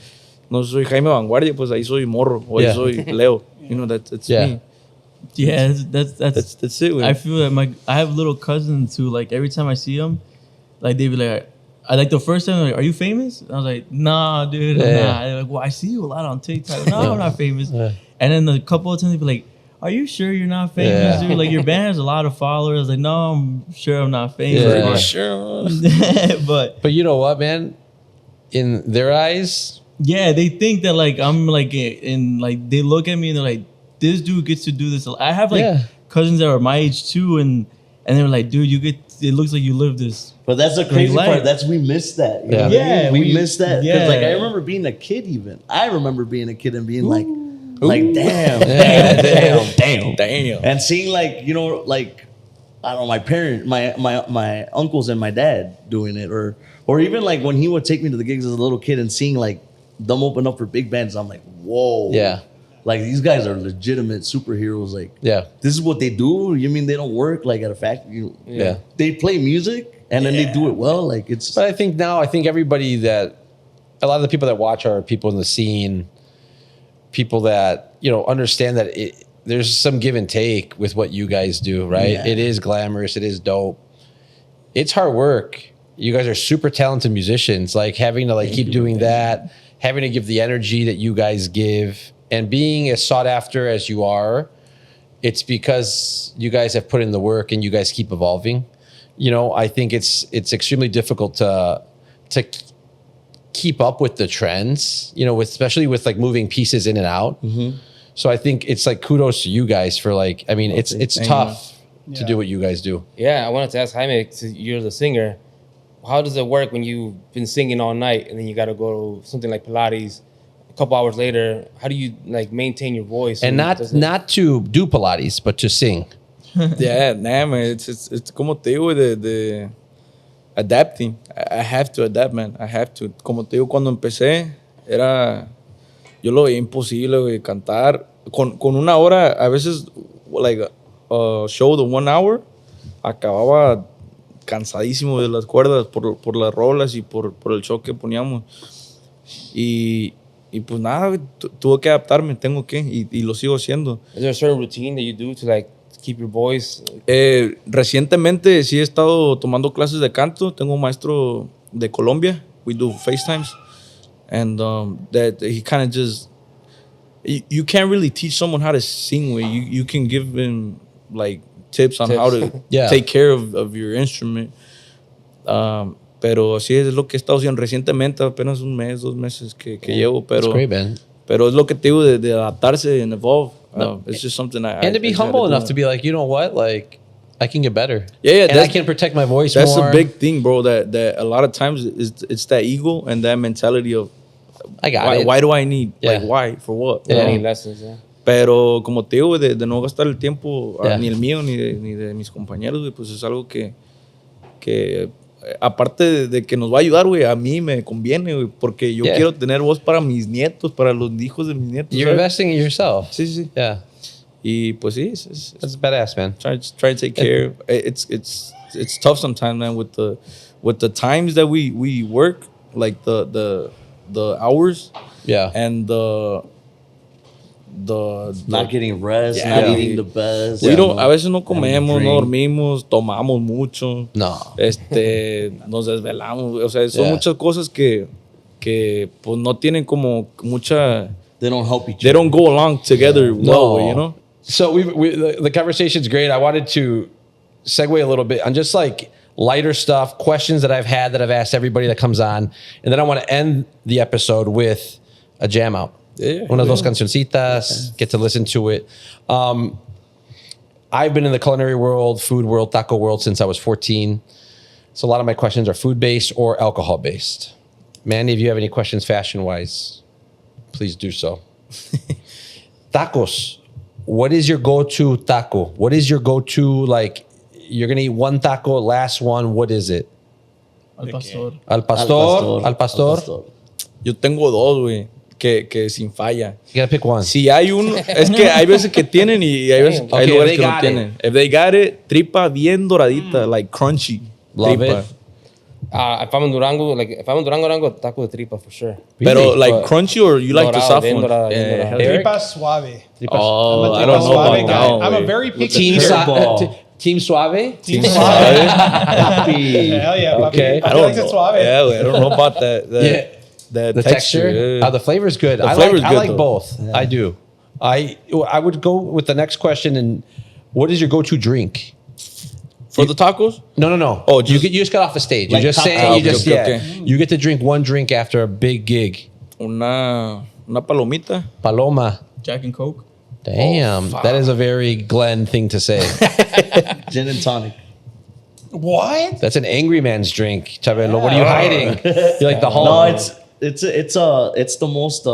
Jaime Vanguardia, pues ahí soy Morro o ahí Yeah. soy Leo. You know, that's Yeah. me. Yeah, that's That's it. I feel that I have little cousins who, like, every time I see them, like, they be like, I like the first time, like, are you famous? And I was like, nah, dude, I'm Yeah. not. They're like, well, I see you a lot on TikTok. No, I'm not famous. And then a couple of times they be like, are you sure you're not famous, Yeah. dude? Like, your band has a lot of followers. I was like, no, I'm sure I'm not famous. Yeah. But- Sure. but But you know what, man? In their eyes, yeah, they think that, like, I'm like in, like, they look at me and they're like, this dude gets to do this. I have, like, Yeah. cousins that are my age too, and they're like, dude, it looks like you live this. But that's the crazy Like- part. That's we missed that. You know Yeah. what I mean? Yeah, we we- missed that. yeah. Because like I remember being a kid. Even I remember being a kid and being like damn, Damn. and seeing like like I don't know my uncles and my dad doing it, or even like when he would take me to the gigs as a little kid and seeing like them open up for big bands. I'm like, whoa, yeah, like these guys are legitimate superheroes. Like, yeah, this is what they do. You mean they don't work like at a factory? yeah. They play music and then they do it well. Like it's But I think everybody that, a lot of the people that watch are people in the scene, people that, understand that there's some give and take with what you guys do, right? Yeah. It is glamorous. It is dope. It's hard work. You guys are super talented musicians, like having to keep doing that, having to give the energy that you guys give, and being as sought after as you are. It's because you guys have put in the work and you guys keep evolving. I think it's extremely difficult to keep up with the trends, especially with like moving pieces in and out. Mm-hmm. So I think it's like kudos to you guys for it's tough to Yeah. do what you guys do. Yeah, I wanted to ask Jaime, 'cause you're the singer. How does it work when you've been singing all night and then you got to go to something like Pilates a couple hours later? How do you maintain your voice? And not to do Pilates, but to sing. Yeah, nah, man. It's como te digo de adapting. I have to adapt, man. I have to. Como te digo, cuando empecé, yo lo veía imposible, güey, cantar. Con una hora, a veces, like, a show de 1 hour, acababa cansadísimo de las cuerdas por las rolas y por el show que poníamos. Y pues nada, güey, tuve que adaptarme, y lo sigo haciendo. Is there a certain routine that you do to keep your voice? Recientemente sí he estado tomando clases de canto. Tengo un maestro de Colombia. We do FaceTimes. And that he kind of just... You can't really teach someone how to sing. You can give them like tips on how to Yeah. take care of your instrument. Pero sí es lo que he estado haciendo recientemente, apenas 1 mes, 2 meses que llevo. That's Pero, great, man. pero es lo que te digo de adaptarse and evolve. It's just something And to be humble enough to be like, you know what, like I can get better. Yeah, and I can protect my voice That's more. a big thing, bro. That a lot of times it's that ego and that mentality of I got it. why do I need? Yeah. Like, why? For what? Yeah. Any lessons? Yeah. Pero como te digo, de no gastar el tiempo, Yeah. ni el mío ni de mis compañeros, güey, pues es algo que aparte de que nos va a ayudar, güey, a mí me conviene, güey, porque yo Yeah. quiero tener voz para mis nietos, para los hijos de mis nietos. You're ¿sabes? investing in yourself. Sí, sí. Yeah, Y pues sí, that's badass, man. try to take care. It's tough sometimes, man, with the times that we work, like the hours Yeah, and the not getting rest, Yeah. not eating the best. we you don't, know, a veces no comemos, drink. no dormimos, tomamos mucho, no. nos desvelamos, o sea, son Yeah. muchas cosas que pues no tienen como mucha, They don't help each they other. don't go along together well, No. you know. So the conversation's great. I wanted to segue a little bit on just like lighter stuff, questions that I've had that I've asked everybody that comes on, and then I want to end the episode with a jam out. Yeah. Una dos cancioncitas, get to listen to it. I've been in the culinary world, food world, taco world since I was 14. So a lot of my questions are food based or alcohol based. Manny, if you have any questions fashion wise, please do so. Tacos. What is your go-to taco? What is your go-to, like, you're going to eat one taco, last one, what is it? Al pastor. Al pastor. Al pastor. Yo tengo dos, güey, que sin falla. You got to pick one. Si hay uno, es que hay veces que tienen y hay veces hay Okay, lugares they que no got tienen. If they got it, tripa bien doradita, like crunchy. Love tripa. it. If I'm in Durango, taco de tripa for sure. Pero like But- crunchy or you like the Dorado, soft bien one? dorado, bien Yeah, dorado. hell yeah. Eric? Tripa suave. Oh, I'm a I don't know suave about guy. that. I'm a way. very picky Team, eater. Team Suave? Team suave. Happy. Hell yeah, puppy. Okay. I like it suave. Yeah, I don't know about that. Yeah. That The texture? Yeah. The flavor's good. The I flavor's like, good, I like though. both. I do. I would go with the next question. And what is your go-to drink? For the tacos? No. Oh, you just got off the stage. Like You just say cocktail. you just Okay. You get to drink one drink after a big gig. Una palomita. Paloma. Jack and Coke. Damn, that is a very Glenn thing to say. Gin and tonic. What? That's an angry man's drink, Chabelo. What are you hiding? You're like the whole. No, it's the most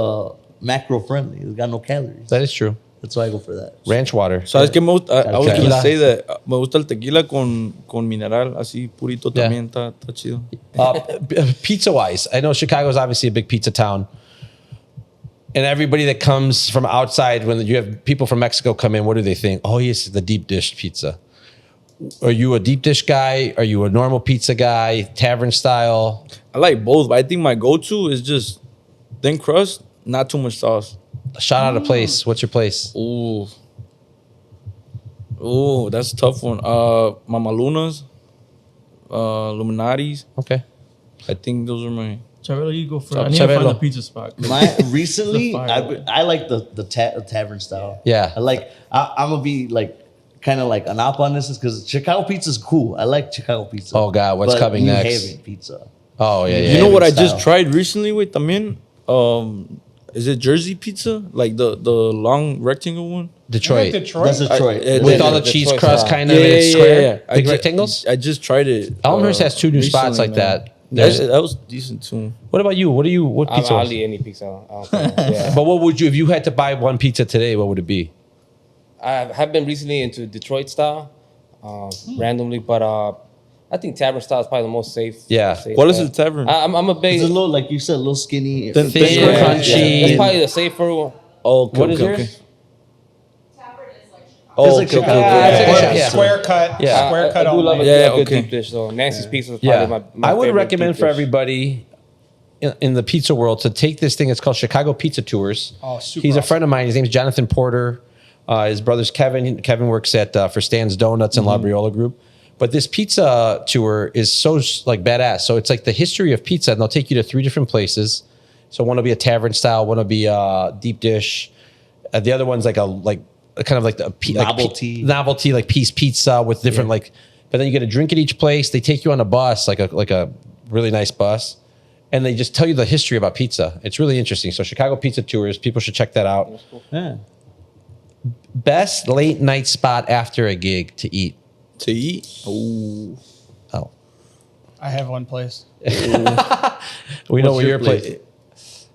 macro friendly. It's got no calories. That is true. That's why I go for that. Ranch water. ¿Sabes qué me gusta? I was Tequila. gonna say that me gusta el tequila con mineral, así purito Yeah. también está chido. Pizza wise, I know Chicago is obviously a big pizza town. And everybody that comes from outside, when you have people from Mexico come in, what do they think? Oh, yes, the deep dish pizza. Are you a deep dish guy? Are you a normal pizza guy? Tavern style? I like both, but I think my go-to is just thin crust, not too much sauce. Shout out a place. What's your place? Ooh, that's a tough one. Mama Luna's, Luminaries. Okay. I think those are my. Chavelo, you go first. Oh, I need to find Chavelo. a pizza spot. Recently, The fire. I like the tavern style. Yeah. I like. I'm gonna be like kind of like an op on this because Chicago pizza is cool. I like Chicago pizza. Oh, God, what's But coming New next? Haven pizza. Oh, yeah, yeah. You know what I style. just tried recently with también? Is it Jersey pizza? Like the long rectangle one? Detroit. Detroit. That's Detroit. With Yeah, all the Detroit cheese style. crust kind of in its square. Big rectangles? I just tried it. Elmhurst has two new spots recently, like man. that. That was decent too. What about you? What pizza? I'll was- eat any pizza. I don't care. Yeah. But what would you, if you had to buy one pizza today, what would it be? I have been recently into Detroit style, randomly, but I think tavern style is probably the most safe. Yeah. safe What is bet. the tavern? I'm a big. It's a little like you said, a little skinny. Thin- Thin, Yeah. crunchy. That's probably the safer one. Oh, okay, What is okay, yours? okay. It's Oh, like okay, okay, Chicago. okay. Yeah. Square cut. Yeah. Square cut I do love only. a Yeah, good okay. deep dish. So Nancy's pizza is Yeah. probably my I would favorite recommend deep for dish. everybody in the pizza world to take this thing. It's called Chicago Pizza Tours. Oh, super He's a awesome. friend of mine. His name's Jonathan Porter. His brother's Kevin. Kevin works at for Stan's Donuts and La Briola Group. But this pizza tour is so like badass. So it's like the history of pizza, and they'll take you to 3 different places. So one will be a tavern style, one will be a deep dish. The other one's like kind of like the novelty like piece pizza with different like. But then you get a drink at each place. They take you on a bus, like a really nice bus, and they just tell you the history about pizza. It's really interesting. So Chicago Pizza Tours, people should check that out. Yeah. Best late night spot after a gig to eat. To eat? Ooh. Oh, I have one place. we know What's where your your place.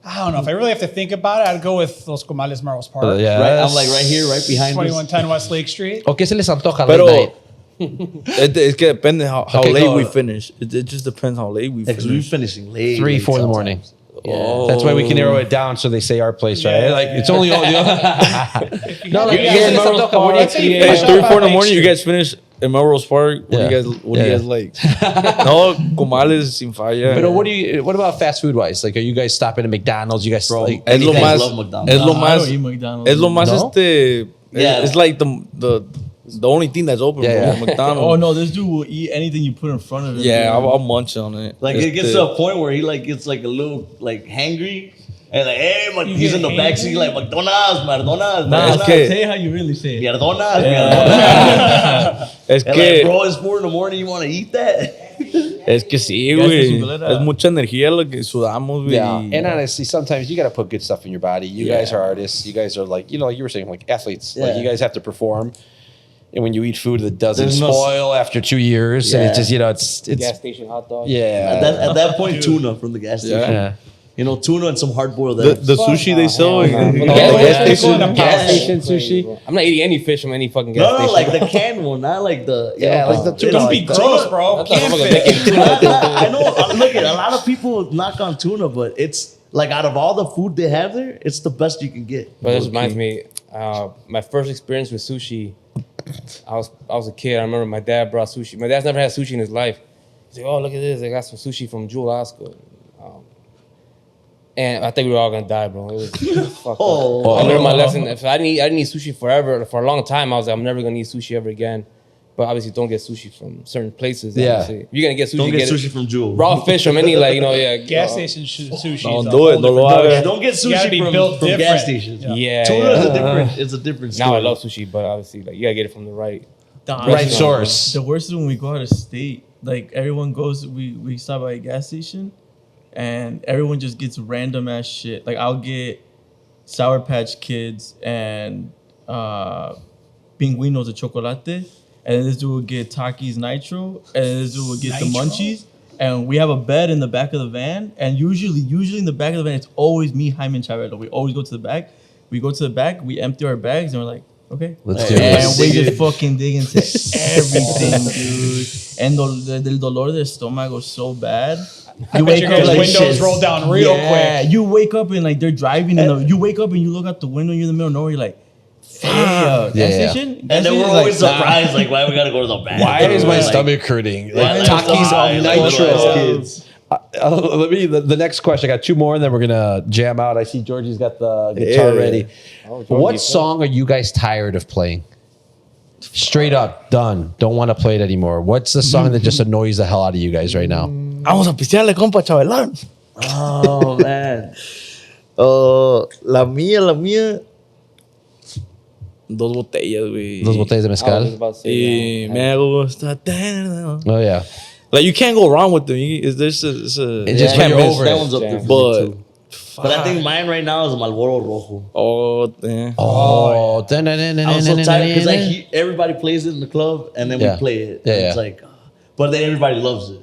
I don't know. If I really have to think about it, I'd go with Los Comales Marbles Park. Yeah, Right. I'm like right here, right behind us. 2110 West Lake Street. ¿O qué se les antoja Pero late night? es que depende how Okay, late go. we finish. It just depends how late we Because we're finish. finishing late. 3, late 4 in the sometimes. morning. Oh. That's why we can narrow it down. So they say our place, right? Yeah. Like it's only all the No, like Yeah, you guys yeah, Marbles Park, what do you I'd say think? you Hey, finish 3, up 4 in the at morning, Lake you guys finish in Melrose Park. What Yeah. do you guys like? No, comales sin falla. But what about fast food wise? Like, are you guys stopping at McDonald's? You guys Bro, like Es lo Anything, más, love McDonald's. es lo I más, don't eat McDonald's. es lo más No? Yeah. it's like the only thing that's open, Yeah, bro. yeah. McDonald's. Oh no, this dude will eat anything you put in front of him. Yeah, dude. I'll munch on it. Like it gets to a point where he like gets like a little like hangry and like, hey, he's get in the backseat like McDonald's, McDonald's, Nah, McDonald's. que- say it how you really say it. Mierdonas, mierdonas. Es And like, que, bro, it's 4 in the morning. You want to eat that? es que sí, Ya está güey. su colera. Es mucha energía lo que sudamos, güey. Yeah, and honestly, sometimes you got to put good stuff in your body. You guys are artists. You guys are like, like you were saying, like athletes. Like Yeah. you guys have to perform. And when you eat food that doesn't There's no- spoil after 2 years, and Yeah. it's just it's Gas station hot dog. yeah. At that point, tuna from the gas station. Yeah. You know, tuna and some hard boiled The, eggs. the sushi they sell. Hell nah. in- From Oh, the gas the gas station. station. Gas gas station Crazy, sushi. bro. I'm not eating any fish from any fucking gas No, station. like the canned one, not like the. Yeah, like the tuna. Don't like be the- gross, bro. That's not Canned fucking fish. making I know. Look, a lot of people knock on tuna, but it's like out of all the food they have there, it's the best you can get. But this reminds me, my first experience with sushi. I was a kid. I remember my dad brought sushi. My dad's never had sushi in his life, He's like, oh, look at this. I got some sushi from Jewel Oscar. And I think we were all gonna die, bro. It was fucked up. I learned my lesson. If I didn't eat sushi forever. For a long time, I was like, I'm never gonna eat sushi ever again. But obviously, don't get sushi from certain places. Yeah. Obviously. If you're gonna get sushi, Don't get sushi from Jewel. raw fish from any Gas station sushi. Don't is a do whole it. No lo different- hagas. Don't get You gotta sushi be from built gas different. stations. Yeah. Tuna is a different. It's a different story. Now I love sushi, but obviously, like you gotta get it from the right. Right source. The worst is when we go out of state. Like everyone goes, we stop by a gas station, and everyone just gets random ass shit. Like I'll get Sour Patch Kids and Pingüinos de Chocolate, and then this dude will get Takis Nitro, and then this dude will get the Nitro? Munchies. And we have a bed in the back of the van, and usually in the back of the van, it's always me, Jaime, and Chavelo. We always go to the back. We go to the back, we empty our bags, and we're like, okay, Let's do and this. we just fucking dig into everything, dude. And the dolor de estómago is so bad. I bet your guys' windows roll down real Yeah, quick. you wake up and like they're driving, and you wake up and you look out the window, you're in the middle of nowhere, you're like, gas station? And Gas then we're station? always Like, surprised, like, why we gotta go to the back? Why is my Like, stomach hurting? why Like, is my Takis stomach on hurting? nitro. Kids. Let me the next question. I got two more, and then we're gonna jam out. I see Georgie's got the guitar Yeah. ready. Georgie, What song are you guys tired of playing? Straight up, done. Don't want to play it anymore. What's the song that just annoys the hell out of you guys right now? Vamos a pistearle, compa, chavalán. Oh, man. La mía. Dos botellas, güey. Dos botellas de I was mezcal. about to say, Y me gusta. Oh yeah, Like, you can't go wrong with them. It's just It you just can't when you're miss. over That it. one's up there for But- me, too. But I think mine right now is a Marlboro Rojo. Oh, damn. Oh, I'm so tired because like everybody plays it in the club and then Yeah. we play it. Yeah, And it's yeah. like, but then everybody loves it.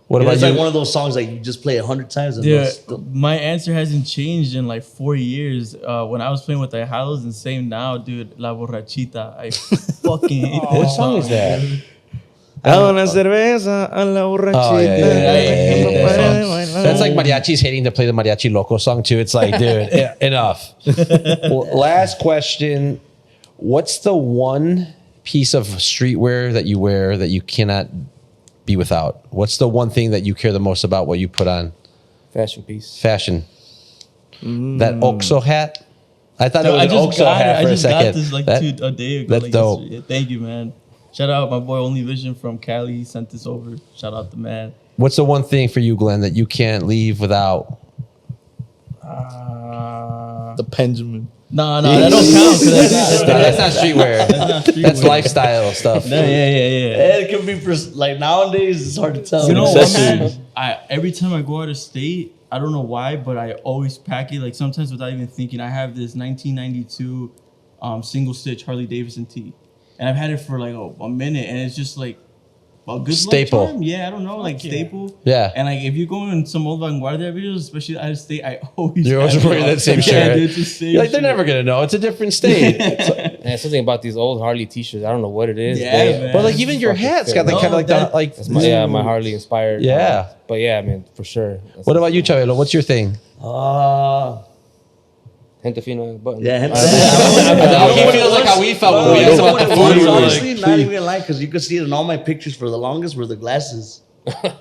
What You know, about it's you? like one of those songs like you just play 100 times. And Yeah, those- my answer hasn't changed in like 4 years. When I was playing with the Halos and same now, dude, La Borrachita. I fucking hate that What song is that? dude. A una cerveza, a la borrachita. Oh, yeah. hate that song. That's like mariachis hating to play the Mariachi Loco song too. It's like, dude, enough. Well, last question. What's the one piece of streetwear that you wear that you cannot be without? What's the one thing that you care the most about what you put on? fashion piece. Fashion. That Oxo hat? I thought it was I an just Oxo got it. hat I for a just got second. this like That- a day ago. that's like dope. yesterday. Thank you, man. Shout out my boy Only Vision from Cali. He sent this over. Shout out the man. What's the one thing for you, Glenn, that you can't leave without? The Benjamin. No, that don't count. 'Cause That's not streetwear. not streetwear. That's lifestyle stuff. Yeah. And it can be like nowadays it's hard to tell. You know what, Accessories. man? Every time I go out of state, I don't know why, but I always pack it. Like sometimes without even thinking, I have this 1992 single stitch Harley Davidson tee, and I've had it for like a minute, and it's just like a good Staple. lifetime. Yeah, I don't know, like staple. Yeah. And like if you go in some old Vanguardia videos, especially out of state, I always You're always have it wearing on. that same Yeah, shirt. dude, it's the same You're like, they're shit. never gonna know. It's a different state. And something about these old Harley t-shirts. I don't know what it is. Yeah, They- man. But like even your hat's got like No, kind of like that- the like. That's my Harley inspired. Yeah. But yeah, I mean, for sure. That's What about you, Chavelo? What's your thing? Gente fina button. Yeah, hence He feels like how we felt when we asked about the food. honestly, not even lying, because you could see it in all my pictures for the longest were the glasses.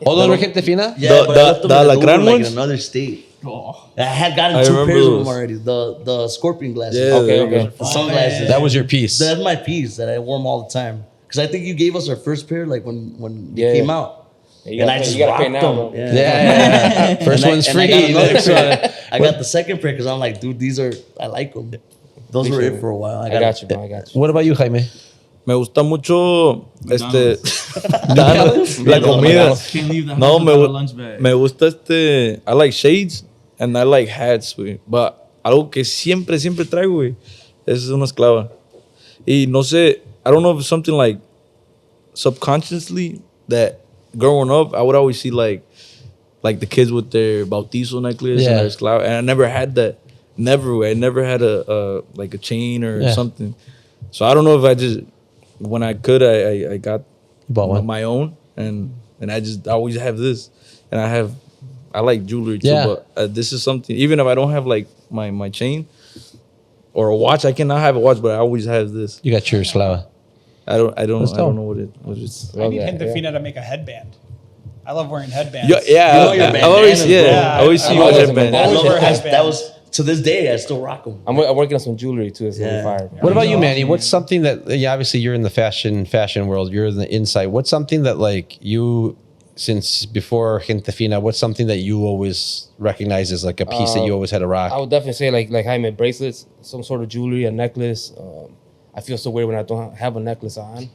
Oh, those were gente fina? Yeah, but I left them in the Uber, gran like, ones? in another state. Oh. I had gotten I 2 remember pairs of those. them already. The scorpion glasses. Yeah, Okay, okay. The sunglasses. That was your piece. That's my piece that I wore them all the time. Because I think you gave us our first pair like when Yeah, they came yeah. out. You And gotta I pay- just you gotta pay rocked now, them. bro. Yeah. First And one's and free. I got another Next pair. one. I got the second pair because I'm like, dude, I like them. Those were it for a while. I got you, bro. I got you. What about you, Jaime? Me gusta mucho McDonald's. la comida. Can't leave the house No, without a lunch bag. me gusta I like shades and I like hats, güey. But algo que siempre traigo, güey, es una esclava. Y no sé, I don't know if it's something like subconsciously that growing up, I would always see like the kids with their bautizo necklace Yeah. and their esclava. And I never had that. Never. I never had a like a chain or Yeah. something. So I don't know if I just, when I could, I got bought one. my own, and I always have this, and I like jewelry too, Yeah. but this is something. Even if I don't have like my chain or a watch, I cannot have a watch, but I always have this. You got your esclava. I don't That's dope. know what it is. I need that, Gente yeah. Fina to make a headband. I love wearing headbands. Yeah, You know your I always, bandanas, I always see you I with love headband. them. I Always love wear her. headbands. That was to this day. I still rock them. I'm working on some jewelry too. It's really fire. What about you, Awesome. Manny? What's something that obviously you're in the fashion world, you're in the insight. What's something that like you, since before Gente Fina, what's something that you always recognize as like a piece that you always had to rock? I would definitely say like Jaime, bracelets, some sort of jewelry, a necklace. I feel so weird when I don't have a necklace on.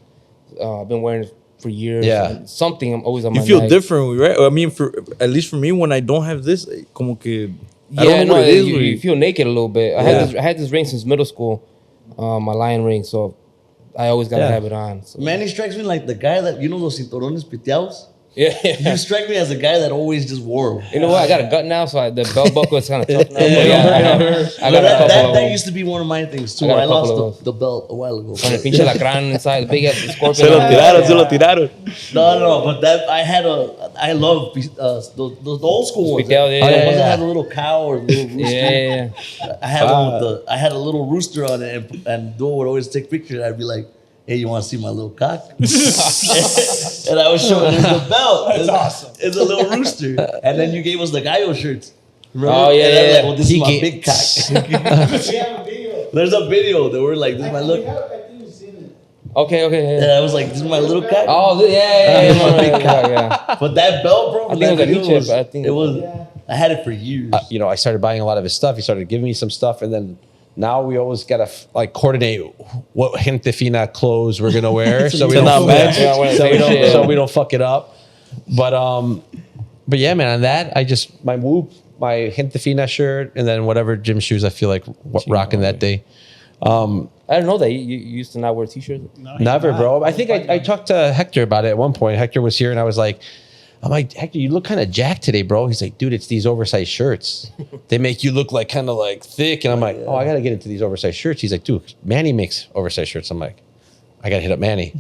I've been wearing it for years. Yeah. And something I'm always on You my feel neck. different, right? I mean, at least for me, when I don't have this, como que I Yeah, don't know no, what it is. you feel naked a little bit. I had this ring since middle school, my lion ring. So I always gotta have it on. So. Manny strikes me like the guy that los cinturones piteados. Yeah. You strike me as a guy that always just wore them. You know what? I got a gut now, so the belt buckle is kind of tough now. But I But got a couple of that them. used to be one of my things too. I got a I couple of lost the belt a while ago. Con el pinche lacrán inside, the big ass scorpion. Se lo tiraron, se lo tiraron. No, but that I love the old school ones. Piteado, yeah, The yeah, ones that yeah. had a little cow or a little rooster. Yeah. I had one with I had a little rooster on it, and Dua would always take pictures. I'd be like, "Hey, you want to see my little cock?" And I was showing him the belt. That's awesome. It's a little rooster. And then you gave us the gallo shirts. Remember? Oh, yeah, And I was yeah. like, well, this is my He big cock. We have a video. There's a video that we're like, this is my I little. think you've seen it. Okay, yeah. And I was like, this is my little cock. Oh, yeah. This is my big cock. Yeah. But that belt, bro, I think it was a that Nietzsche, video but I think- it was. Yeah. I had it for years. I started buying a lot of his stuff. He started giving me some stuff, and then now we always gotta like coordinate what Gente Fina clothes we're gonna wear, so we To not don't match. Yeah, I wanna so say we don't shit. so we don't fuck it up. But yeah, man, on that I just my Whoop, my Gente Fina shirt, and then whatever gym shoes I feel like rocking that day. I didn't know that. You used to not wear t-shirts? No, he's Never, not. bro. I think I talked to Hector about it at one point. Hector was here, and I'm like, Hector, you look kind of jacked today, bro. He's like, dude, it's these oversized shirts. They make you look like kind of like thick. And I'm like, oh, I got to get into these oversized shirts. He's like, dude, Manny makes oversized shirts. I'm like, I got to hit up Manny.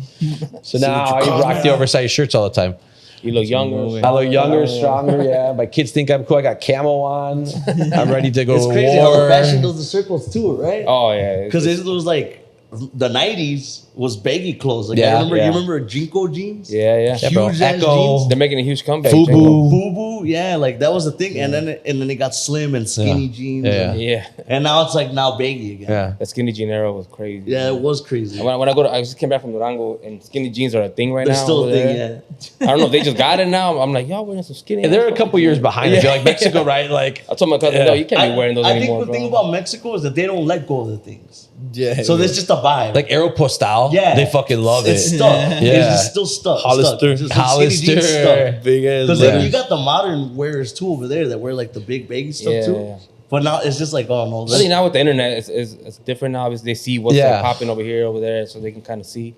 So now I rock the oversized shirts all the time. You look younger. I look younger, stronger. Yeah. My kids think I'm cool. I got camo on. I'm ready to go It's to crazy how the war. fashion does the circles too, right? Oh, yeah. Because it was like the 90s was baggy clothes. Like Yeah, I remember, yeah. you remember Jinko jeans? Yeah. Yeah, bro. Huge ass Echo. jeans. They're making a huge comeback. Fubu. Jinko. Boo, yeah, like that was the thing. And then it got slim and skinny jeans. Yeah. Yeah. And now it's like now baggy again. Yeah. That skinny jean era was crazy. Yeah, it was crazy. When I go to, I just came back from Durango, and skinny jeans are a thing right They're now. still over a thing, there. yeah. I don't know if they just got it now. I'm like, y'all wearing some skinny. And they're a ass couple years behind. I feel like Mexico, Yeah. right? Like, I told my cousin, no, you can't be wearing those I anymore, think the bro. thing about Mexico is that they don't let go of the things. Yeah. So there's just a vibe. like Aeropostale. yeah, They fucking love It's it. stuck. Yeah. It's just still stuck. Hollister. Skinny jeans stuck. big ass. Because Yeah. you got the modern wearers too over there that wear like the big baggy stuff Yeah, too. yeah. But now it's just like, oh no. I think now with the internet, it's different now. Obviously, they see what's Yeah. like, popping over here, over there, so they can kind of see.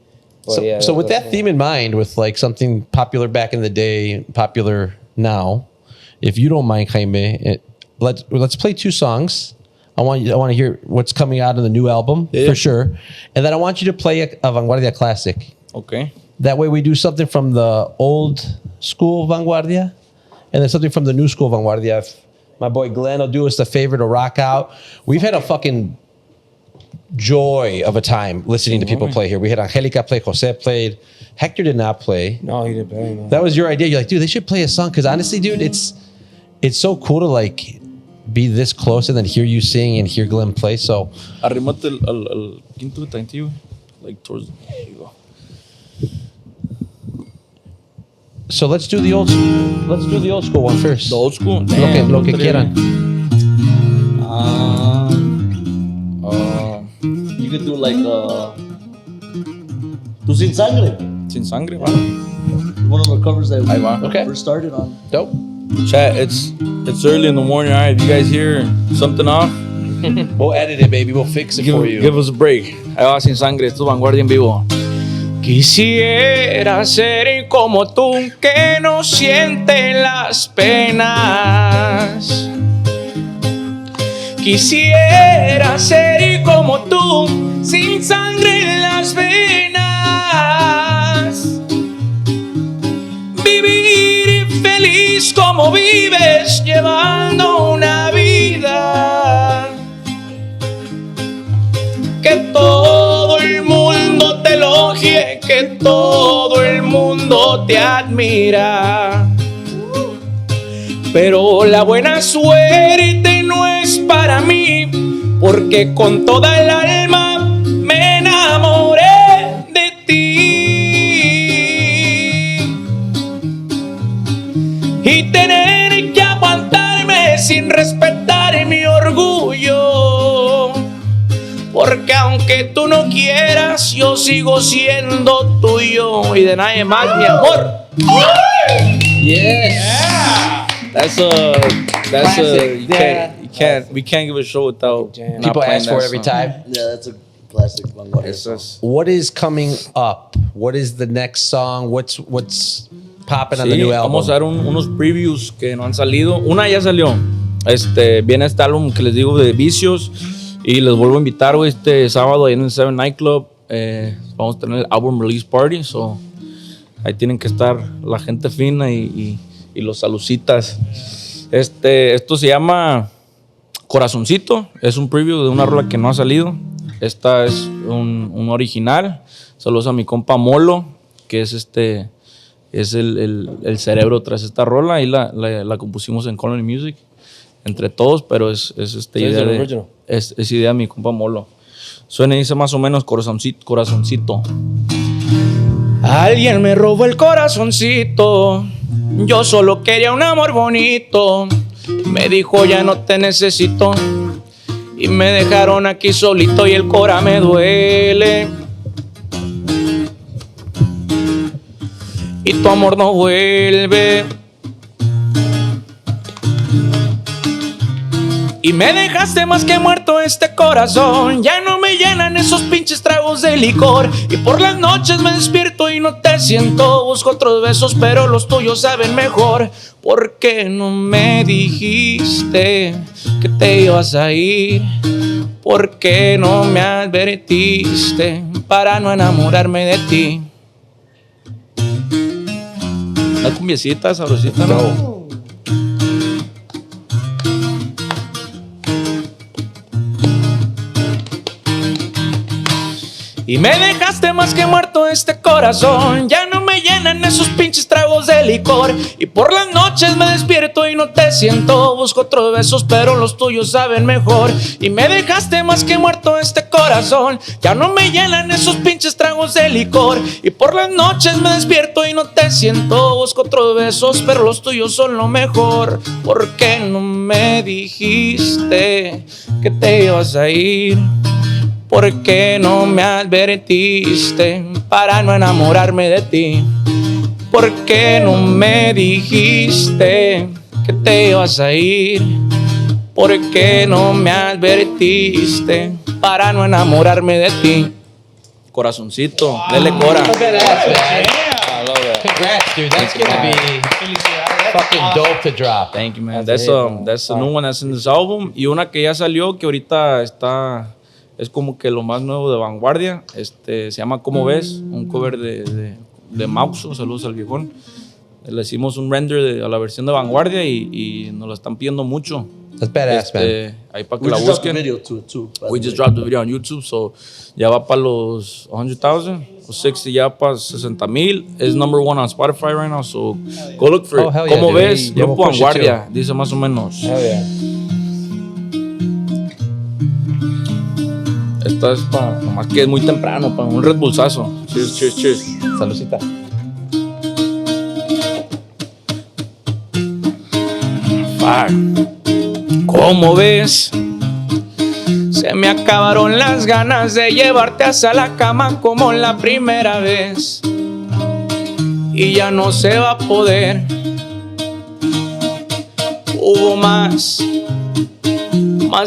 But So, so with that's- that theme in mind, with like something popular back in the day, popular now, if you don't mind, Jaime, let's play two songs. I want to hear what's coming out of the new album Yeah. for sure, and then I want you to play a Vanguardia classic. Okay. That way, we do something from the old school Vanguardia, and then something from the new school Vanguardia. If my boy Glenn will do us the favor to rock out. We've had a fucking joy of a time listening to people play here. We had Angelica play, Jose played, Hector did not play. No, he didn't play. No. That was your idea. You're like, dude, they should play a song. Because honestly, dude, it's so cool to like be this close and then hear you sing and hear Glenn play. So Arrimate al quinto tantillo. Like towards. There you go. so let's do the old school one first. The old school. Lo que quieran. You could do like Tu Sin Sangre. Sin sangre, va. One of the covers that Ahí va. we Okay. first started on. Dope. Chat, it's early in the morning. All right, if you guys hear something off, We'll edit it, baby. We'll fix it for you. give us a break. Ahí va, Sin Sangre. Esto es Vanguardia en vivo. Quisiera ser como tú, que no siente las penas. Quisiera ser como tú, sin sangre en las venas. Vivir feliz como vives, llevando una vida que todo el mundo te elogie, que todo el mundo te admira. Pero la buena suerte no es para mí, porque con toda el alma me enamoré de ti. Y tener que aguantarme sin respetar mi orgullo, porque aunque tú no quieras, yo sigo siendo tuyo y de nadie más, mi amor. Yes. That's we can't give a show without not People playing ask for that it every song. time. Yeah, that's a classic Vanguardia song. Yes. What is coming up? What is the next song? What's popping on the Sí, new album? vamos a dar unos previews que no han salido. Una ya salió. Viene este álbum que les digo de Vicios y les vuelvo a invitar este sábado ahí en el Seven Nightclub. Vamos a tener el album release party, so ahí tienen que estar la gente fina y los salucitas. Esto se llama Corazoncito, es un preview de una rola que no ha salido. Esta es un original. Saludos a mi compa Molo, que es el cerebro tras esta rola, y la compusimos en Colony Music entre todos, pero es idea de mi compa Molo. Suena y dice más o menos corazoncito. Alguien me robó el corazoncito, yo solo quería un amor bonito. Me dijo ya no te necesito y me dejaron aquí solito y el cora me duele. Y tu amor no vuelve. Y me dejaste más que muerto este corazón. Ya no me llenan esos pinches tragos de licor. Y por las noches me despierto y no te siento. Busco otros besos pero los tuyos saben mejor. ¿Por qué no me dijiste que te ibas a ir? ¿Por qué no me advertiste para no enamorarme de ti? Una cumbiecita sabrosita, ¿no? Y me dejaste más que muerto este corazón. Ya no me llenan esos pinches tragos de licor. Y por las noches me despierto y no te siento. Busco otros besos pero los tuyos saben mejor. Y me dejaste más que muerto este corazón. Ya no me llenan esos pinches tragos de licor. Y por las noches me despierto y no te siento. Busco otros besos pero los tuyos son lo mejor. ¿Por qué no me dijiste que te ibas a ir? ¿Por qué no me advertiste para no enamorarme de ti? ¿Por qué no me dijiste que te ibas a ir? ¿Por qué no me advertiste para no enamorarme de ti? Corazoncito, dele cora. I love that. Congrats, dude. That's gonna be fucking dope to drop. Thank you, man. That's the new one that's in this album. Y una que ya salió que ahorita es como que lo más nuevo de Vanguardia. Se llama ¿Cómo ves? Un cover de Mauso. Saludos al viejón. Le hicimos un render a la versión de Vanguardia y nos la están pidiendo mucho. That's badass, man. Ahí para que la busquen. We just dropped the video on YouTube, so ya va para los 100,000, los 60 ya para 60,000. Es number one on Spotify right now, so go look for it. Hell yeah, ¿Cómo dude. ves? Yeah, Grupo we'll push it Vanguardia, dice más o menos. Hell yeah. Esta es para, nomás que es muy temprano, para un Red Bullazo. Cheers, cheers, cheers. Salucita. ¿Cómo ves? Se me acabaron las ganas de llevarte hasta la cama como la primera vez. Y ya no se va a poder. Hubo más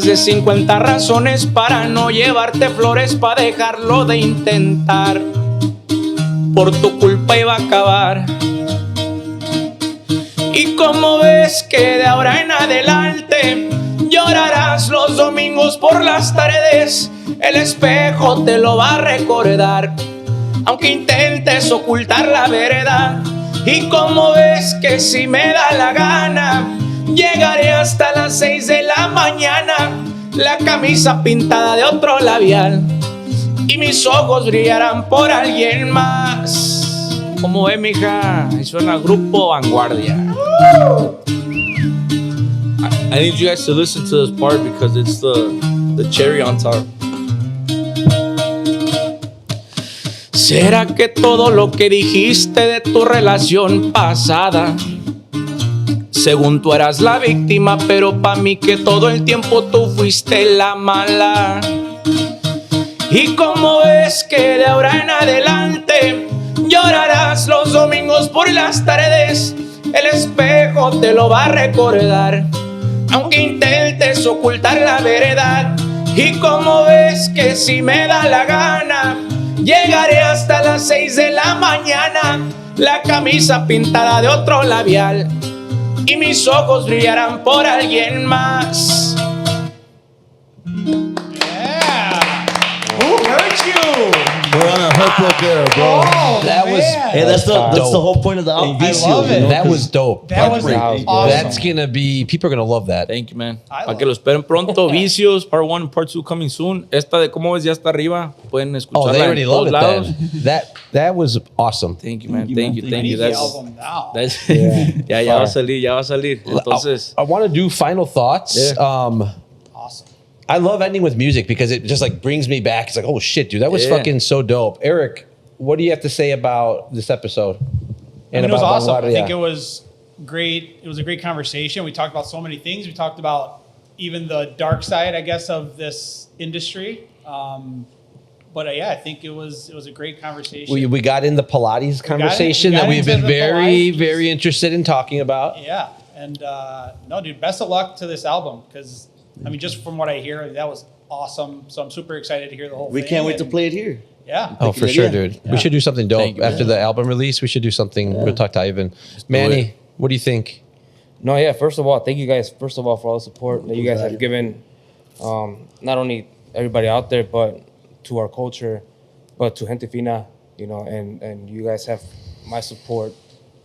de 50 razones para no llevarte flores, para dejarlo de intentar. Por tu culpa iba a acabar. Y como ves que de ahora en adelante llorarás los domingos por las tardes, el espejo te lo va a recordar, aunque intentes ocultar la verdad. Y como ves que si me da la gana, llegaré hasta las 6 de la mañana, la camisa pintada de otro labial y mis ojos brillarán por alguien más. Como ve, mija, y suena Grupo Vanguardia. I need you guys to listen to this part because it's the cherry on top. ¿Será que todo lo que dijiste de tu relación pasada, según tú eras la víctima, pero pa' mí que todo el tiempo tú fuiste la mala? Y como ves que de ahora en adelante llorarás los domingos por las tardes, el espejo te lo va a recordar, aunque intentes ocultar la verdad. Y como ves que si me da la gana, llegaré hasta las 6 de la mañana, la camisa pintada de otro labial, y mis ojos brillarán por alguien más. Who hurt you? We're on a hook right there, bro. Oh, That was- man. Hey, that's the dope. whole point of the album. I love it. That was dope. That was awesome. That's gonna be, people are gonna love that. Thank you, man. I Para love que lo esperen pronto. Vicios, part 1 and part 2 coming soon. Esta de cómo ves ya está arriba. Pueden Oh, escucharla they already en love todos it lados. then. That was awesome. Thank you, man. Thank you, Thank man. you, I thank need you. the That's, album now. that's ya va a salir, ya va a salir. Entonces, I want to do final thoughts. Yeah. Awesome. I love ending with music because it just like brings me back. It's like, oh shit, dude, that was Yeah. fucking so dope. Eric, what do you have to say about this episode? I mean, it was about awesome. I Vanguardia? think it was great. It was a great conversation. We talked about so many things. We talked about even the dark side, I guess, of this industry. But yeah, I think it was a great conversation. We got in the Pilates conversation we got that we've into been the very, Pilates. very interested in talking about. Yeah, and no, dude, best of luck to this album because I mean, just from what I hear, that was awesome. So I'm super excited to hear the whole We thing. can't wait to and- play it here. Yeah. Oh, for sure, dude. We should do something dope Thank you, after the album release. We should do something. We'll talk to Ivan. Manny, what do you think? No, yeah. First of all, thank you guys. First of all, for all the support that you guys have given, not only everybody out there, but to our culture, but to Gente Fina, you know, and you guys have my support.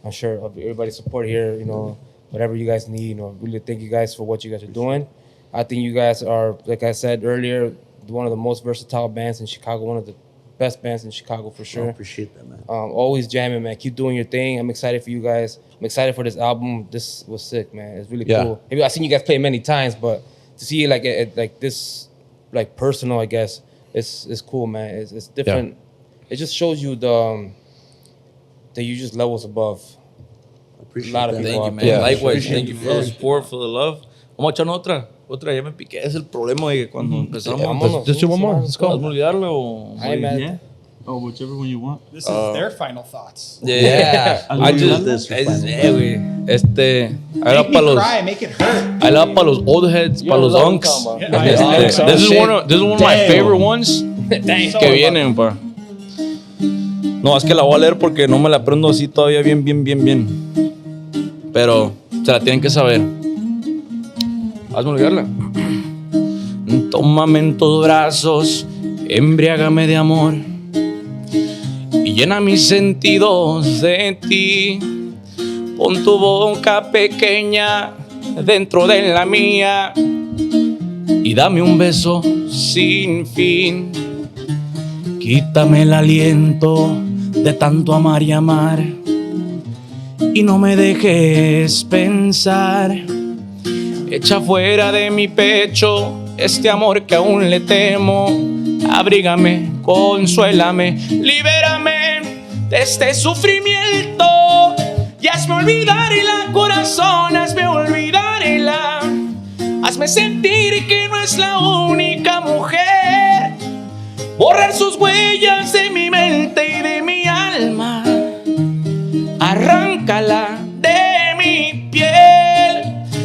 I'm sure of everybody's support here. You know, whatever you guys need. You know, really thank you guys for what you guys are doing. I think you guys are, like I said earlier, one of the most versatile bands in Chicago. One of the best bands in Chicago for I sure. appreciate that, man. Always jamming, man. Keep doing your thing. I'm excited for you guys. I'm excited for this album. This was sick, man. It's really Yeah. cool. Maybe I've seen you guys play many times, but to see it like this, like personal, I guess, it's cool, man. It's different. It just shows you that you just levels above. I appreciate A lot of that. people. thank you, man. Yeah. Likewise, thank you for the support, for the love. Vamos a echar otra. Ya me piqué. Es el problema de que cuando empezamos. Vámonos. Just do one more. Let's go. ¿Podemos olvidarlo o...? Ay, man. Yeah. Oh, whichever one you want. This is their final thoughts. Yeah. I just... This for final. güey. Ahí va Make me para los... cry, make it hurt. Ahí va para los old heads, para los unks. Yeah, Unks, oh, This is shit. one of my Damn. favorite ones So que vienen, pa. No, es que la voy a leer porque no me la aprendo así todavía bien. Pero se la tienen que saber. Hazme olvidarla. Tómame en tus brazos, embriágame de amor y llena mis sentidos de ti. Pon tu boca pequeña dentro de la mía y dame un beso sin fin. Quítame el aliento de tanto amar y amar y no me dejes pensar. Echa fuera de mi pecho este amor que aún le temo. Abrígame, consuélame, libérame de este sufrimiento y hazme olvidar el corazón, hazme olvidar el hazme sentir que no es la única mujer, borrar sus huellas de mi mente y de mi alma, arráncala de mi piel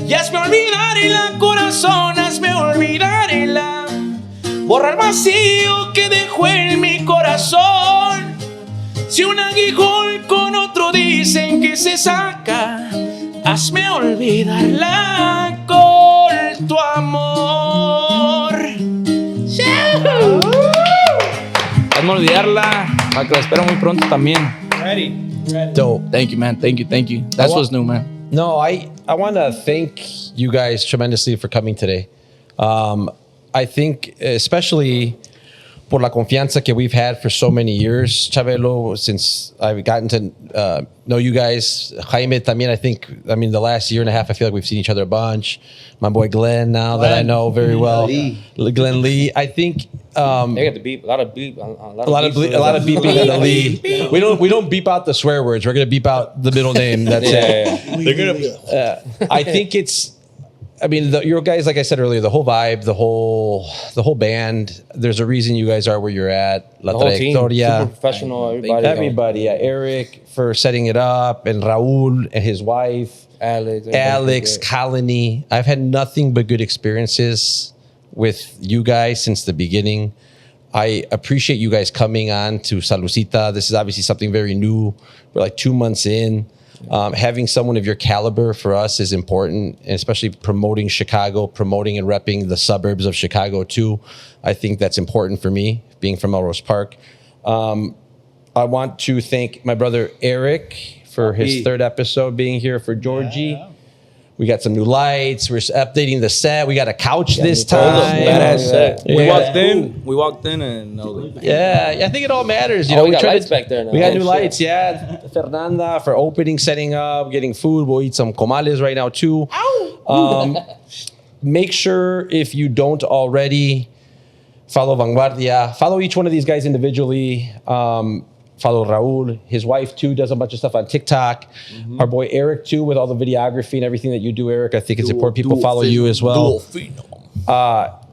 y hazme olvidar el corazón, hazme olvidar el borrar el vacío que dejó en mi corazón. Si un aguijón con otro dicen que se saca, hazme olvidarla con tu amor. Hazme olvidarla para que la espero muy pronto también. Ready. Dope. Thank you, man. Thank you. That's what's new, man. No, I want to thank you guys tremendously for coming today. I think especially por la confianza que we've had for so many years, Chabelo, since I've gotten to know you guys. Jaime también, I mean, the last year and a half, I feel like we've seen each other a bunch. My boy Glenn now that I know very well. Glenn Lee. I think They got the beep, a lot of beeping on the Lee. We don't beep out the swear words. We're gonna beep out the middle name. That's it. They're gonna. I think your guys, like I said earlier, the whole vibe, the whole band. There's a reason you guys are where you're at. La the whole team, super trayectoria. professional, Everybody, yeah. Eric for setting it up, and Raul and his wife, Alex, Colony. I've had nothing but good experiences with you guys since the beginning. I appreciate you guys coming on to Salucita. This is obviously something very new. We're like 2 months in. Having someone of your caliber for us is important, and especially promoting Chicago, promoting and repping the suburbs of Chicago too. I think that's important for me, being from Melrose Park. I want to thank my brother Eric for his third episode being here, for Georgie. Yeah. We got some new lights. We're updating the set. We got a couch this new toilets. time. Badass set. Yeah. We walked in and like, Yeah, I think it all matters. We got lights back there now. We got new Shit. lights, yeah. Fernanda for opening, setting up, getting food. We'll eat some comales right now too. Make sure, if you don't already, follow Vanguardia. Follow each one of these guys individually. Follow Raul. His wife too does a bunch of stuff on TikTok. Our boy Eric too, with all the videography and everything that you do, Eric. I think it's important people follow you as well.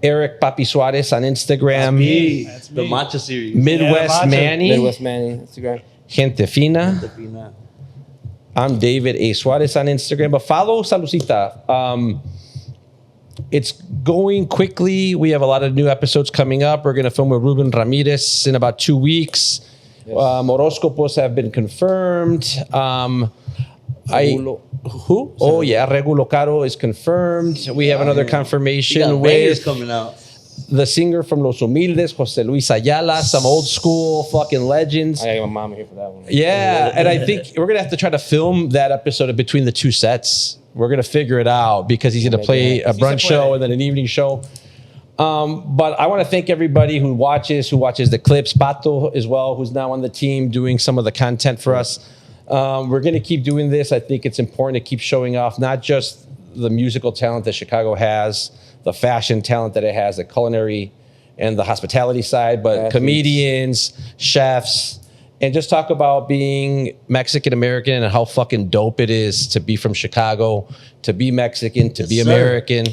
Eric Papi Suarez on Instagram. That's The me. matcha series. Midwest Yeah, the matcha. Manny. Midwest Manny, Instagram. Gente Fina. I'm David A. Suarez on Instagram. But follow Salucita. It's going quickly. We have a lot of new episodes coming up. We're going to film with Ruben Ramirez in about 2 weeks. Yes. Horoscopos have been confirmed. Regulo. Who? Oh, yeah. Regulo Caro is confirmed. We have another confirmation Got bangers with coming out. the singer from Los Humildes, Jose Luis Ayala, some old school fucking legends. I got my mama here for that one. Yeah, and I think we're gonna have to try to film that episode between the two sets. We're gonna figure it out because he's gonna play a brunch show and then an evening show. But I want to thank everybody who watches the clips. Pato as well, who's now on the team doing some of the content for us. We're gonna keep doing this. I think it's important to keep showing off not just the musical talent that Chicago has, the fashion talent that it has, the culinary and the hospitality side, but comedians, chefs, and just talk about being Mexican American and how fucking dope it is to be from Chicago, to be Mexican, to be American.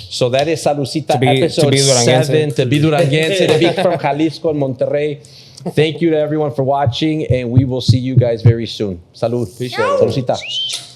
So that is Salucita episode 7, to be Duranguense, to be from Jalisco and Monterrey. Thank you to everyone for watching, and we will see you guys very soon. Salud. Salucita.